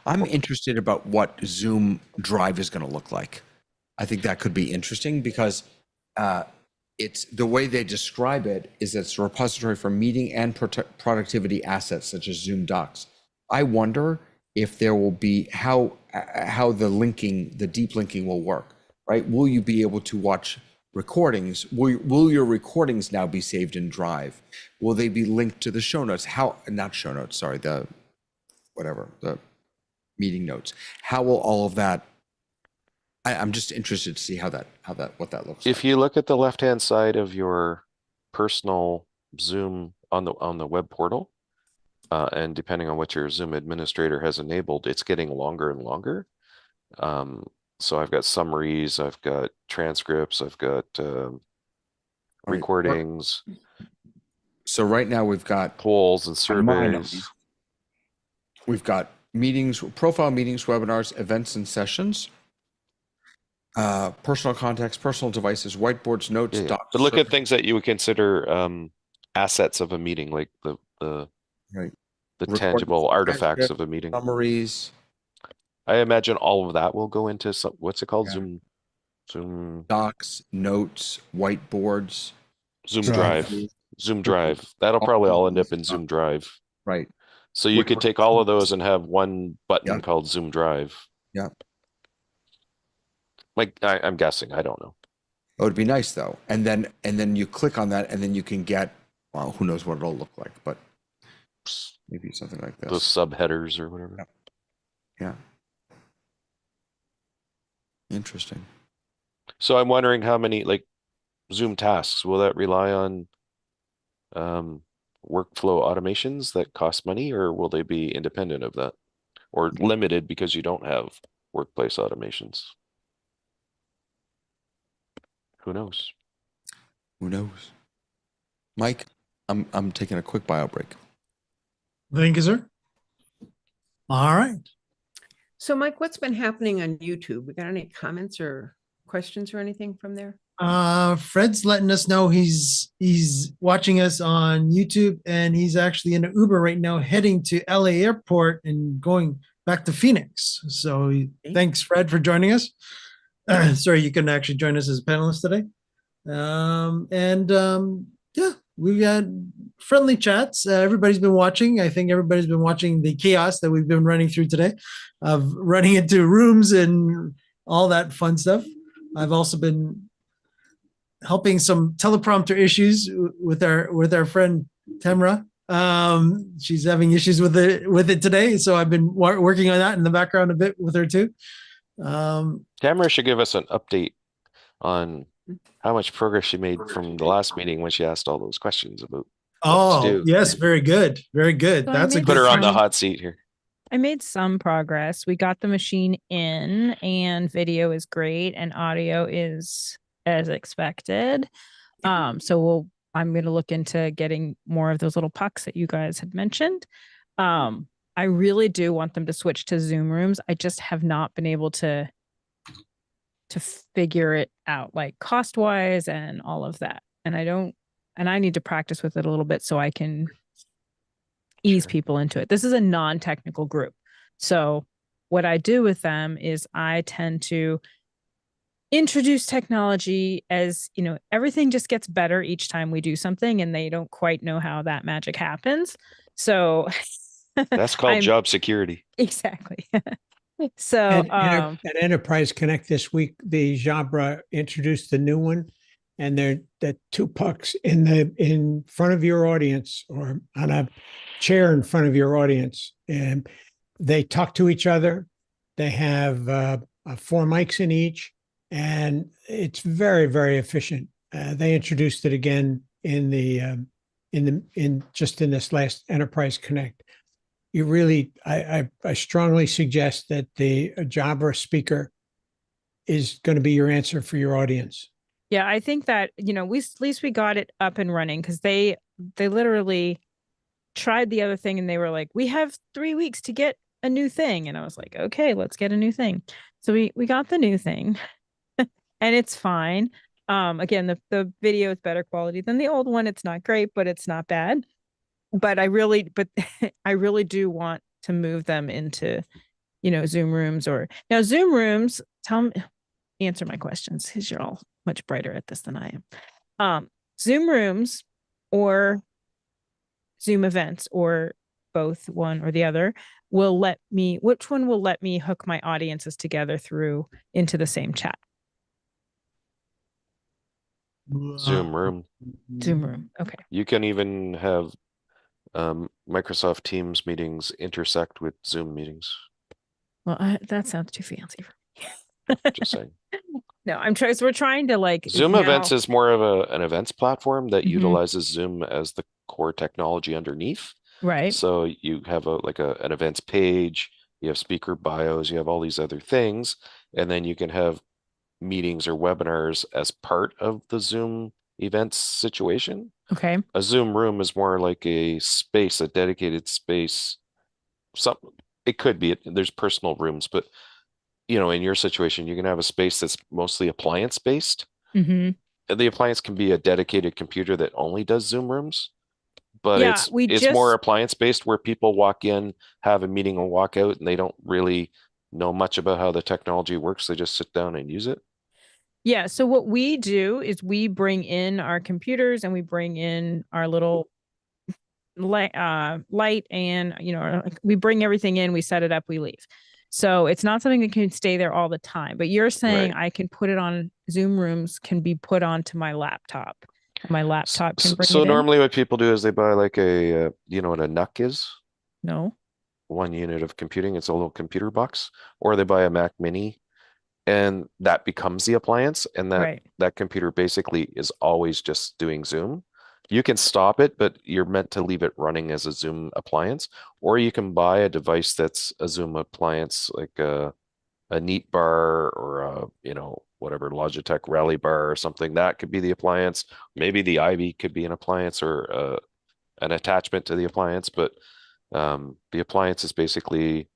I'm interested about what Zoom Drive is going to look like. I think that could be interesting because it's the way they describe it is it's a repository for meeting and productivity assets such as Zoom Docs. I wonder if there will be how the linking, the deep linking will work, right? Will you be able to watch recordings, will your recordings now be saved in Drive? Will they be linked to the show notes? Not show notes, sorry, the meeting notes. How will all of that, I'm just interested to see what that looks like. If you look at the left-hand side of your personal Zoom on the web portal, and depending on what your Zoom administrator has enabled, it's getting longer and longer. So I've got summaries, I've got transcripts, I've got recordings. So right now we've got polls and surveys. We've got meetings, profile meetings, webinars, events and sessions, personal contacts, personal devices, whiteboards, notes, docs. But look at things that you would consider assets of a meeting, like the tangible artifacts of a meeting. Summaries. I imagine all of that will go into what's it called? Zoom docs, notes, whiteboards, Zoom Drive. Zoom Drive. That'll probably all end up in Zoom Drive. Right. So you could take all of those and have one button called Zoom Drive. Yeah. Like I'm guessing, I don't know. It would be nice though. And then you click on that and then you can get, well, who knows what it'll look like, but maybe something like this. Those subheaders or whatever. Yeah. Interesting. So I'm wondering how many like Zoom tasks, will that rely on workflow automations that cost money, or will they be independent of that, or limited because you don't have workplace automations? Who knows? Who knows? Mike, I'm taking a quick bio break. Thank you, sir. All right. So, Mike, what's been happening on YouTube? We got any comments or questions or anything from there? Fred's letting us know he's watching us on YouTube, and he's actually in an Uber right now heading to LA Airport and going back to Phoenix. So thanks, Fred, for joining us. Sorry, you couldn't actually join us as a panelist today. Yeah, we got friendly chats. Everybody's been watching. I think everybody's been watching the chaos that we've been running through today of running into rooms and all that fun stuff. I've also been helping some teleprompter issues with our friend Tamra. She's having issues with it today, so I've been working on that in the background a bit with her too. Tamara should give us an update on how much progress she made from the last meeting when she asked all those questions about what to do. Yes, very good. Very good. So That's a good Put her on the hot seat here. I made some progress. We got the machine in, and video is great and audio is as expected. So I'm going to look into getting more of those little pucks that you guys had mentioned. I really do want them to switch to Zoom rooms. I just have not been able to figure it out, like cost wise and all of that. And I need to practice with it a little bit so I can ease people into it. This is a non-technical group. So what I do with them is I tend to introduce technology as, everything just gets better each time we do something, and they don't quite know how that magic happens. So that's called job security. Exactly. So at Enterprise Connect this week, the Jabra introduced the new one, and they're the two pucks in front of your audience or on a chair in front of your audience, and they talk to each other. They have 4 mics in each, and it's very, very efficient. They introduced it again in this last Enterprise Connect. You really, I strongly suggest that the Jabra speaker is going to be your answer for your audience. Yeah, I think that, at least we got it up and running, because they literally tried the other thing and they were like, we have 3 weeks to get a new thing. And I was like, okay, let's get a new thing. So we got the new thing and it's fine. Again, the video is better quality than the old one. It's not great, but it's not bad. But I really do want to move them into, Zoom rooms now Zoom rooms. Answer my questions, because you're all much brighter at this than I am. Zoom rooms or Zoom events, or both, one or the other, which one will let me hook my audiences together into the same chat? Zoom Room. Zoom room. Okay. You can even have Microsoft Teams meetings intersect with Zoom meetings. Well, that sounds too fancy for Just saying. No, I'm trying. So we're trying to like Zoom now- Events is more of an events platform that Mhm. utilizes Zoom as the core technology underneath. right. So you have an events page, you have speaker bios, you have all these other things, and then you can have meetings or webinars as part of the Zoom events situation. Okay. A Zoom room is more like a space, a dedicated space. It could be, there's personal rooms, but in your situation, you can have a space that's mostly appliance based. hmm The appliance can be a dedicated computer that only does Zoom rooms, but Yeah, it's more appliance based where people walk in, have a meeting and walk out, and they don't really know much about how the technology works. They just sit down and use it. Yeah. So what we do is we bring in our computers and we bring in our little light and we bring everything in, we set it up, we leave. So it's not something that can stay there all the time. But you're saying Right. I can put it on Zoom rooms can be put onto my laptop. And my laptop can bring So it in? normally what people do is they buy like you know what a NUC is? No. 1 unit of computing. It's a little computer box, or they buy a Mac Mini, and that becomes the appliance, and Right. that computer basically is always just doing Zoom. You can stop it, but you're meant to leave it running as a Zoom appliance, or you can buy a device that's a Zoom appliance, like a Neat bar or whatever Logitech Rally bar or something. That could be the appliance. Maybe the Ivy could be an appliance or an attachment to the appliance, but the appliance is basically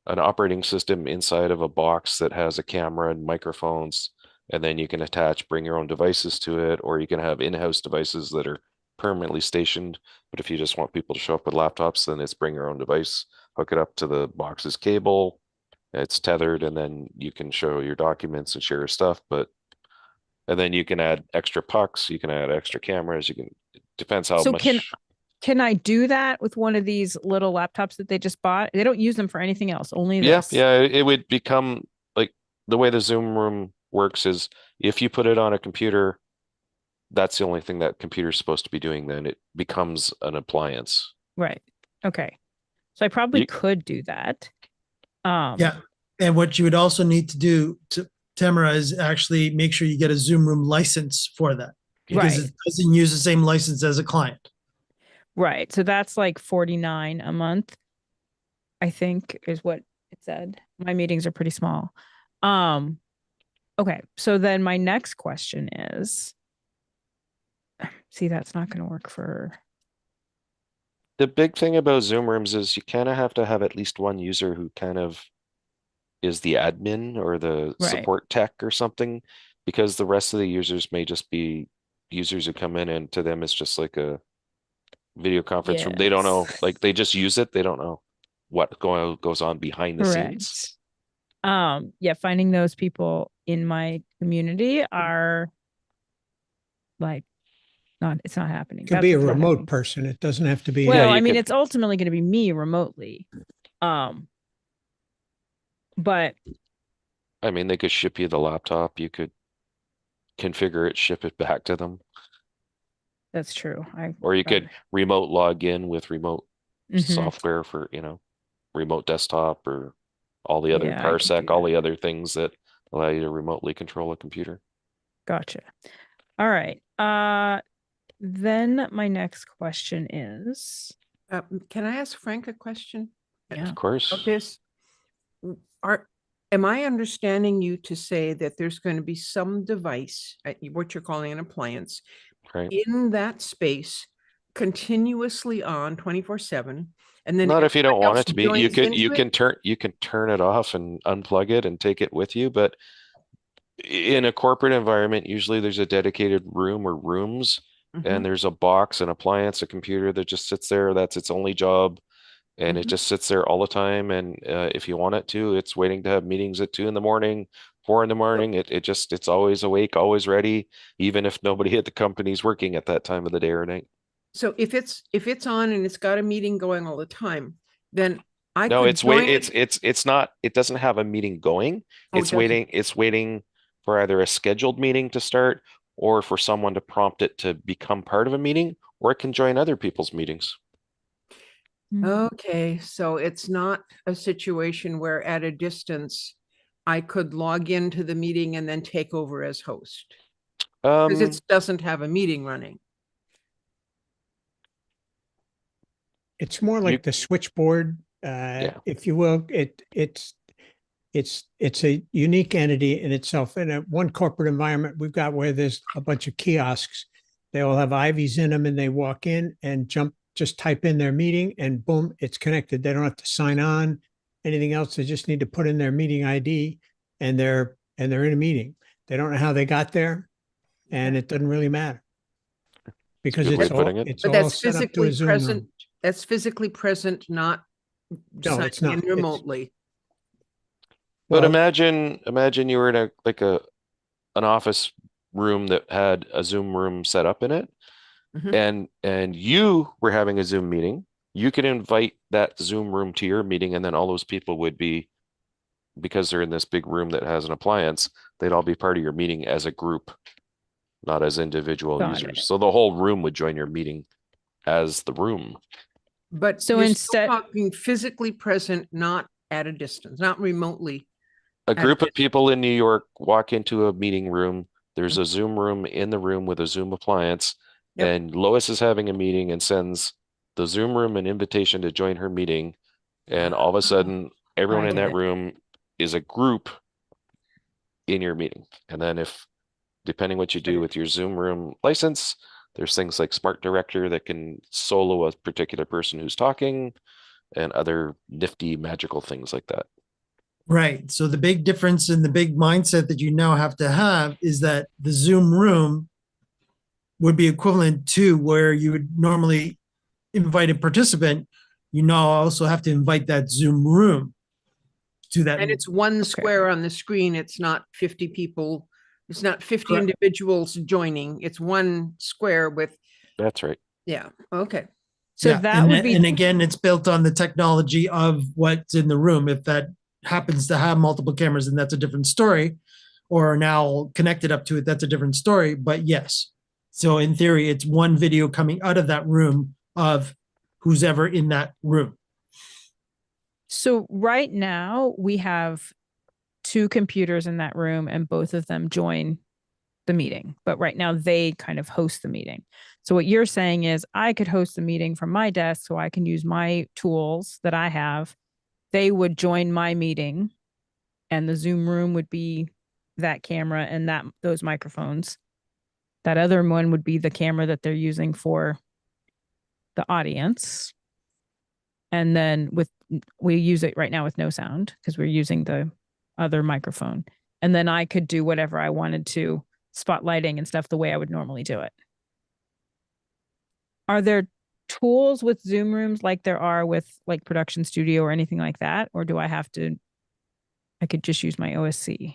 an operating system inside of a box that has a camera and microphones, and then you can bring your own devices to it, or you can have in-house devices that are permanently stationed. But if you just want people to show up with laptops, then it's bring your own device, hook it up to the box's cable, it's tethered, and then you can show your documents and share your stuff. And then you can add extra pucks, you can add extra cameras, it depends how So much. can I do that with one of these little laptops that they just bought? They don't use them for anything else, only Yeah, this. yeah, it would become like the way the Zoom room works is if you put it on a computer, that's the only thing that computer's supposed to be doing, then it becomes an appliance. Right. Okay. So I probably You- could do that. Yeah. And what you would also need to do to Tamara is actually make sure you get a Zoom room license for that because Right. it doesn't use the same license as a client. Right. So that's like $49 a month, I think is what it said. My meetings are pretty small. Okay. So then my next question is, see, that's not going to work for. The big thing about Zoom rooms is you kind of have to have at least one user who kind of is the admin or the Right. support tech or something, because the rest of the users may just be users who come in and to them it's just like a video conference room. They don't know, Yes. like they just use it. They don't know what goes on behind the scenes. Correct. Yeah, finding those people in my community are like it's not happening. It could be a That's not remote happening. person. It doesn't have to be. Well, you I mean, could- it's ultimately going to be me remotely. But I mean, they could ship you the laptop. You could configure it, ship it back to them, that's true. or you could remote log in with remote Mhm. software for, remote desktop or all the other Yeah, I could do parsec, all that. the other things that allow you to remotely control a computer. Gotcha. All right. Then my next question is, Can I ask Frank a question? Yeah. Of course. Of this, am I understanding you to say that there's going to be some device, what you're calling an appliance, Right. in that space continuously on 24/7, and then Not if you don't everyone want else it to be. You joins could into you it? can turn it off and unplug it and take it with you, but in a corporate environment, usually there's a dedicated room or rooms, Mhm. and there's a box, an appliance, a computer that just sits there. That's its only job, and it Mhm. just sits there all the time. And if you want it to, it's waiting to have meetings at 2 in the morning, 4 in the morning. It's always awake, always ready, even if nobody at the company's working at that time of the day or night. So if it's on and it's got a meeting going all the time, then I No, could it's wait. join it. It's not. It doesn't have a meeting going. Oh, it It's doesn't. waiting. It's waiting for either a scheduled meeting to start or for someone to prompt it to become part of a meeting, or it can join other people's meetings. Okay, so it's not a situation where at a distance I could log into the meeting and then take over as host because it doesn't have a meeting running. It's more like the switchboard, if you will. It's a unique entity in itself. In one corporate environment we've got where there's a bunch of kiosks. They all have IVs in them, and they walk in and just type in their meeting, and boom, it's connected. They don't have to sign on, anything else. They just need to put in their meeting ID, and they're in a meeting. They don't know how they got there, and it doesn't really matter because Good way of putting it. it's But all that's set up to physically a Zoom present. room. That's physically present, not No, it's signing not. in remotely. But Well, imagine you were in an office room that had a Zoom room set up in it, and you were having a Zoom meeting. You could invite that Zoom room to your meeting, and then all those people would be, because they're in this big room that has an appliance, they'd all be part of your meeting as a group, not as individual Got users. it. So the whole room would join your meeting as the room. But So you're instead- still talking physically present, not at a distance, not remotely. A At a group of distance. people in New York walk into a meeting room. There's a Zoom room in the room with a Zoom appliance, Yep. and Lois is having a meeting and sends the Zoom room an invitation to join her meeting. And all of a sudden, everyone I in get that it. room is a group in your meeting. And then depending what you do with your Zoom room license, there's things like Smart Director that can solo a particular person who's talking, and other nifty magical things like that. Right. So the big difference in the big mindset that you now have to have is that the Zoom room would be equivalent to where you would normally invite a participant. You now also have to invite that Zoom room to that. And it's one square on the screen. It's not 50 people. It's not 50 Correct. individuals joining. It's one square with, That's right. yeah, okay. So Yeah, that and, would be and again, it's built on the technology of what's in the room. If that happens to have multiple cameras, then that's a different story, or now connected up to it, that's a different story. But yes, so in theory, it's one video coming out of that room of who's ever in that room. So right now we have 2 computers in that room and both of them join the meeting, but right now they kind of host the meeting. So what you're saying is I could host the meeting from my desk so I can use my tools that I have. They would join my meeting and the Zoom room would be that camera and those microphones. That other one would be the camera that they're using for the audience. And then we use it right now with no sound because we're using the other microphone. And then I could do whatever I wanted to, spotlighting and stuff, the way I would normally do it. Are there tools with Zoom rooms like there are with like Production Studio or anything like that? Or do I could just use my OSC?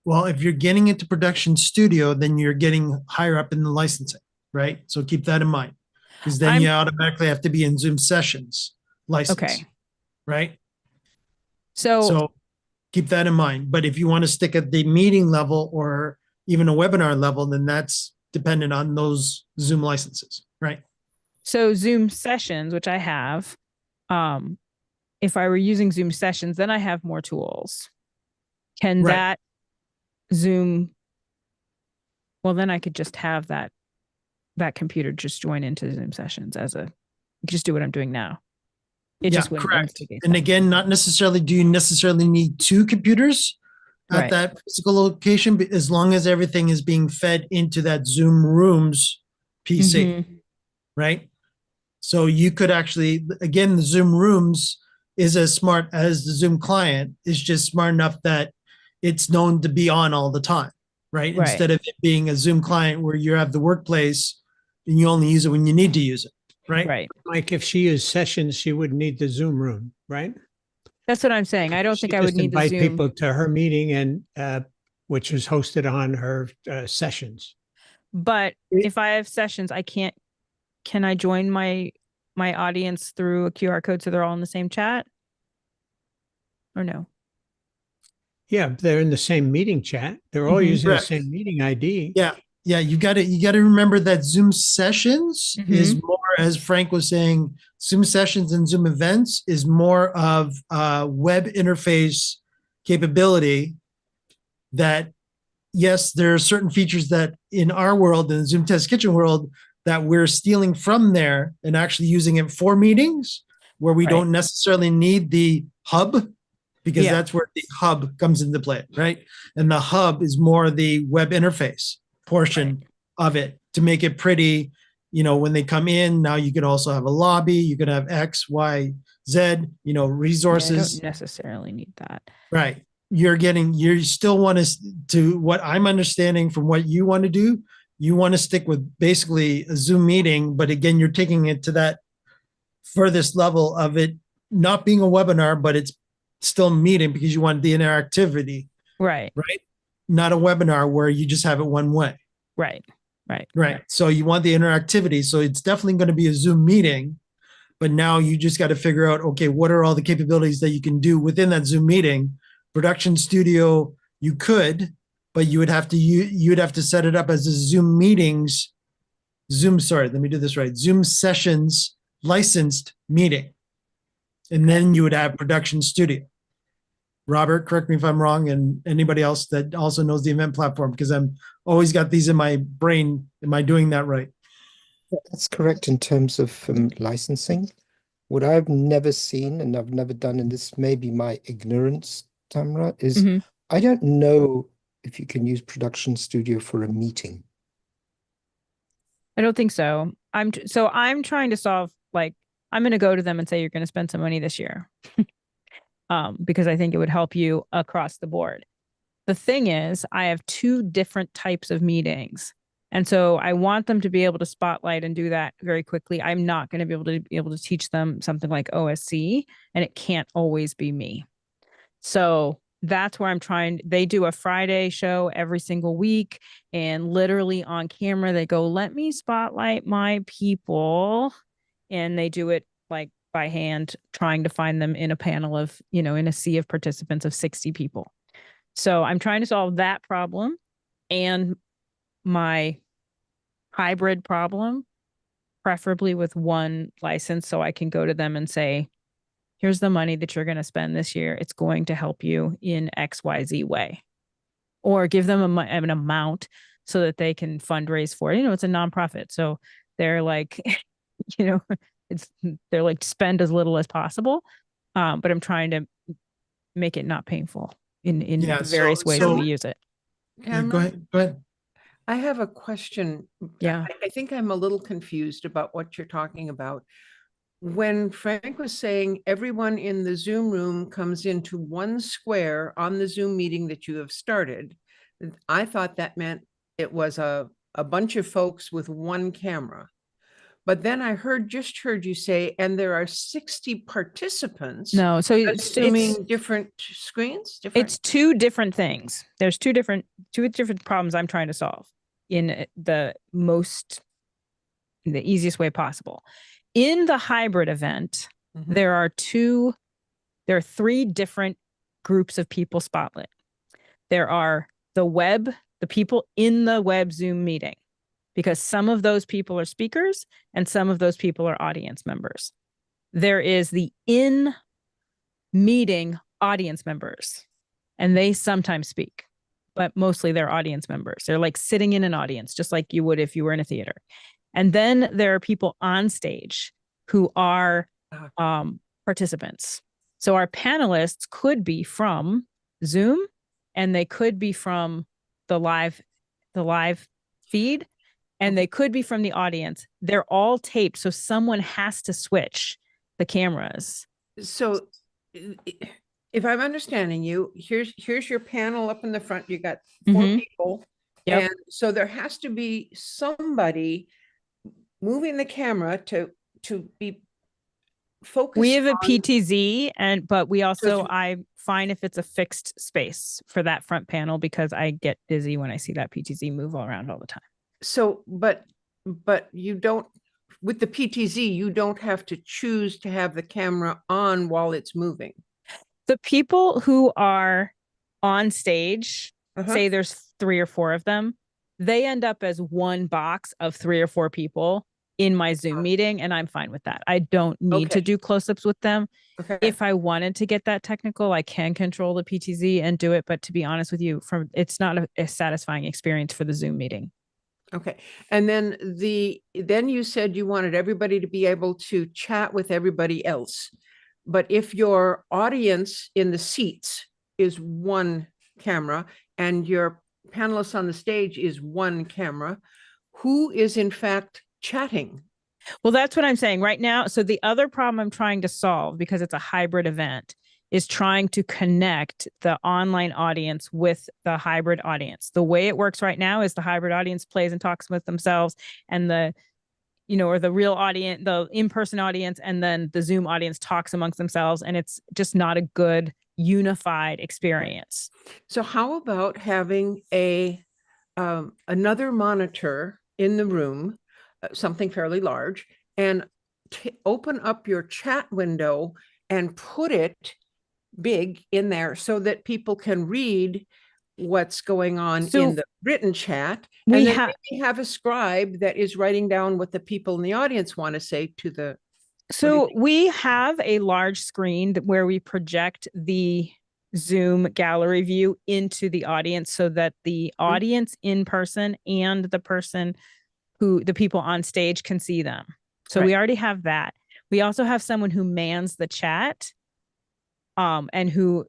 Well, if you're getting into Production Studio, then you're getting higher up in the licensing, right? So keep that in mind, because then you automatically have to be in Zoom Sessions license. Okay. Right? So keep that in mind. But if you want to stick at the meeting level or even a webinar level, then that's dependent on those Zoom licenses, right? So Zoom Sessions, which I have, if I were using Zoom Sessions, then I have more tools. Can Right. that Zoom, well, then I could just have that computer just join into Zoom Sessions just do what I'm doing now. It Yeah, just wouldn't correct. instigate And that. again, do you necessarily need 2 computers at Right. that physical location, but as long as everything is being fed into that Zoom Rooms PC, Mhm. right? So you could actually, again, the Zoom Rooms is as smart as the Zoom client, is just smart enough that it's known to be on all the time, right? Right. Instead of it being a Zoom client where you have the workplace and you only use it when you need to use it, right? Right. Mike, if she used Sessions, she wouldn't need the Zoom room, right? That's what I'm saying. I don't She think I would just need the invite Zoom. people to her meeting, and which is hosted on her Sessions. But if I have sessions, can I join my audience through a QR code so they're all in the same chat? Or no? Yeah, they're in the same meeting chat. They're all Mhm. using the Correct. same meeting ID. Yeah. Yeah, you got to remember that Zoom sessions is more, as Frank was saying, Zoom sessions and Zoom events is more of a web interface capability that, yes, there are certain features that in our world, in the Zoom Test Kitchen world, that we're stealing from there and actually using it for meetings where we don't necessarily need the hub, because that's where the hub comes into play, right? And the hub is more the web interface portion of it to make it pretty. You know, when they come in, now you can also have a lobby, you can have X, Y, Z, you know, resources. I don't necessarily need that. Right. You still want to, what I'm understanding from what you want to do, you want to stick with basically a Zoom meeting, but again, you're taking it to that furthest level of it not being a webinar, but it's still meeting because you want the interactivity. Right. Right. Not a webinar where you just have it one way. Right. So you want the interactivity. So it's definitely going to be a Zoom meeting, but now you just got to figure out, okay, what are all the capabilities that you can do within that Zoom meeting? Production studio, you could, but you would have to set it up as a Zoom meetings, Zoom sessions licensed meeting. And then you would have production studio. Robert, correct me if I'm wrong, and anybody else that also knows the event platform, because I'm always got these in my brain. Am I doing that right? That's correct in terms of licensing. What I've never seen and I've never done, and this may be my ignorance, Tamra, is I don't know if you can use Production Studio for a meeting. I don't think so. I'm trying to solve, like, I'm going to go to them and say, you're going to spend some money this year. Because I think it would help you across the board. The thing is, I have two different types of meetings. And so I want them to be able to spotlight and do that very quickly. I'm not going to be able to teach them something like OSC, and it can't always be me. So that's where I'm trying. They do a Friday show every single week, and literally on camera, they go, let me spotlight my people. And they do it like by hand, trying to find them in a panel of, in a sea of participants of 60 people. So I'm trying to solve that problem and my hybrid problem, preferably with one license, so I can go to them and say, here's the money that you're going to spend this year. It's going to help you in XYZ way. Or give them an amount so that they can fundraise for it. It's a nonprofit. So they're like, they're like, spend as little as possible. But I'm trying to make it not painful in various ways that we use it. Yeah, go ahead. I have a question. Yeah. I think I'm a little confused about what you're talking about. When Frank was saying everyone in the Zoom room comes into one square on the Zoom meeting that you have started, I thought that meant it was a bunch of folks with one camera. But then I just heard you say, and there are 60 participants. No, so assuming different screens. It's two different things. There's two different problems I'm trying to solve in the easiest way possible. In the hybrid event, there are three different groups of people spotlit. There are the people in the web Zoom meeting, because some of those people are speakers and some of those people are audience members. There is the in-meeting audience members, and they sometimes speak, but mostly they're audience members. They're like sitting in an audience, just like you would if you were in a theater. And then there are people on stage who are participants. So our panelists could be from Zoom, and they could be from the live feed, and they could be from the audience. They're all taped, so someone has to switch the cameras. So if I'm understanding you, here's your panel up in the front. You got 4 people. Yep. And so there has to be somebody moving the camera to be focused. We have a PTZ, but we also, I find if it's a fixed space for that front panel, because I get dizzy when I see that PTZ move all around all the time. So, but you don't, with the PTZ, you don't have to choose to have the camera on while it's moving. The people who are on stage, say there's 3 or 4 of them, they end up as one box of 3 or 4 people in my Zoom meeting, and I'm fine with that. I don't need to Okay. do close-ups with them. Okay. If I wanted to get that technical, I can control the PTZ and do it. But to be honest with you, it's not a satisfying experience for the Zoom meeting. Okay. And then you said you wanted everybody to be able to chat with everybody else. But if your audience in the seats is one camera and your panelists on the stage is one camera, who is in fact chatting? Well, that's what I'm saying right now. So the other problem I'm trying to solve, because it's a hybrid event, is trying to connect the online audience with the hybrid audience. The way it works right now is the hybrid audience plays and talks with themselves, and or the real audience, the in-person audience, and then the Zoom audience talks amongst themselves. And it's just not a good unified experience. So how about having another monitor in the room, something fairly large, and open up your chat window and put it big in there so that people can read what's going on in the written chat. And then maybe have a scribe that is writing down what the people in the audience want to say to the. So we have a large screen where we project the Zoom gallery view into the audience so that the audience in person and the people on stage can see them. So we already have that. We also have someone who mans the chat, and who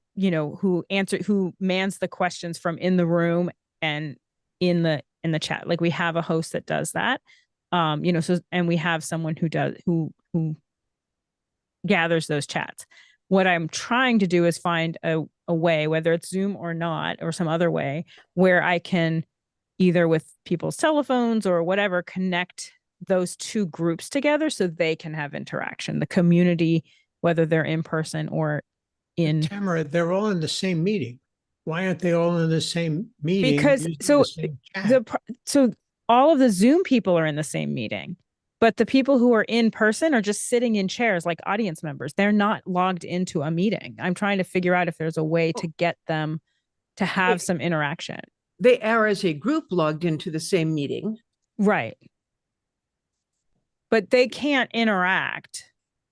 mans the questions from in the room and in the chat. Like, we have a host that does that. And we have someone who gathers those chats. What I'm trying to do is find a way, whether it's Zoom or not, or some other way, where I can either with people's telephones or whatever, connect those two groups together so they can have interaction, the community, whether they're in person or in. Tamara, they're all in the same meeting. Why aren't they all in the same meeting? Because so all of the Zoom people are in the same meeting, but the people who are in person are just sitting in chairs like audience members. They're not logged into a meeting. I'm trying to figure out if there's a way to get them to have some interaction. They are, as a group, logged into the same meeting. Right. But they can't interact.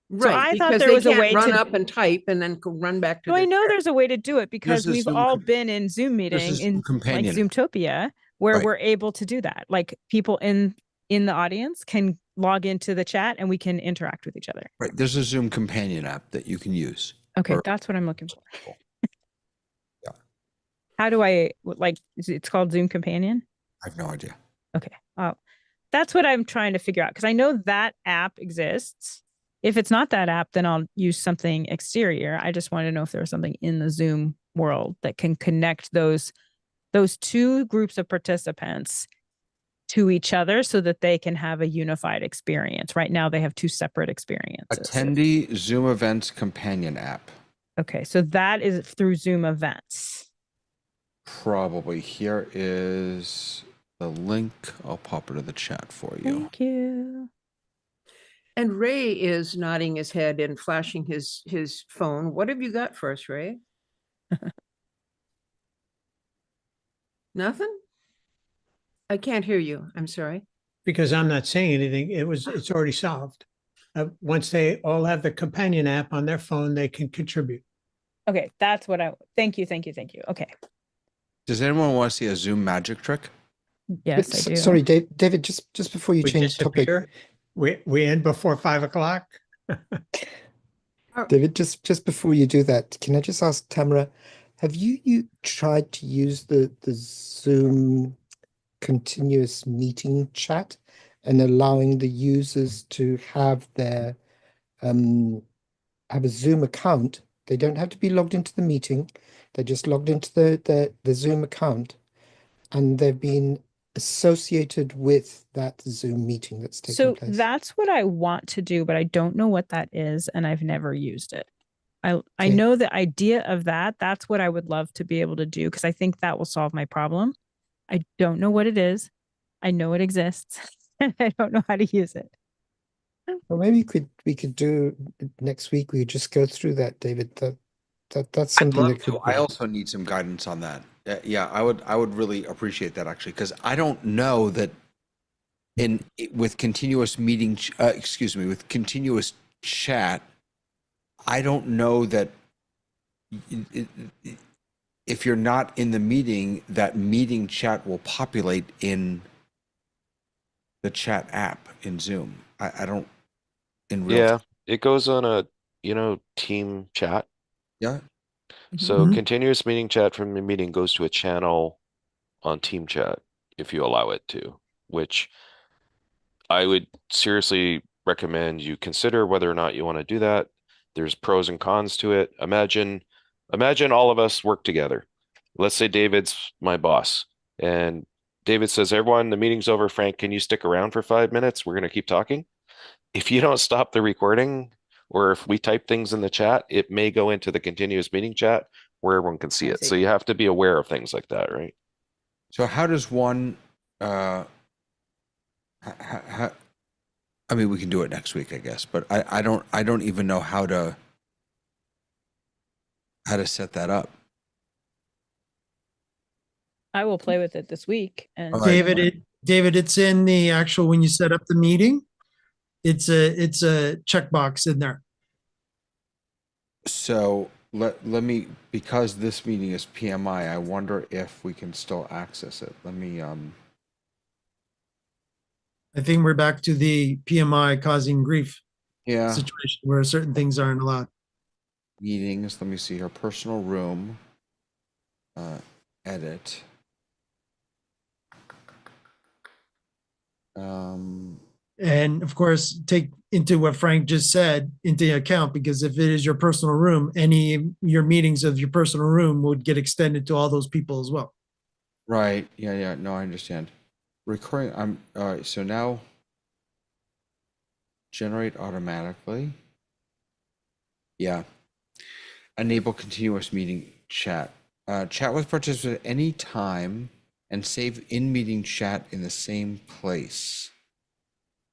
Right. So I thought there was a way run to up and type and then run back to. I know there's a way to do it, because we've all been in Zoom meeting in like Zoomtopia where we're able to do that. Like, people in the audience can log into the chat and we can interact with each other. Right. There's a Zoom companion app that you can use. Okay, that's what I'm looking for. Yeah. How do I it's called Zoom Companion? I have no idea. Okay. That's what I'm trying to figure out, because I know that app exists. If it's not that app, then I'll use something exterior. I just want to know if there's something in the Zoom world that can connect those two groups of participants to each other so that they can have a unified experience. Right now, they have two separate experiences. Attendee Zoom Events Companion app. Okay, so that is through Zoom Events. Probably. Here is the link. I'll pop it in the chat for you. Thank you. And Ray is nodding his head and flashing his phone. What have you got for us, Ray? Nothing? I can't hear you. I'm sorry. Because I'm not saying anything. It's already solved. Once they all have the companion app on their phone, they can contribute. Okay, that's what thank you. Okay. Does anyone want to see a Zoom magic trick? Yes, I do. Sorry, David, just before you change topic. We end before 5 o'clock. David, just before you do that, can I just ask Tamara, have you tried to use the Zoom continuous meeting chat and allowing the users to have their have a Zoom account? They don't have to be logged into the meeting. They're just logged into the Zoom account, and they've been associated with that Zoom meeting that's taking place. So that's what I want to do, but I don't know what that is, and I've never used it. I know the idea of that. That's what I would love to be able to do, because I think that will solve my problem. I don't know what it is. I know it exists, and I don't know how to use it. Well, maybe we could do next week. We could just go through that, David. That's something that could. I also need some guidance on that. Yeah, I would really appreciate that actually, because I don't know that with continuous with continuous chat, I don't know that if you're not in the meeting, that meeting chat will populate in the chat app in Zoom. I don't in real Yeah, time. it goes on a, team chat. Yeah. So Mhm. continuous meeting chat from the meeting goes to a channel on team chat if you allow it to, which I would seriously recommend you consider whether or not you want to do that. There's pros and cons to it. Imagine all of us work together. Let's say David's my boss, and David says, "Everyone, the meeting's over. Frank, can you stick around for 5 minutes? We're going to keep talking." If you don't stop the recording, or if we type things in the chat, it may go into the continuous meeting chat where everyone can see I it. see. So you have to be aware of things like that, right? So how does one how, I mean, we can do it next week, I guess, but I don't even know how to set that up. I will play with it this week. And All right. David, it's in the actual, when you set up the meeting, it's a checkbox in there. So let me, because this meeting is PMI, I wonder if we can still access it. Let me I think we're back to the PMI causing grief yeah, situation where certain things aren't allowed. meetings. Let me see her personal room. Edit. And of course, take into what Frank just said into account, because if it is your personal room, your meetings of your personal room would get extended to all those people as well. Right. Yeah. No, I understand. Recurring. All right. So now generate automatically. Yeah. Enable continuous meeting chat. Chat with participants at any time and save in-meeting chat in the same place.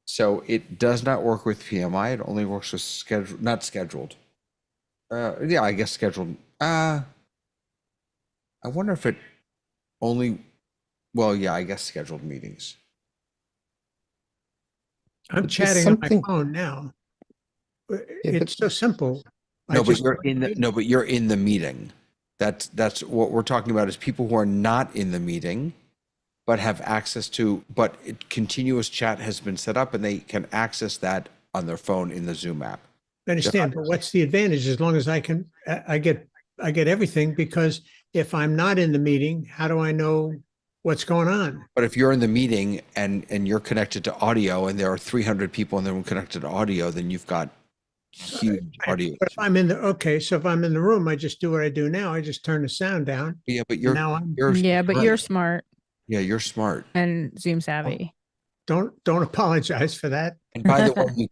So it does not work with PMI. It only works with not scheduled. Yeah, I guess scheduled. I wonder if it only, well, yeah, I guess scheduled meetings. I'm But there's chatting on my something- phone now. but- It's so simple. I No, but just you're in the, no, but you're in the meeting. That's what we're talking about, is people who are not in the meeting, but have access to, continuous chat has been set up and they can access that on their phone in the Zoom app. I understand, but what's the advantage as long as I get everything? Because if I'm not in the meeting, how do I know what's going on? But if you're in the meeting and you're connected to audio and there are 300 people in the room connected to audio, then you've got huge audio. But if I'm so if I'm in the room, I just do what I do now. I just turn the sound down. Yeah, but Now yeah, but you're smart Yeah, you're smart. and Zoom savvy. don't apologize for that. And by the way, you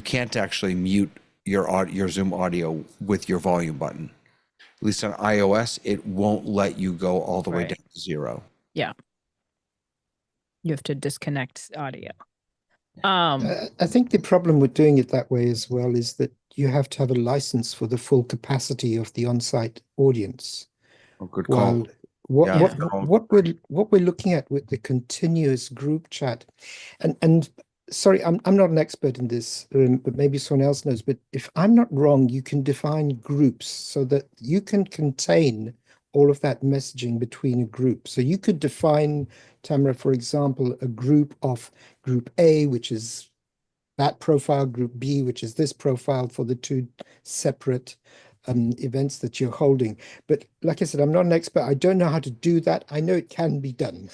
can't actually mute your Zoom audio with your volume button. At least on iOS, it won't let you go all the way Right. down to 0. Yeah. You have to disconnect audio. I think the problem with doing it that way as well is that you have to have a license for the full capacity of the on-site audience. Oh, good call. While Yeah, good call. what we're looking at with the continuous group chat, and sorry, I'm not an expert in this, but maybe someone else knows. But if I'm not wrong, you can define groups so that you can contain all of that messaging between a group. So you could define, Tamara, for example, a group of group A, which is that profile, group B, which is this profile, for the two separate events that you're holding. But like I said, I'm not an expert. I don't know how to do that. I know it can be done.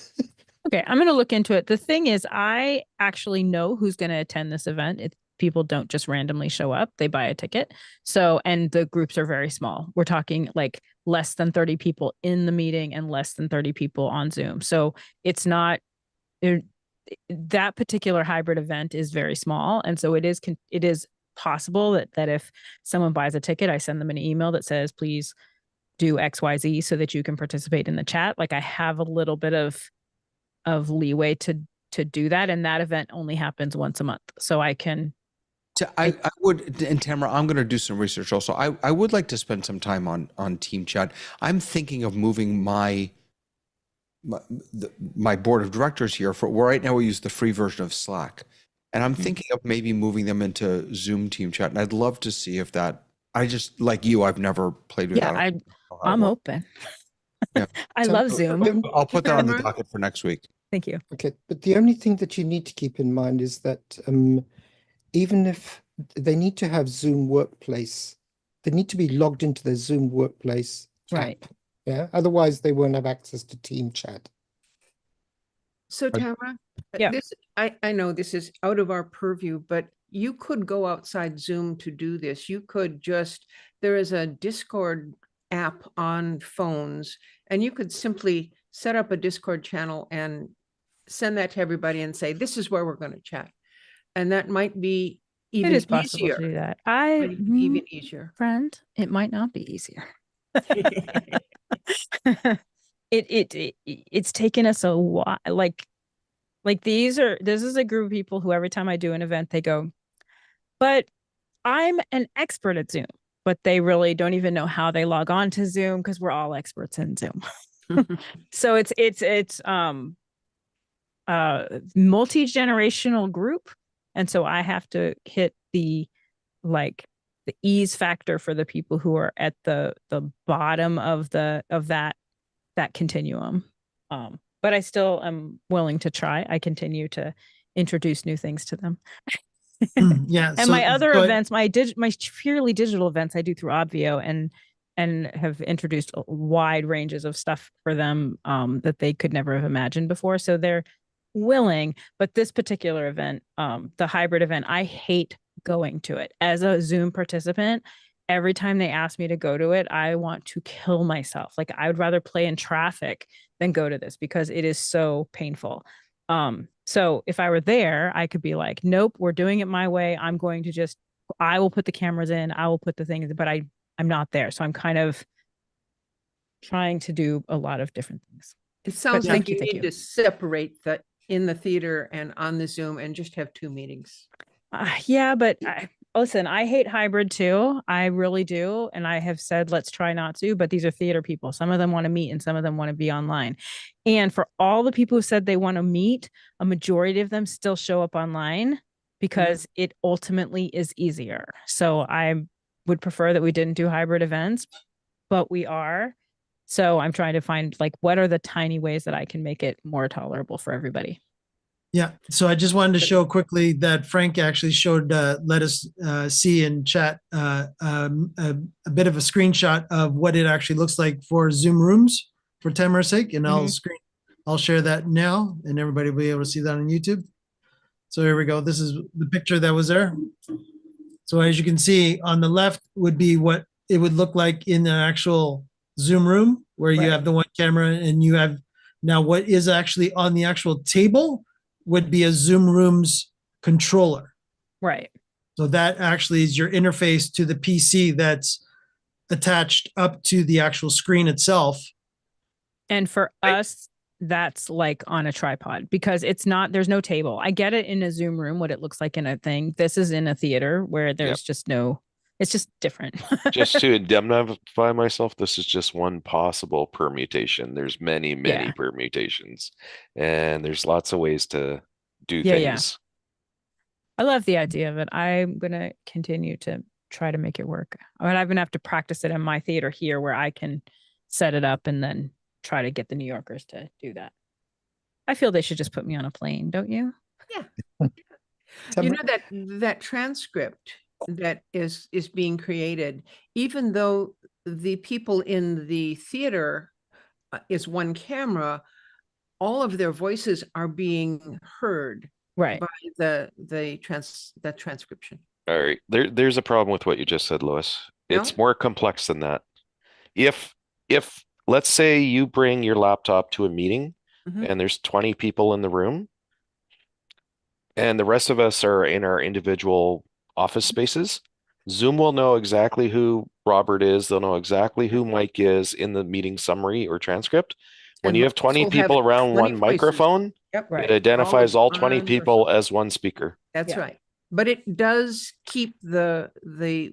Okay, I'm going to look into it. The thing is, I actually know who's going to attend this event. People don't just randomly show up, they buy a ticket. So, and the groups are very small. We're talking like less than 30 people in the meeting and less than 30 people on Zoom. So it's not, that particular hybrid event is very small. And so it is possible that if someone buys a ticket, I send them an email that says, please do XYZ so that you can participate in the chat. Like, I have a little bit of leeway to do that. And that event only happens once a month. So I can I would, and Tamara, I'm going to do some research also. I would like to spend some time on Team Chat. I'm thinking of moving my board of directors here for right now we use the free version of Slack, and I'm thinking of maybe moving them into Zoom Team Chat, and I'd love to see if that. I just like you, I've never played with Yeah, that. I'm open. Yeah. I love Zoom. I'll put that on the Tamara? docket for next week. Thank you. Okay, but the only thing that you need to keep in mind is that even if they need to have Zoom Workplace, they need to be logged into their Zoom Workplace Right. app. Yeah, otherwise they won't have access to Team Chat. So Tamara, Yeah. I know this is out of our purview, but you could go outside Zoom to do this. You could there is a Discord app on phones, and you could simply set up a Discord channel and send that to everybody and say, this is where we're going to chat. And that might be even It is possible easier. to do that. Even easier. Friend, it might not be easier. It's taken us a while. Like this is a group of people who every time I do an event, they go, but I'm an expert at Zoom, but they really don't even know how they log on to Zoom because we're all experts in Zoom. So it's multi-generational group. And so I have to hit the ease factor for the people who are at the bottom of that continuum. But I still am willing to try. I continue to introduce new things to them. Yeah. And my other events, my purely digital events, I do through Obvio and have introduced wide ranges of stuff for them that they could never have imagined before. So they're willing, but this particular event, the hybrid event, I hate going to it. As a Zoom participant, every time they ask me to go to it, I want to kill myself. Like I would rather play in traffic than go to this because it is so painful. So if I were there, I could be like, nope, we're doing it my way. I will put the cameras in, I will put the things, but I'm not there. So I'm kind of trying to do a lot of different things. It sounds But like thank you, you thank need you. to separate the in the theater and on the Zoom and just have 2 meetings. Yeah, but listen, I hate hybrid too. I really do. And I have said, let's try not to, but these are theater people. Some of them want to meet and some of them want to be online. And for all the people who said they want to meet, a majority of them still show up online because it ultimately is easier. So I would prefer that we didn't do hybrid events, but we are. So I'm trying to find what are the tiny ways that I can make it more tolerable for everybody. Yeah. So I just wanted to show quickly that Frank actually showed, let us see in chat a bit of a screenshot of what it actually looks like for Zoom rooms for Tamara's sake. And I'll share that now and everybody will be able to see that on YouTube. So here we go. This is the picture that was there. So as you can see on the left would be what it would look like in the actual Zoom room where you have the one camera and you have now what is actually on the actual table would be a Zoom Rooms controller. Right. So that actually is your interface to the PC that's attached up to the actual screen itself. And for us, that's like on a tripod because there's no table. I get it in a Zoom room, what it looks like in a thing. This is in a theater where there's just it's just different. Just to indemnify myself, this is just one possible permutation. There's many permutations, and there's lots of ways to do things. I love the idea of it. I'm going to continue to try to make it work. I mean, I'm going to have to practice it in my theater here where I can set it up and then try to get the New Yorkers to do that. I feel they should just put me on a plane, don't you? Yeah. You know that transcript that is being created, even though the people in the theater is one camera, all of their voices are being heard by the transcription. All right, there's a problem with what you just said, Lois. It's more complex than that. If let's say you bring your laptop to a meeting and there's 20 people in the room and the rest of us are in our individual office spaces, Zoom will know exactly who Robert is. They'll know exactly who Mike is in the meeting summary or transcript. When you have 20 people around one microphone, it identifies all 20 people as one speaker. That's right. but it does keep the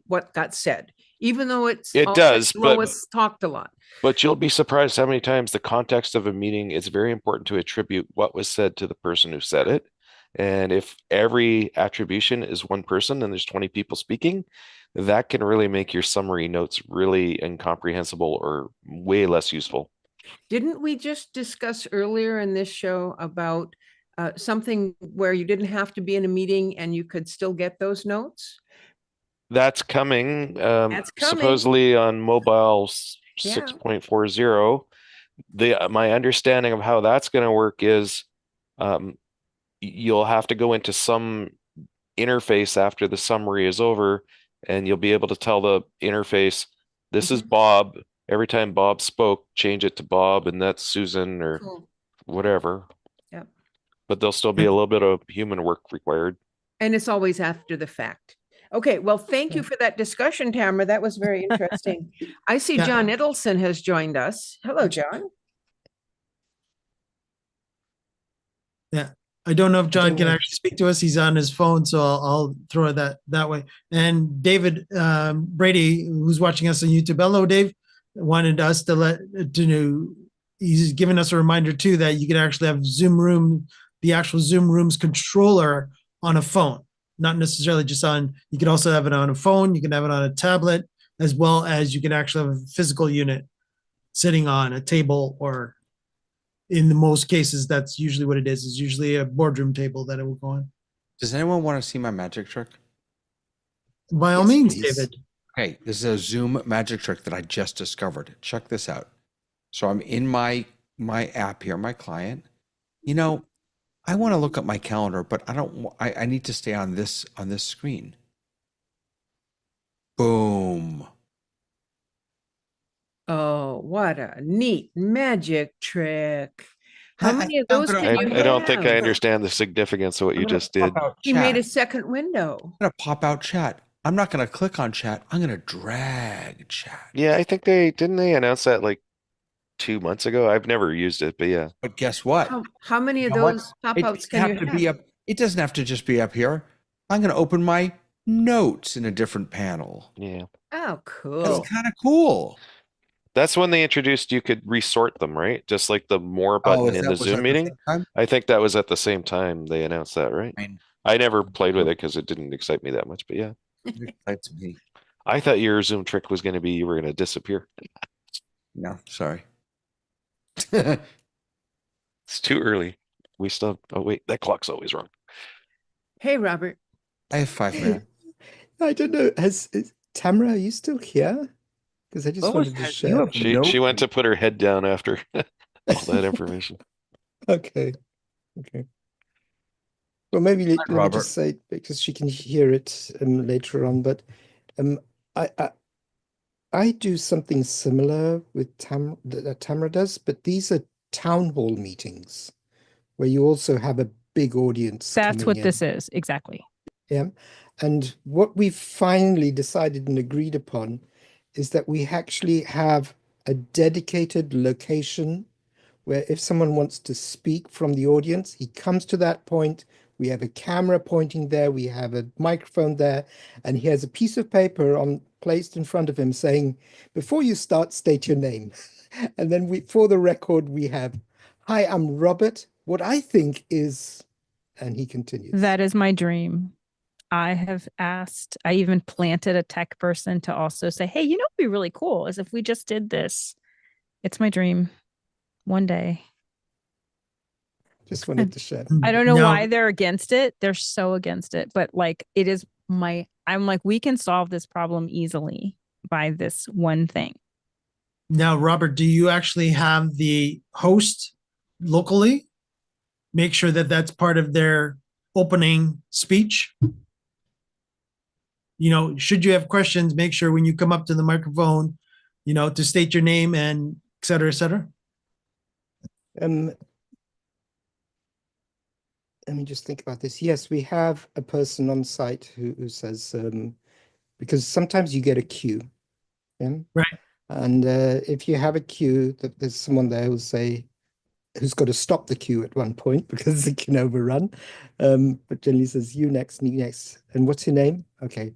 what got said, even though It does, but Lois talked a lot. But you'll be surprised how many times the context of a meeting, it's very important to attribute what was said to the person who said it. And if every attribution is one person and there's 20 people speaking, that can really make your summary notes really incomprehensible or way less useful. Didn't we just discuss earlier in this show about something where you didn't have to be in a meeting and you could still get those notes? That's coming, That's coming. supposedly on mobile Yeah. 6.40. My understanding of how that's going to work is you'll have to go into some interface after the summary is over, and you'll be able to tell the interface, this is Bob. Every time Bob spoke, change it to Bob, and that's Susan or Cool. whatever. Yep. But there'll still be a little bit of human work required. And it's always after the fact. Okay, well, thank you for that discussion, Tamara. That was very interesting. I see Yeah. John Idelson has joined us. Hello, John. Yeah. I don't know if John don't can know. actually speak to us. He's on his phone, so I'll throw it that way. And David Brady, who's watching us on YouTube. Hello, Dave. Wanted us to know. He's given us a reminder too that you can actually have Zoom Room, the actual Zoom Rooms controller on a phone, not necessarily just on. You can also have it on a phone. You can have it on a tablet, as well as you can actually have a physical unit sitting on a table, or in the most cases, that's usually what it is. It's usually a boardroom table that it will go on. Does anyone want to see my magic trick? By all Yes, means, please. David. Okay, this is a Zoom magic trick that I just discovered. Check this out. So I'm in my app here, my client. You know, I want to look at my calendar, but I don't. I need to stay on this screen. Boom. Oh, what a neat magic trick. How I- many of I'm those gonna- can you I don't think I have? understand the significance of what I'm you gonna just did. pop out He made a chat. second window. I'm gonna pop out chat. I'm not gonna click on chat. I'm gonna drag chat. Yeah, I think didn't they announce that like 2 months ago? I've never used it, but yeah. But guess what? How many You of know what? those It pop-outs doesn't can you have to have? be up. It doesn't have to just be up here. I'm gonna open my notes in a different panel. Yeah. Oh, cool. That's kind of cool. That's when they introduced you could resort them, right? Just like the more button in the was that Zoom the meeting. same time? I think that was at the same time they announced that, right? I mean, I never played with it because it didn't excite me that much, but yeah. it excites me. I thought your Zoom trick was going to be you were going to disappear. No, sorry. It's too early. We still, oh wait, that clock's always wrong. Hey, Robert. I have 5 minutes. I don't know. Tamara, are you still here? Because I just Lois wanted to has- you share. have- She went to put her head down after all that information. Okay. Okay. Well, maybe let me Robert. just say, because she can hear it later on, but I, I I do something similar with that Tamara does, but these are town hall meetings where you also have a big audience. That's coming what in. this is. Exactly. Yeah. And what we finally decided and agreed upon is that we actually have a dedicated location where if someone wants to speak from the audience, he comes to that point. We have a camera pointing there. We have a microphone there, and he has a piece of paper placed in front of him saying, before you start, state your name. And then for the record, we have, hi, I'm Robert. What I think is, and he continues. That is my dream. I even planted a tech person to also say, hey, you know, what'd be really cool is if we just did this. It's my dream. One day. Just wanted to share. I don't know Now- why they're against it. They're so against it, but like it is I'm like, we can solve this problem easily by this one thing. Now, Robert, do you actually have the host locally make sure that that's part of their opening speech? You know, should you have questions, make sure when you come up to the microphone, you know, to state your name and et cetera, et cetera. Let me just think about this. Yes, we have a person on site who says, because sometimes you get a queue. Yeah. Right. And if you have a queue, that there's someone there who'll say, who's got to stop the queue at one point because it can overrun. But generally says, you next, you next. And what's your name? Okay.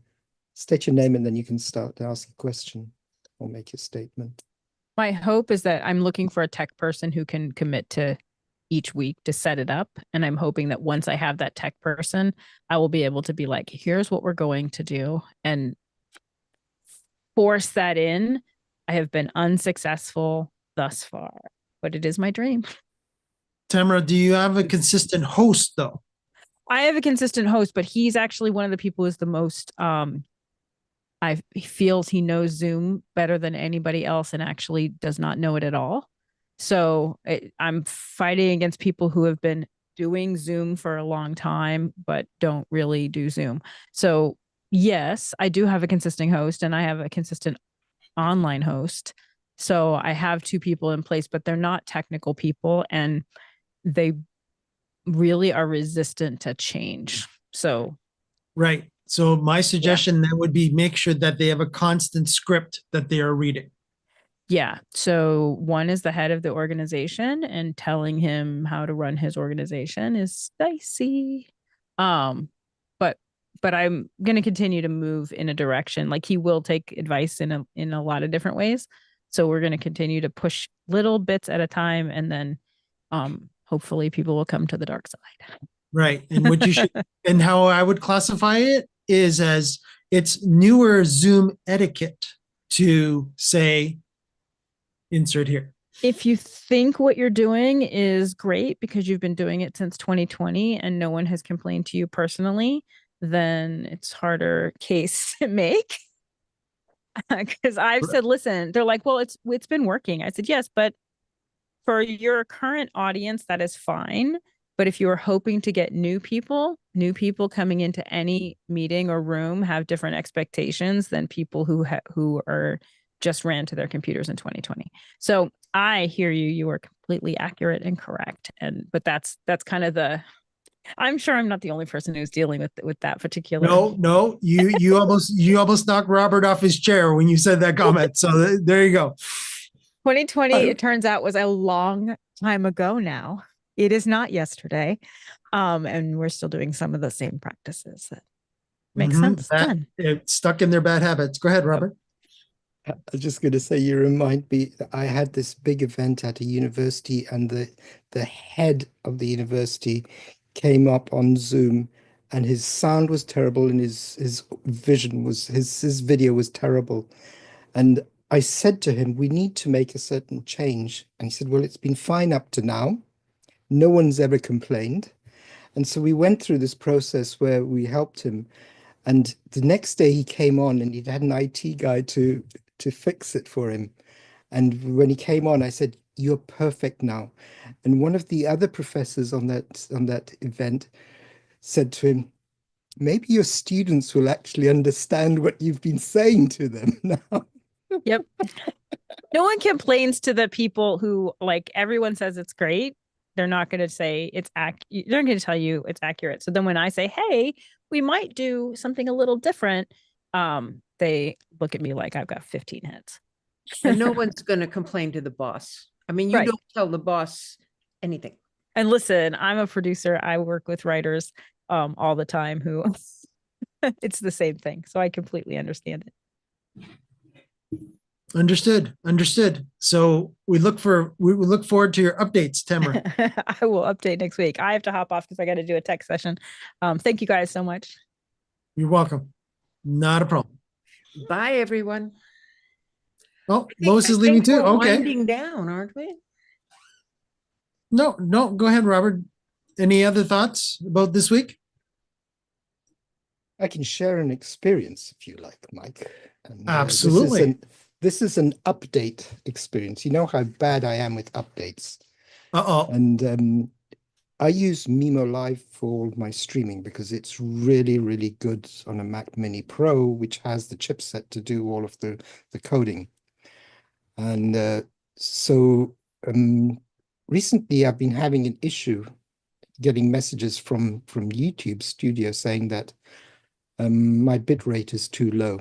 State your name and then you can start to ask a question or make your statement. My hope is that I'm looking for a tech person who can commit to each week to set it up. And I'm hoping that once I have that tech person, I will be able to be like, here's what we're going to do and force that in. I have been unsuccessful thus far, but it is my dream. Tamara, do you have a consistent host though? I have a consistent host, but he's actually one of the people who's the most he feels he knows Zoom better than anybody else and actually does not know it at all. So I'm fighting against people who have been doing Zoom for a long time, but don't really do Zoom. So yes, I do have a consistent host and I have a consistent online host. So I have two people in place, but they're not technical people and they really are resistant to change. So Right. So my suggestion then would be make sure that they have a constant script that they are reading. yeah. So one is the head of the organization and telling him how to run his organization is dicey. But I'm going to continue to move in a direction. Like he will take advice in a lot of different ways. So we're going to continue to push little bits at a time and then hopefully people will come to the dark side. Right. And what you should and how I would classify it is as it's newer Zoom etiquette to say insert here. If you think what you're doing is great because you've been doing it since 2020 and no one has complained to you personally, then it's harder case to make. Because I've said, listen, they're like, well, it's been working. I said, yes, but for your current audience, that is fine. But if you are hoping to get new people coming into any meeting or room have different expectations than people who are just ran to their computers in 2020. So I hear you. You are completely accurate and correct. But that's kind of I'm sure I'm not the only person who's dealing with that particular. No, you almost knocked Robert off his chair when you said that comment. So there you go. 2020, it turns out, was a long time ago now. It is not yesterday. And we're still doing some of the same practices that makes sense. Done. It's stuck in their bad habits. Go ahead, Robert. I was just going to say, you remind me that I had this big event at a university and the head of the university came up on Zoom and his sound was terrible and his vision was, his video was terrible. And I said to him, we need to make a certain change. And he said, well, it's been fine up to now. No one's ever complained. And so we went through this process where we helped him. And the next day he came on and he'd had an IT guy to fix it for him. And when he came on, I said, you're perfect now. And one of the other professors on that event said to him, maybe your students will actually understand what you've been saying to them now. Yep. No one complains to the people who, like, everyone says it's great. They're not going to say it's they're going to tell you it's accurate. So then when I say, hey, we might do something a little different, they look at me like I've got 15 heads. And no one's going to complain to the boss. I mean, you don't tell the boss anything. And listen, I'm a producer. I work with writers all the time who it's the same thing. So I completely understand it. Understood. So we look forward to your updates, Tamara. I will update next week. I have to hop off because I got to do a tech session. Thank you guys so much. You're welcome. Not a problem. Bye, everyone. Oh, Lois is leaving too. Okay. Winding down, aren't we? No. Go ahead, Robert. Any other thoughts about this week? I can share an experience if you like, Mike. And, absolutely. This is an update experience. You know how bad I am with updates. And I use Mimo Live for my streaming because it's really, really good on a Mac Mini Pro, which has the chipset to do all of the coding. And so recently I've been having an issue getting messages from YouTube Studio saying that my bit rate is too low.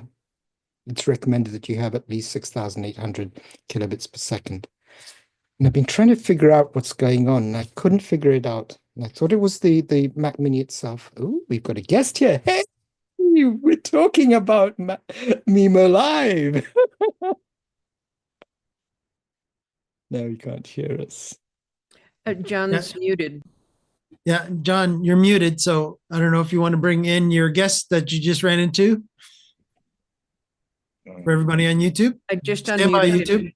It's recommended that you have at least 6,800 kilobits per second. And I've been trying to figure out what's going on, and I couldn't figure it out. And I thought it was the Mac Mini itself. Oh, we've got a guest here. Hey, we're talking about Mimo Live. No, you can't hear us. John's muted. Yeah, John, you're muted. So I don't know if you want to bring in your guest that you just ran into for everybody on YouTube. I just Stand by unmuted him. YouTube.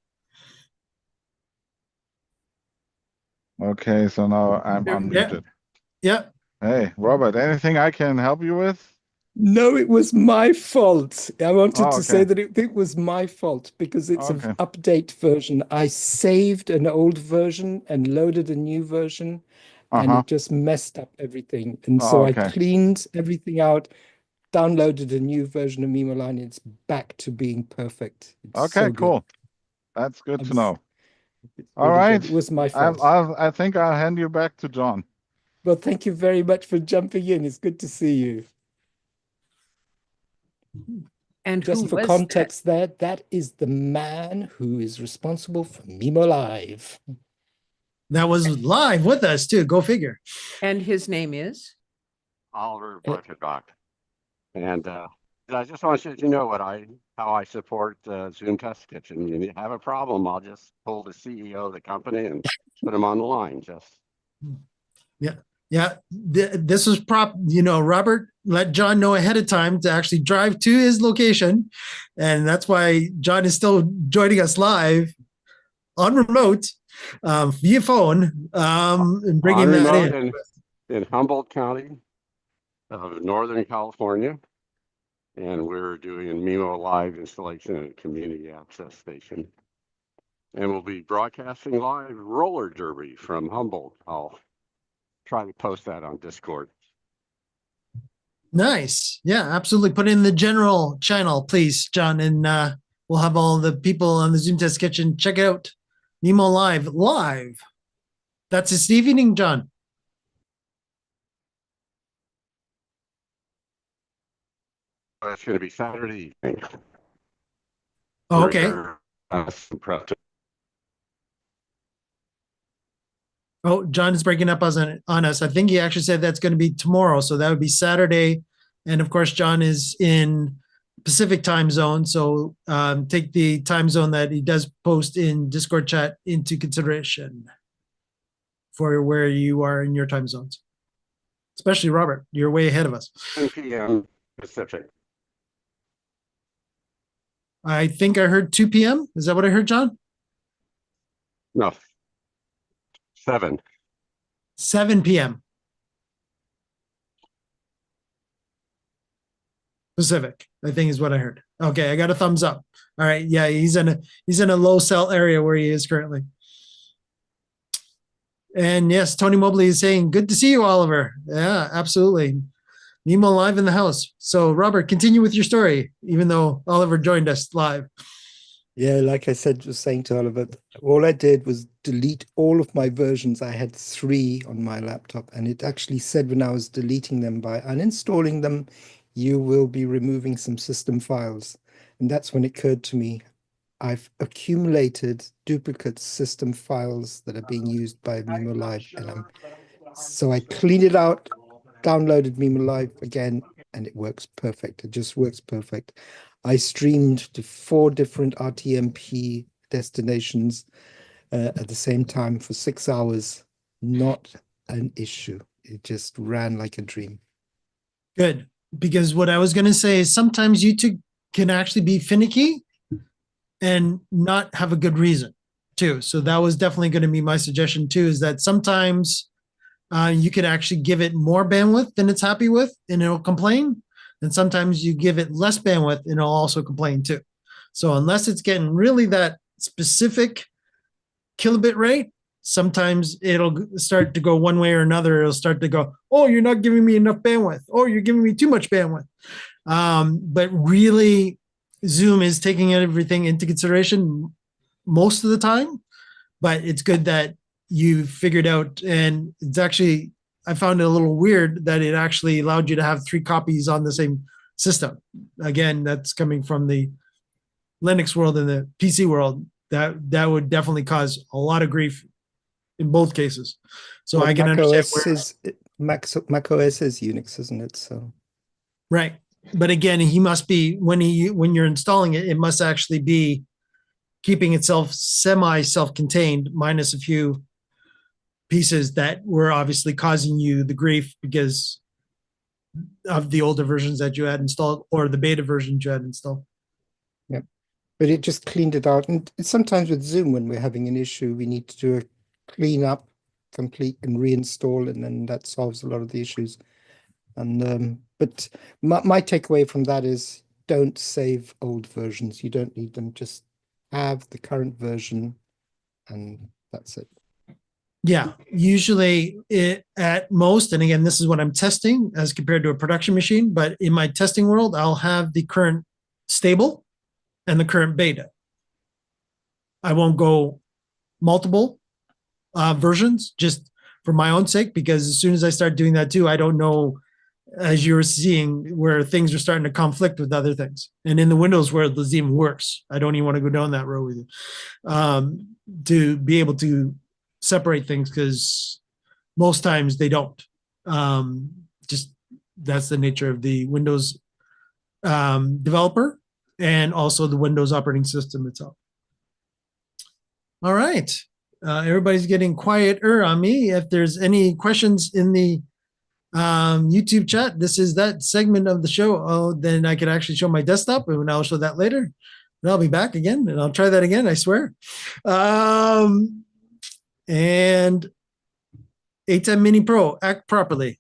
Okay, so now I'm Yeah. unmuted. Yeah. Hey, Robert, anything I can help you with? No, it was my fault. I wanted Oh, to say okay. that it was my fault because it's Okay. an update version. I saved an old version and loaded a new version, and Uh-huh. it just messed up everything. And Oh, so I okay. cleaned everything out, downloaded a new version of Mimo Line, and it's back to being perfect. It's Okay, so good. cool. That's good I'm to know. It's All really right. good. It was my I'm, fault. I think I'll hand you back to John. Well, thank you very much for jumping in. It's good to see you. And Just who for was context there, that is the man who is responsible for Mimo Live. That was live with us too. Go figure. that? And his name is? Oliver Uh, Barkenbach. And I just want you to know how I support Zoom Test Kitchen. If you have a problem, I'll just pull the CEO of the company and put him on the line. Yeah. This was Robert let John know ahead of time to actually drive to his location. And that's why John is still joining us live on remote via phone and bringing On that remote in. in Humboldt County of Northern California. And we're doing a Mimo Live installation at a community access station. And we'll be broadcasting live roller derby from Humboldt. I'll try to post that on Discord. Nice. Yeah, absolutely. Put in the general channel, please, John, and we'll have all the people on the Zoom Test Kitchen check out Nemo Live. That's this evening, John. It's going to be Saturday evening. Oh, okay. Some prep. Oh, John is breaking up on us. I think he actually said that's going to be tomorrow. So that would be Saturday. And of course, John is in Pacific time zone. So take the time zone that he does post in Discord chat into consideration for where you are in your time zones. Especially Robert, you're way ahead of us. 10 p.m. Pacific. I think I heard 2 p.m. Is that what I heard, John? No. 7. 7 p.m. Pacific, I think is what I heard. Okay, I got a thumbs up. All right, yeah, he's in a low cell area where he is currently. And yes, Tony Mobley is saying, good to see you, Oliver. Yeah, absolutely. Nemo live in the house. So Robert, continue with your story, even though Oliver joined us live. Yeah, like I said, was saying to Oliver, all I did was delete all of my versions. I had 3 on my laptop, and it actually said when I was deleting them by uninstalling them, you will be removing some system files. And that's when it occurred to me, I've accumulated duplicate system files that are being used by Mimo Live. So I cleaned it out, downloaded Mimo Live again, and it works perfect. It just works perfect. I streamed to 4 different RTMP destinations at the same time for 6 hours. Not an issue. It just ran like a dream. Good. Because what I was going to say is sometimes YouTube can actually be finicky and not have a good reason too. So that was definitely going to be my suggestion too, is that sometimes you could actually give it more bandwidth than it's happy with and it'll complain. And sometimes you give it less bandwidth and it'll also complain too. So unless it's getting really that specific kilobit rate, sometimes it'll start to go one way or another. It'll start to go, oh, you're not giving me enough bandwidth. Oh, you're giving me too much bandwidth. But really, Zoom is taking everything into consideration most of the time. But it's good that you figured out, and it's actually, I found it a little weird that it actually allowed you to have 3 copies on the same system. Again, that's coming from the Linux world and the PC world. That would definitely cause a lot of grief in both cases. So Well, I can Mac understand OS is Mac OS is Unix, isn't it? So right. But again, he must be when you're installing it, it must actually be keeping itself semi self-contained, minus a few pieces that were obviously causing you the grief because of the older versions that you had installed or the beta versions you had installed. yeah, but it just cleaned it out. And sometimes with Zoom, when we're having an issue, we need to do a clean up, complete, and reinstall, and then that solves a lot of the issues. And but my takeaway from that is don't save old versions. You don't need them. Just have the current version, and that's it. Yeah, usually it at most, and again, this is what I'm testing as compared to a production machine, but in my testing world, I'll have the current stable and the current beta. I won't go multiple versions just for my own sake, because as soon as I start doing that too, I don't know, as you were seeing, where things are starting to conflict with other things. And in the Windows world, it's even worse. I don't even want to go down that road with you. To be able to separate things, because most times they don't. Just that's the nature of the Windows developer and also the Windows operating system itself. All right. Everybody's getting quieter on me. If there's any questions in the YouTube chat, this is that segment of the show. Oh, then I could actually show my desktop, and I'll show that later. And I'll be back again, and I'll try that again, I swear. And A10 Mini Pro, act properly.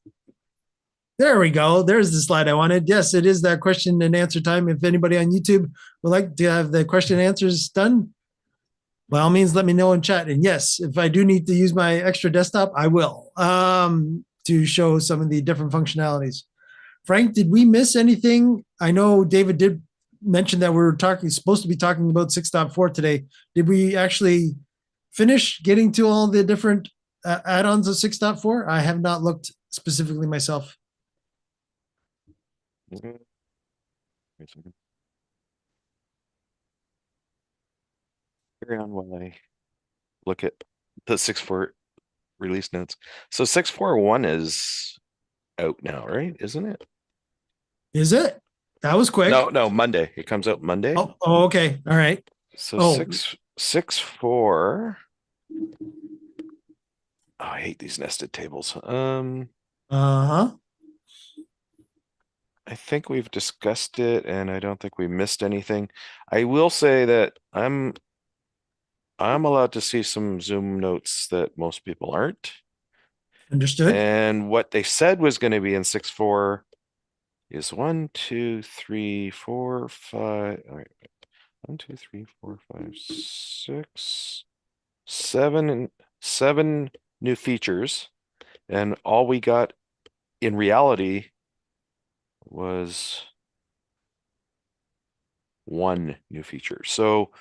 There we go. There's the slide I wanted. Yes, it is that question and answer time. If anybody on YouTube would like to have the question and answers done, by all means, let me know in chat. And yes, if I do need to use my extra desktop, I will to show some of the different functionalities. Frank, did we miss anything? I know David did mention that we were supposed to be talking about 6.4 today. Did we actually finish getting to all the different add-ons of 6.4? I have not looked specifically myself. Wait a second. Carry on while I look at the 6.4 release notes. So 6.4.1 is out now, right? Isn't it? Is it? That was quick. No, Monday. It comes out Monday. Oh, okay. All right. So Oh. 6.4. Oh, I hate these nested tables. Uh-huh. I think we've discussed it, and I don't think we missed anything. I will say that I'm allowed to see some Zoom notes that most people aren't. Understood. And what they said was going to be in 6.4 is 1, 2, 3, 4, 5. All right. 1, 2, 3, 4, 5, 6, 7 new features. And all we got in reality was 1 new feature. So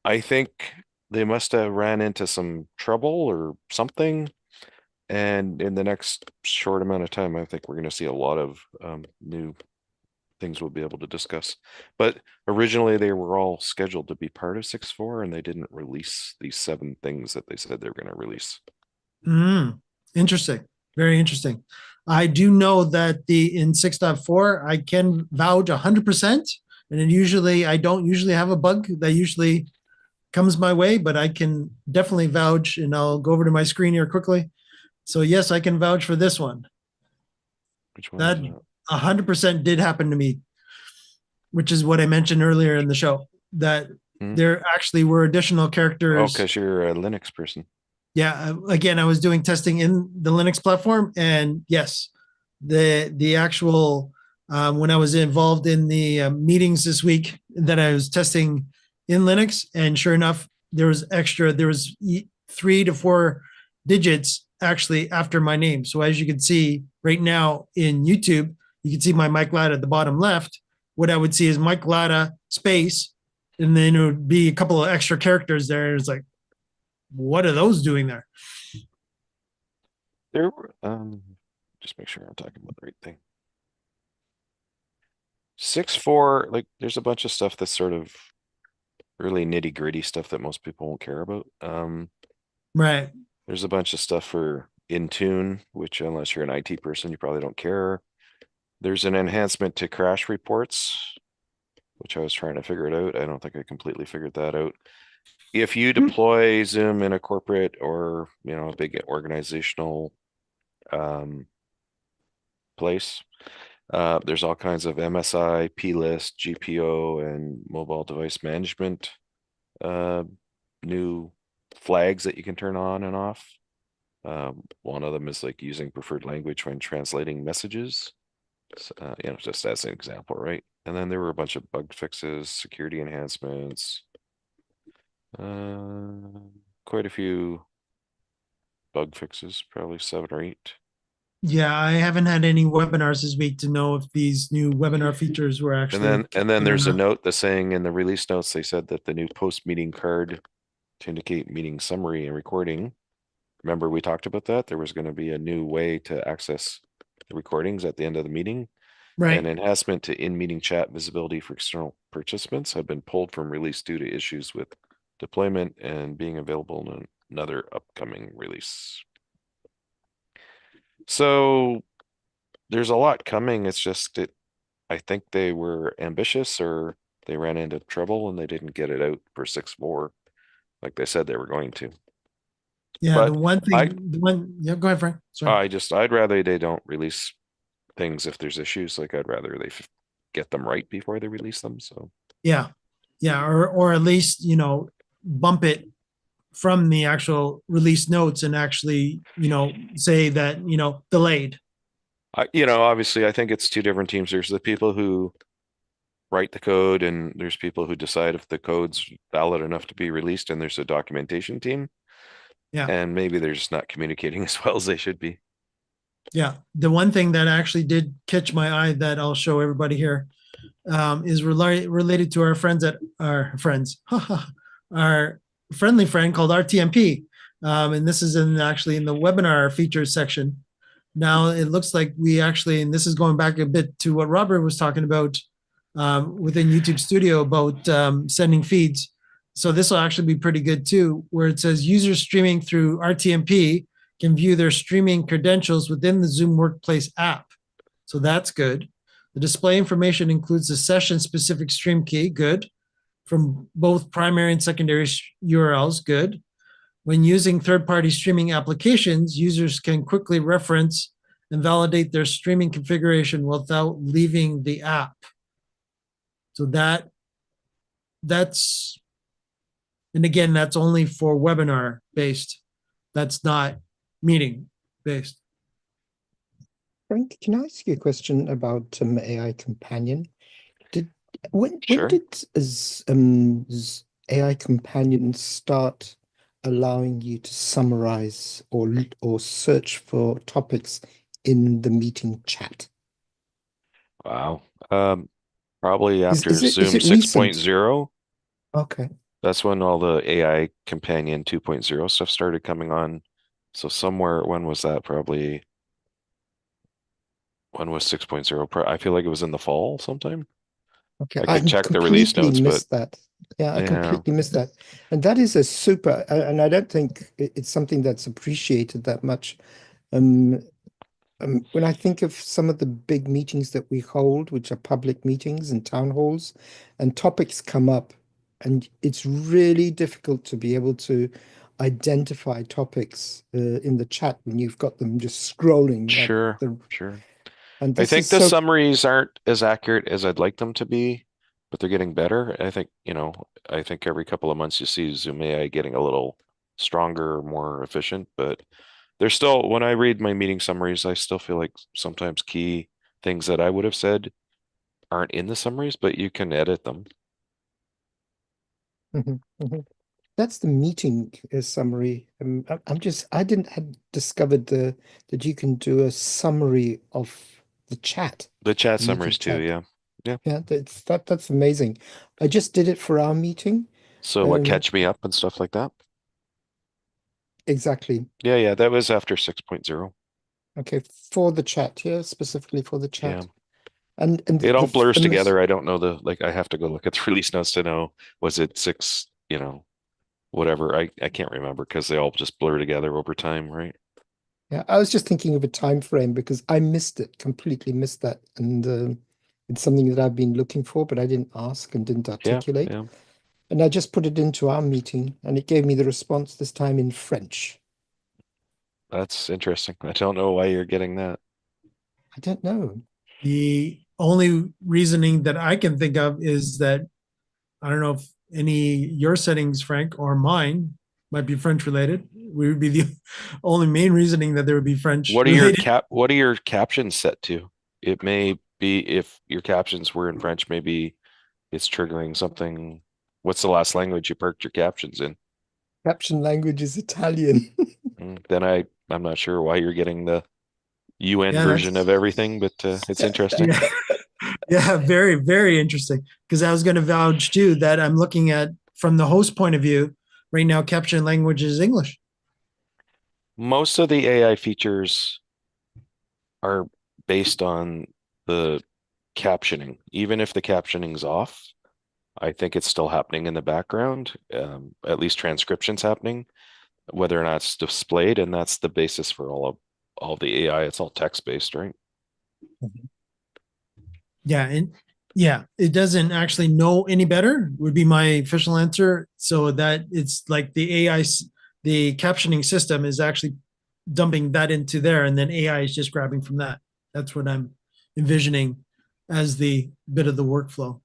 I think they must have ran into some trouble or something. And in the next short amount of time, I think we're going to see a lot of new things we'll be able to discuss. But originally they were all scheduled to be part of 6.4, and they didn't release these 7 things that they said they were going to release. Interesting. Very interesting. I do know that in 6.4, I can vouch 100%. And I don't usually have a bug that usually comes my way, but I can definitely vouch, and I'll go over to my screen here quickly. So yes, I can vouch for this one. Which one? That 100% did happen to me, which is what I mentioned earlier in the show, that there actually were additional characters. Oh, because you're a Linux person. Yeah. Again, I was doing testing in the Linux platform, and yes, the actual when I was involved in the meetings this week that I was testing in Linux, and sure enough, there was 3 to 4 digits actually after my name. So as you can see right now in YouTube, you can see my Mike Latta at the bottom left. What I would see is Mike Latta space, and then it would be a couple of extra characters there. It's like, what are those doing there? There were, just make sure I'm talking about the right thing. 6.4, like there's a bunch of stuff that's sort of really nitty gritty stuff that most people won't care about. Right. There's a bunch of stuff for Intune, which unless you're an IT person, you probably don't care. There's an enhancement to crash reports, which I was trying to figure it out. I don't think I completely figured that out. If you deploy Zoom in a corporate or, a big organizational place, there's all kinds of MSI, plist, GPO, and mobile device management new flags that you can turn on and off. One of them is like using preferred language when translating messages. So, just as an example, right? And then there were a bunch of bug fixes, security enhancements, quite a few bug fixes, probably 7 or 8. Yeah, I haven't had any webinars this week to know if these new webinar features were actually. And then there's a note that's saying in the release notes, they said that the new post-meeting card to indicate meeting summary and recording. Remember, we talked about that. There was going to be a new way to access the recordings at the end of the meeting. Right. An enhancement to in-meeting chat visibility for external participants have been pulled from release due to issues with deployment and being available in another upcoming release. So there's a lot coming. It's just I think they were ambitious or they ran into trouble and they didn't get it out for 6.4 like they said they were going to. Yeah, But the one thing, yeah, go ahead, Frank. Sorry. I'd rather they don't release things if there's issues. Like I'd rather they get them right before they release them. So Yeah, or at least bump it from the actual release notes and actually say that delayed. obviously I think it's two different teams. There's the people who write the code and there's people who decide if the code's valid enough to be released, and there's a documentation team. Yeah. And maybe they're just not communicating as well as they should be. Yeah. The one thing that actually did catch my eye that I'll show everybody here is related to our friends our friendly friend called RTMP. And this is in the webinar features section. Now it looks like we actually, and this is going back a bit to what Robert was talking about within YouTube Studio about sending feeds. So this will actually be pretty good too, where it says users streaming through RTMP can view their streaming credentials within the Zoom Workplace app. So that's good. The display information includes the session-specific stream key, good, from both primary and secondary URLs, good. When using third-party streaming applications, users can quickly reference and validate their streaming configuration without leaving the app. So that's, and again, that's only for webinar based. That's not meeting based. Frank, can I ask you a question about AI Companion? When Sure. did AI Companion start allowing you to summarize or search for topics in the meeting chat? Wow. Probably Is- after is it- is Zoom it recent? 6.0. Okay. That's when all the AI Companion 2.0 stuff started coming on. So somewhere, when was that? Probably, when was 6.0? I feel like it was in the fall sometime. Okay, I could check the release completely notes, but missed that. Yeah, I yeah. completely missed that. And that is a super, and I don't think it's something that's appreciated that much. When I think of some of the big meetings that we hold, which are public meetings and town halls, and topics come up, and it's really difficult to be able to identify topics in the chat when you've got them just scrolling. Sure, the, sure. and I this think is the so. summaries aren't as accurate as I'd like them to be, but they're getting better. I think, I think every couple of months you see Zoom AI getting a little stronger, more efficient, but there's still, when I read my meeting summaries, I still feel like sometimes key things that I would have said aren't in the summaries, but you can edit them. Mhm, mhm. That's the meeting summary. I didn't had discovered that you can do a summary of the chat. The chat The meeting summaries too, chat. yeah. Yeah. Yeah, that's amazing. I just did it for our meeting. So what, catch me up and stuff like that? Exactly. Yeah, that was after 6.0. Okay, for the chat, yeah, specifically for the Yeah. chat. And It all blurs and together. I don't know I have to go look at the release notes to know, was it six, whatever. I can't remember because they all just blur together over time, right? yeah, I was just thinking of a time frame because I missed it, completely missed that. And it's something that I've been looking for, but I didn't ask and didn't Yeah, articulate. yeah. And I just put it into our meeting and it gave me the response this time in French. That's interesting. I don't know why you're getting that. I don't know. The only reasoning that I can think of is that I don't know if any your settings, Frank, or mine might be French related. We would be the only main reasoning that there would be French related. What are your captions set to? It may be if your captions were in French, maybe it's triggering something. What's the last language you parked your captions in? Caption language is Italian. Then I'm not sure why you're getting the UN Yeah, version that's of everything, but it's interesting. yeah, yeah, very, very interesting. Because I was going to vouch too that I'm looking at from the host point of view right now. Caption language is English. Most of the AI features are based on the captioning. Even if the captioning's off, I think it's still happening in the background. At least transcription's happening, whether or not it's displayed, and that's the basis for all the AI. It's all text based, right? Yeah, and yeah, it doesn't actually know any better would be my official answer. So that it's like the AI, the captioning system is actually dumping that into there, and then AI is just grabbing from that. That's what I'm envisioning as the bit of the workflow.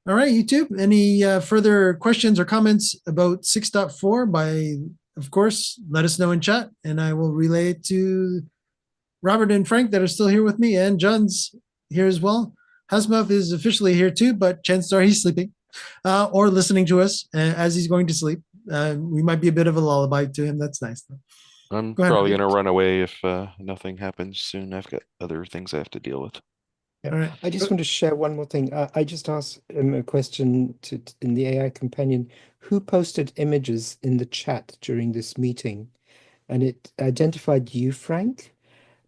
All right, YouTube, any further questions or comments about 6.4? By, of course, let us know in chat, and I will relay it to Robert and Frank that are still here with me, and John's here as well. Hasmuth is officially here too, but chances are he's sleeping or listening to us as he's going to sleep. We might be a bit of a lullaby to him. That's nice. I'm Go ahead, probably Robert. going to run away if nothing happens soon. I've got other things I have to deal with. Yeah. All right. I just want to share one more thing. I just asked a question in the AI companion, who posted images in the chat during this meeting? And it identified you, Frank,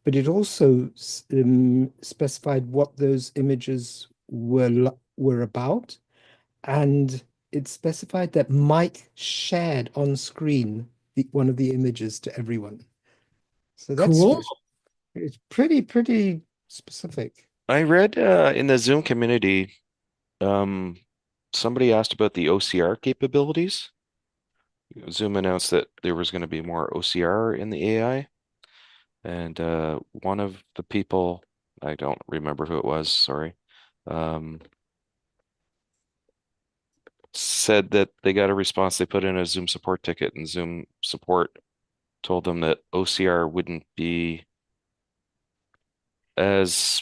but it also specified what those images were about. And it specified that Mike shared on screen one of the images to everyone. So that's Cool. it's pretty specific. I read in the Zoom community, somebody asked about the OCR capabilities. Zoom announced that there was going to be more OCR in the AI. And one of the people, I don't remember who it was, sorry, said that they got a response. They put in a Zoom support ticket, and Zoom support told them that OCR wouldn't be as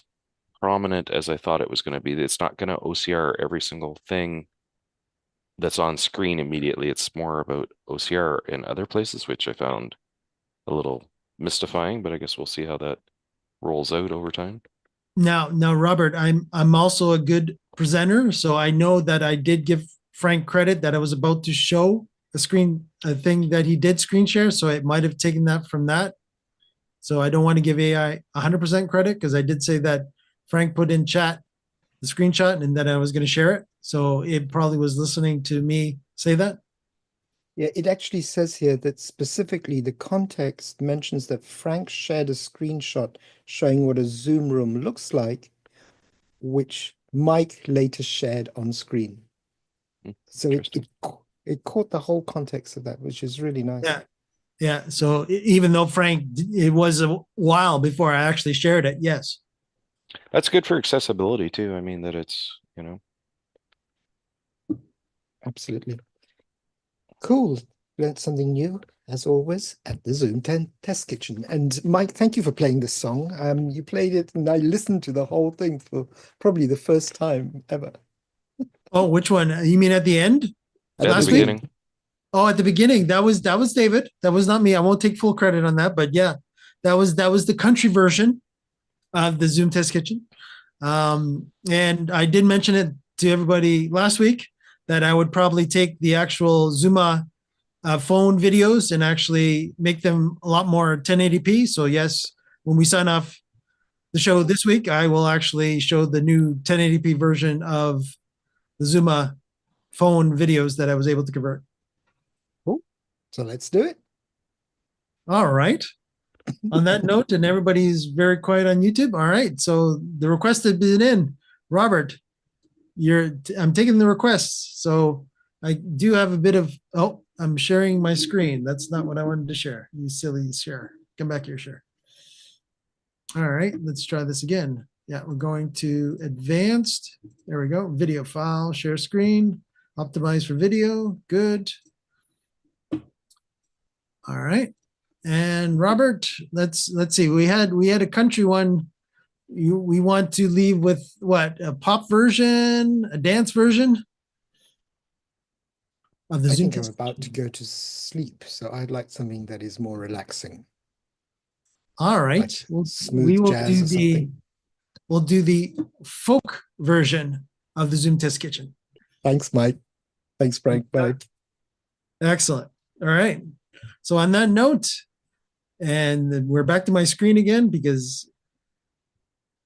prominent as I thought it was going to be. It's not going to OCR every single thing that's on screen immediately. It's more about OCR in other places, which I found a little mystifying, but I guess we'll see how that rolls out over time. Now, Robert, I'm also a good presenter, so I know that I did give Frank credit that I was about to show a thing that he did screen share, so it might have taken that from that. So I don't want to give AI 100% credit because I did say that Frank put in chat the screenshot and that I was going to share it. So it probably was listening to me say that. Yeah, it actually says here that specifically the context mentions that Frank shared a screenshot showing what a Zoom room looks like, which Mike later shared on screen. So it caught the whole context of that, which is really nice. Yeah. Yeah. So even though Frank, it was a while before I actually shared it. Yes. That's good for accessibility too. I mean, that it's, Absolutely. Cool. Learned something new, as always, at the Zoom 10 Test Kitchen. And Mike, thank you for playing this song. You played it and I listened to the whole thing for probably the first time ever. Oh, which one? You mean at the end? at Last the week? beginning. Oh, at the beginning. That was David. That was not me. I won't take full credit on that, but yeah, that was the country version of the Zoom Test Kitchen. And I did mention it to everybody last week that I would probably take the actual Zuma phone videos and actually make them a lot more 1080p. So yes, when we sign off the show this week, I will actually show the new 1080p version of the Zuma phone videos that I was able to convert. Cool. So let's do it. All right. On that note, and everybody's very quiet on YouTube. All right. So the request has been in. Robert, I'm taking the requests. So I do have a bit of, I'm sharing my screen. That's not what I wanted to share. You silly share. Come back here, share. All right, let's try this again. Yeah, we're going to advanced. There we go. Video file, share screen, optimize for video. Good. All right. And Robert, let's see. We had a country one. We want to leave with what? A pop version, a dance version of the I Zoom think I'm test. about to go to sleep, so I'd like something that is more relaxing. All right. Like Well, smooth we will jazz do or something. we'll do the folk version of the Zoom test kitchen. Thanks, Mike. Thanks, Frank. Bye. Excellent. All right. So on that note, and we're back to my screen again because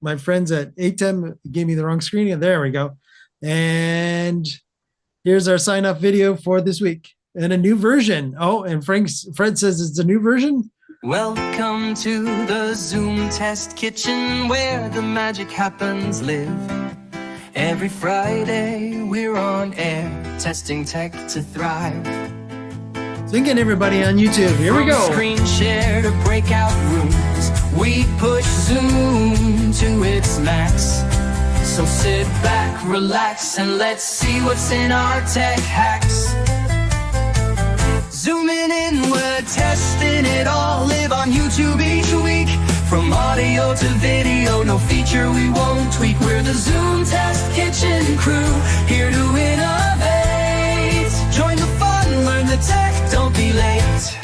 my friends at ATEM gave me the wrong screen. And there we go. And here's our sign off video for this week and a new version. Oh, and Fred says it's a new version. Welcome to the Zoom Test Kitchen where the magic happens live. Every Friday we're on air, testing tech to thrive. So again, everybody on YouTube, here we go. From screen share to breakout rooms, we push Zoom to its max. So sit back, relax, and let's see what's in our tech hacks. Zooming in, we're testing it all. Live on YouTube each week. From audio to video, no feature we won't tweak. We're the Zoom Test Kitchen crew, here to innovate. Join the fun, learn the tech, don't be late.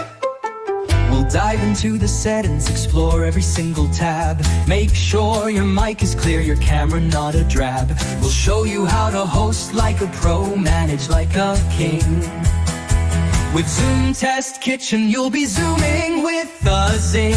We'll dive into the settings, explore every single tab. Make sure your mic is clear, your camera not a drab. We'll show you how to host like a pro, manage like a king. With Zoom Test Kitchen, you'll be zooming with a zing.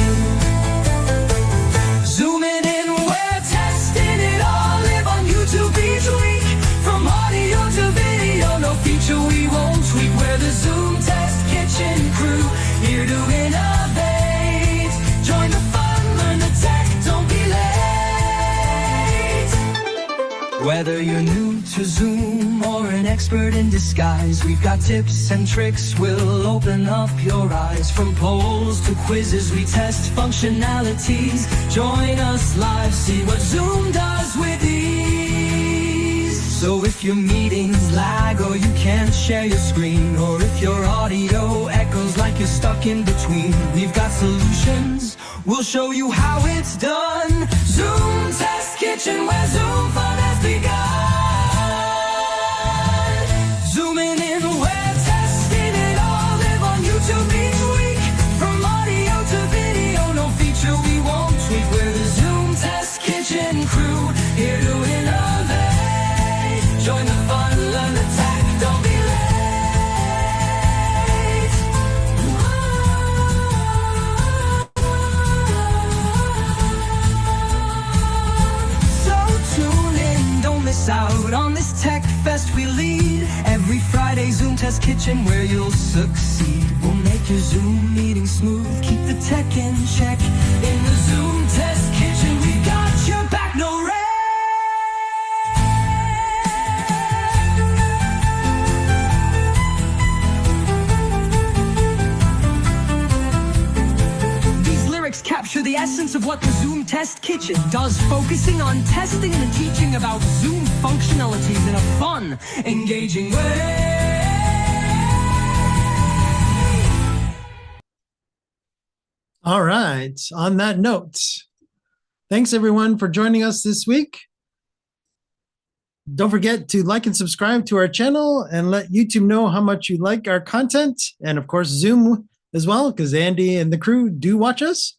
Zooming in, we're testing it all. Live on YouTube each week. From audio to video, no feature we won't tweak. We're the Zoom Test Kitchen crew, here to innovate. Join the fun, learn the tech, don't be late. Whether you're new to Zoom or an expert in disguise, we've got tips and tricks, we'll open up your eyes. From polls to quizzes, we test functionalities. Join us live, see what Zoom does with ease. So if your meetings lag or you can't share your screen, or if your audio echoes like you're stuck in between, we've got solutions, we'll show you how it's done. Zoom Test Kitchen, where Zoom fun has begun. Zooming in, we're testing it all. Live on YouTube each week. From audio to video, no feature we won't tweak. We're the Zoom Test Kitchen crew, here to innovate. Join the fun, learn the tech, don't be late. So tune in, don't miss out on this tech fest we lead. Every Friday, Zoom Test Kitchen, where you'll succeed. We'll make your Zoom meeting smooth, keep the tech in check. In the Zoom Test Kitchen, we got your back, no red. These lyrics capture the essence of what the Zoom Test Kitchen does, focusing on testing and teaching about Zoom functionalities in a fun, engaging way. All right. On that note, thanks everyone for joining us this week. Don't forget to like and subscribe to our channel and let YouTube know how much you like our content. And of course, Zoom as well, because Andy and the crew do watch us.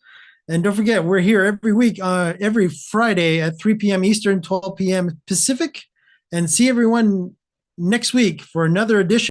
And don't forget, we're here every week, every Friday at 3 p.m. Eastern, 12 p.m. Pacific. And see everyone next week for another edition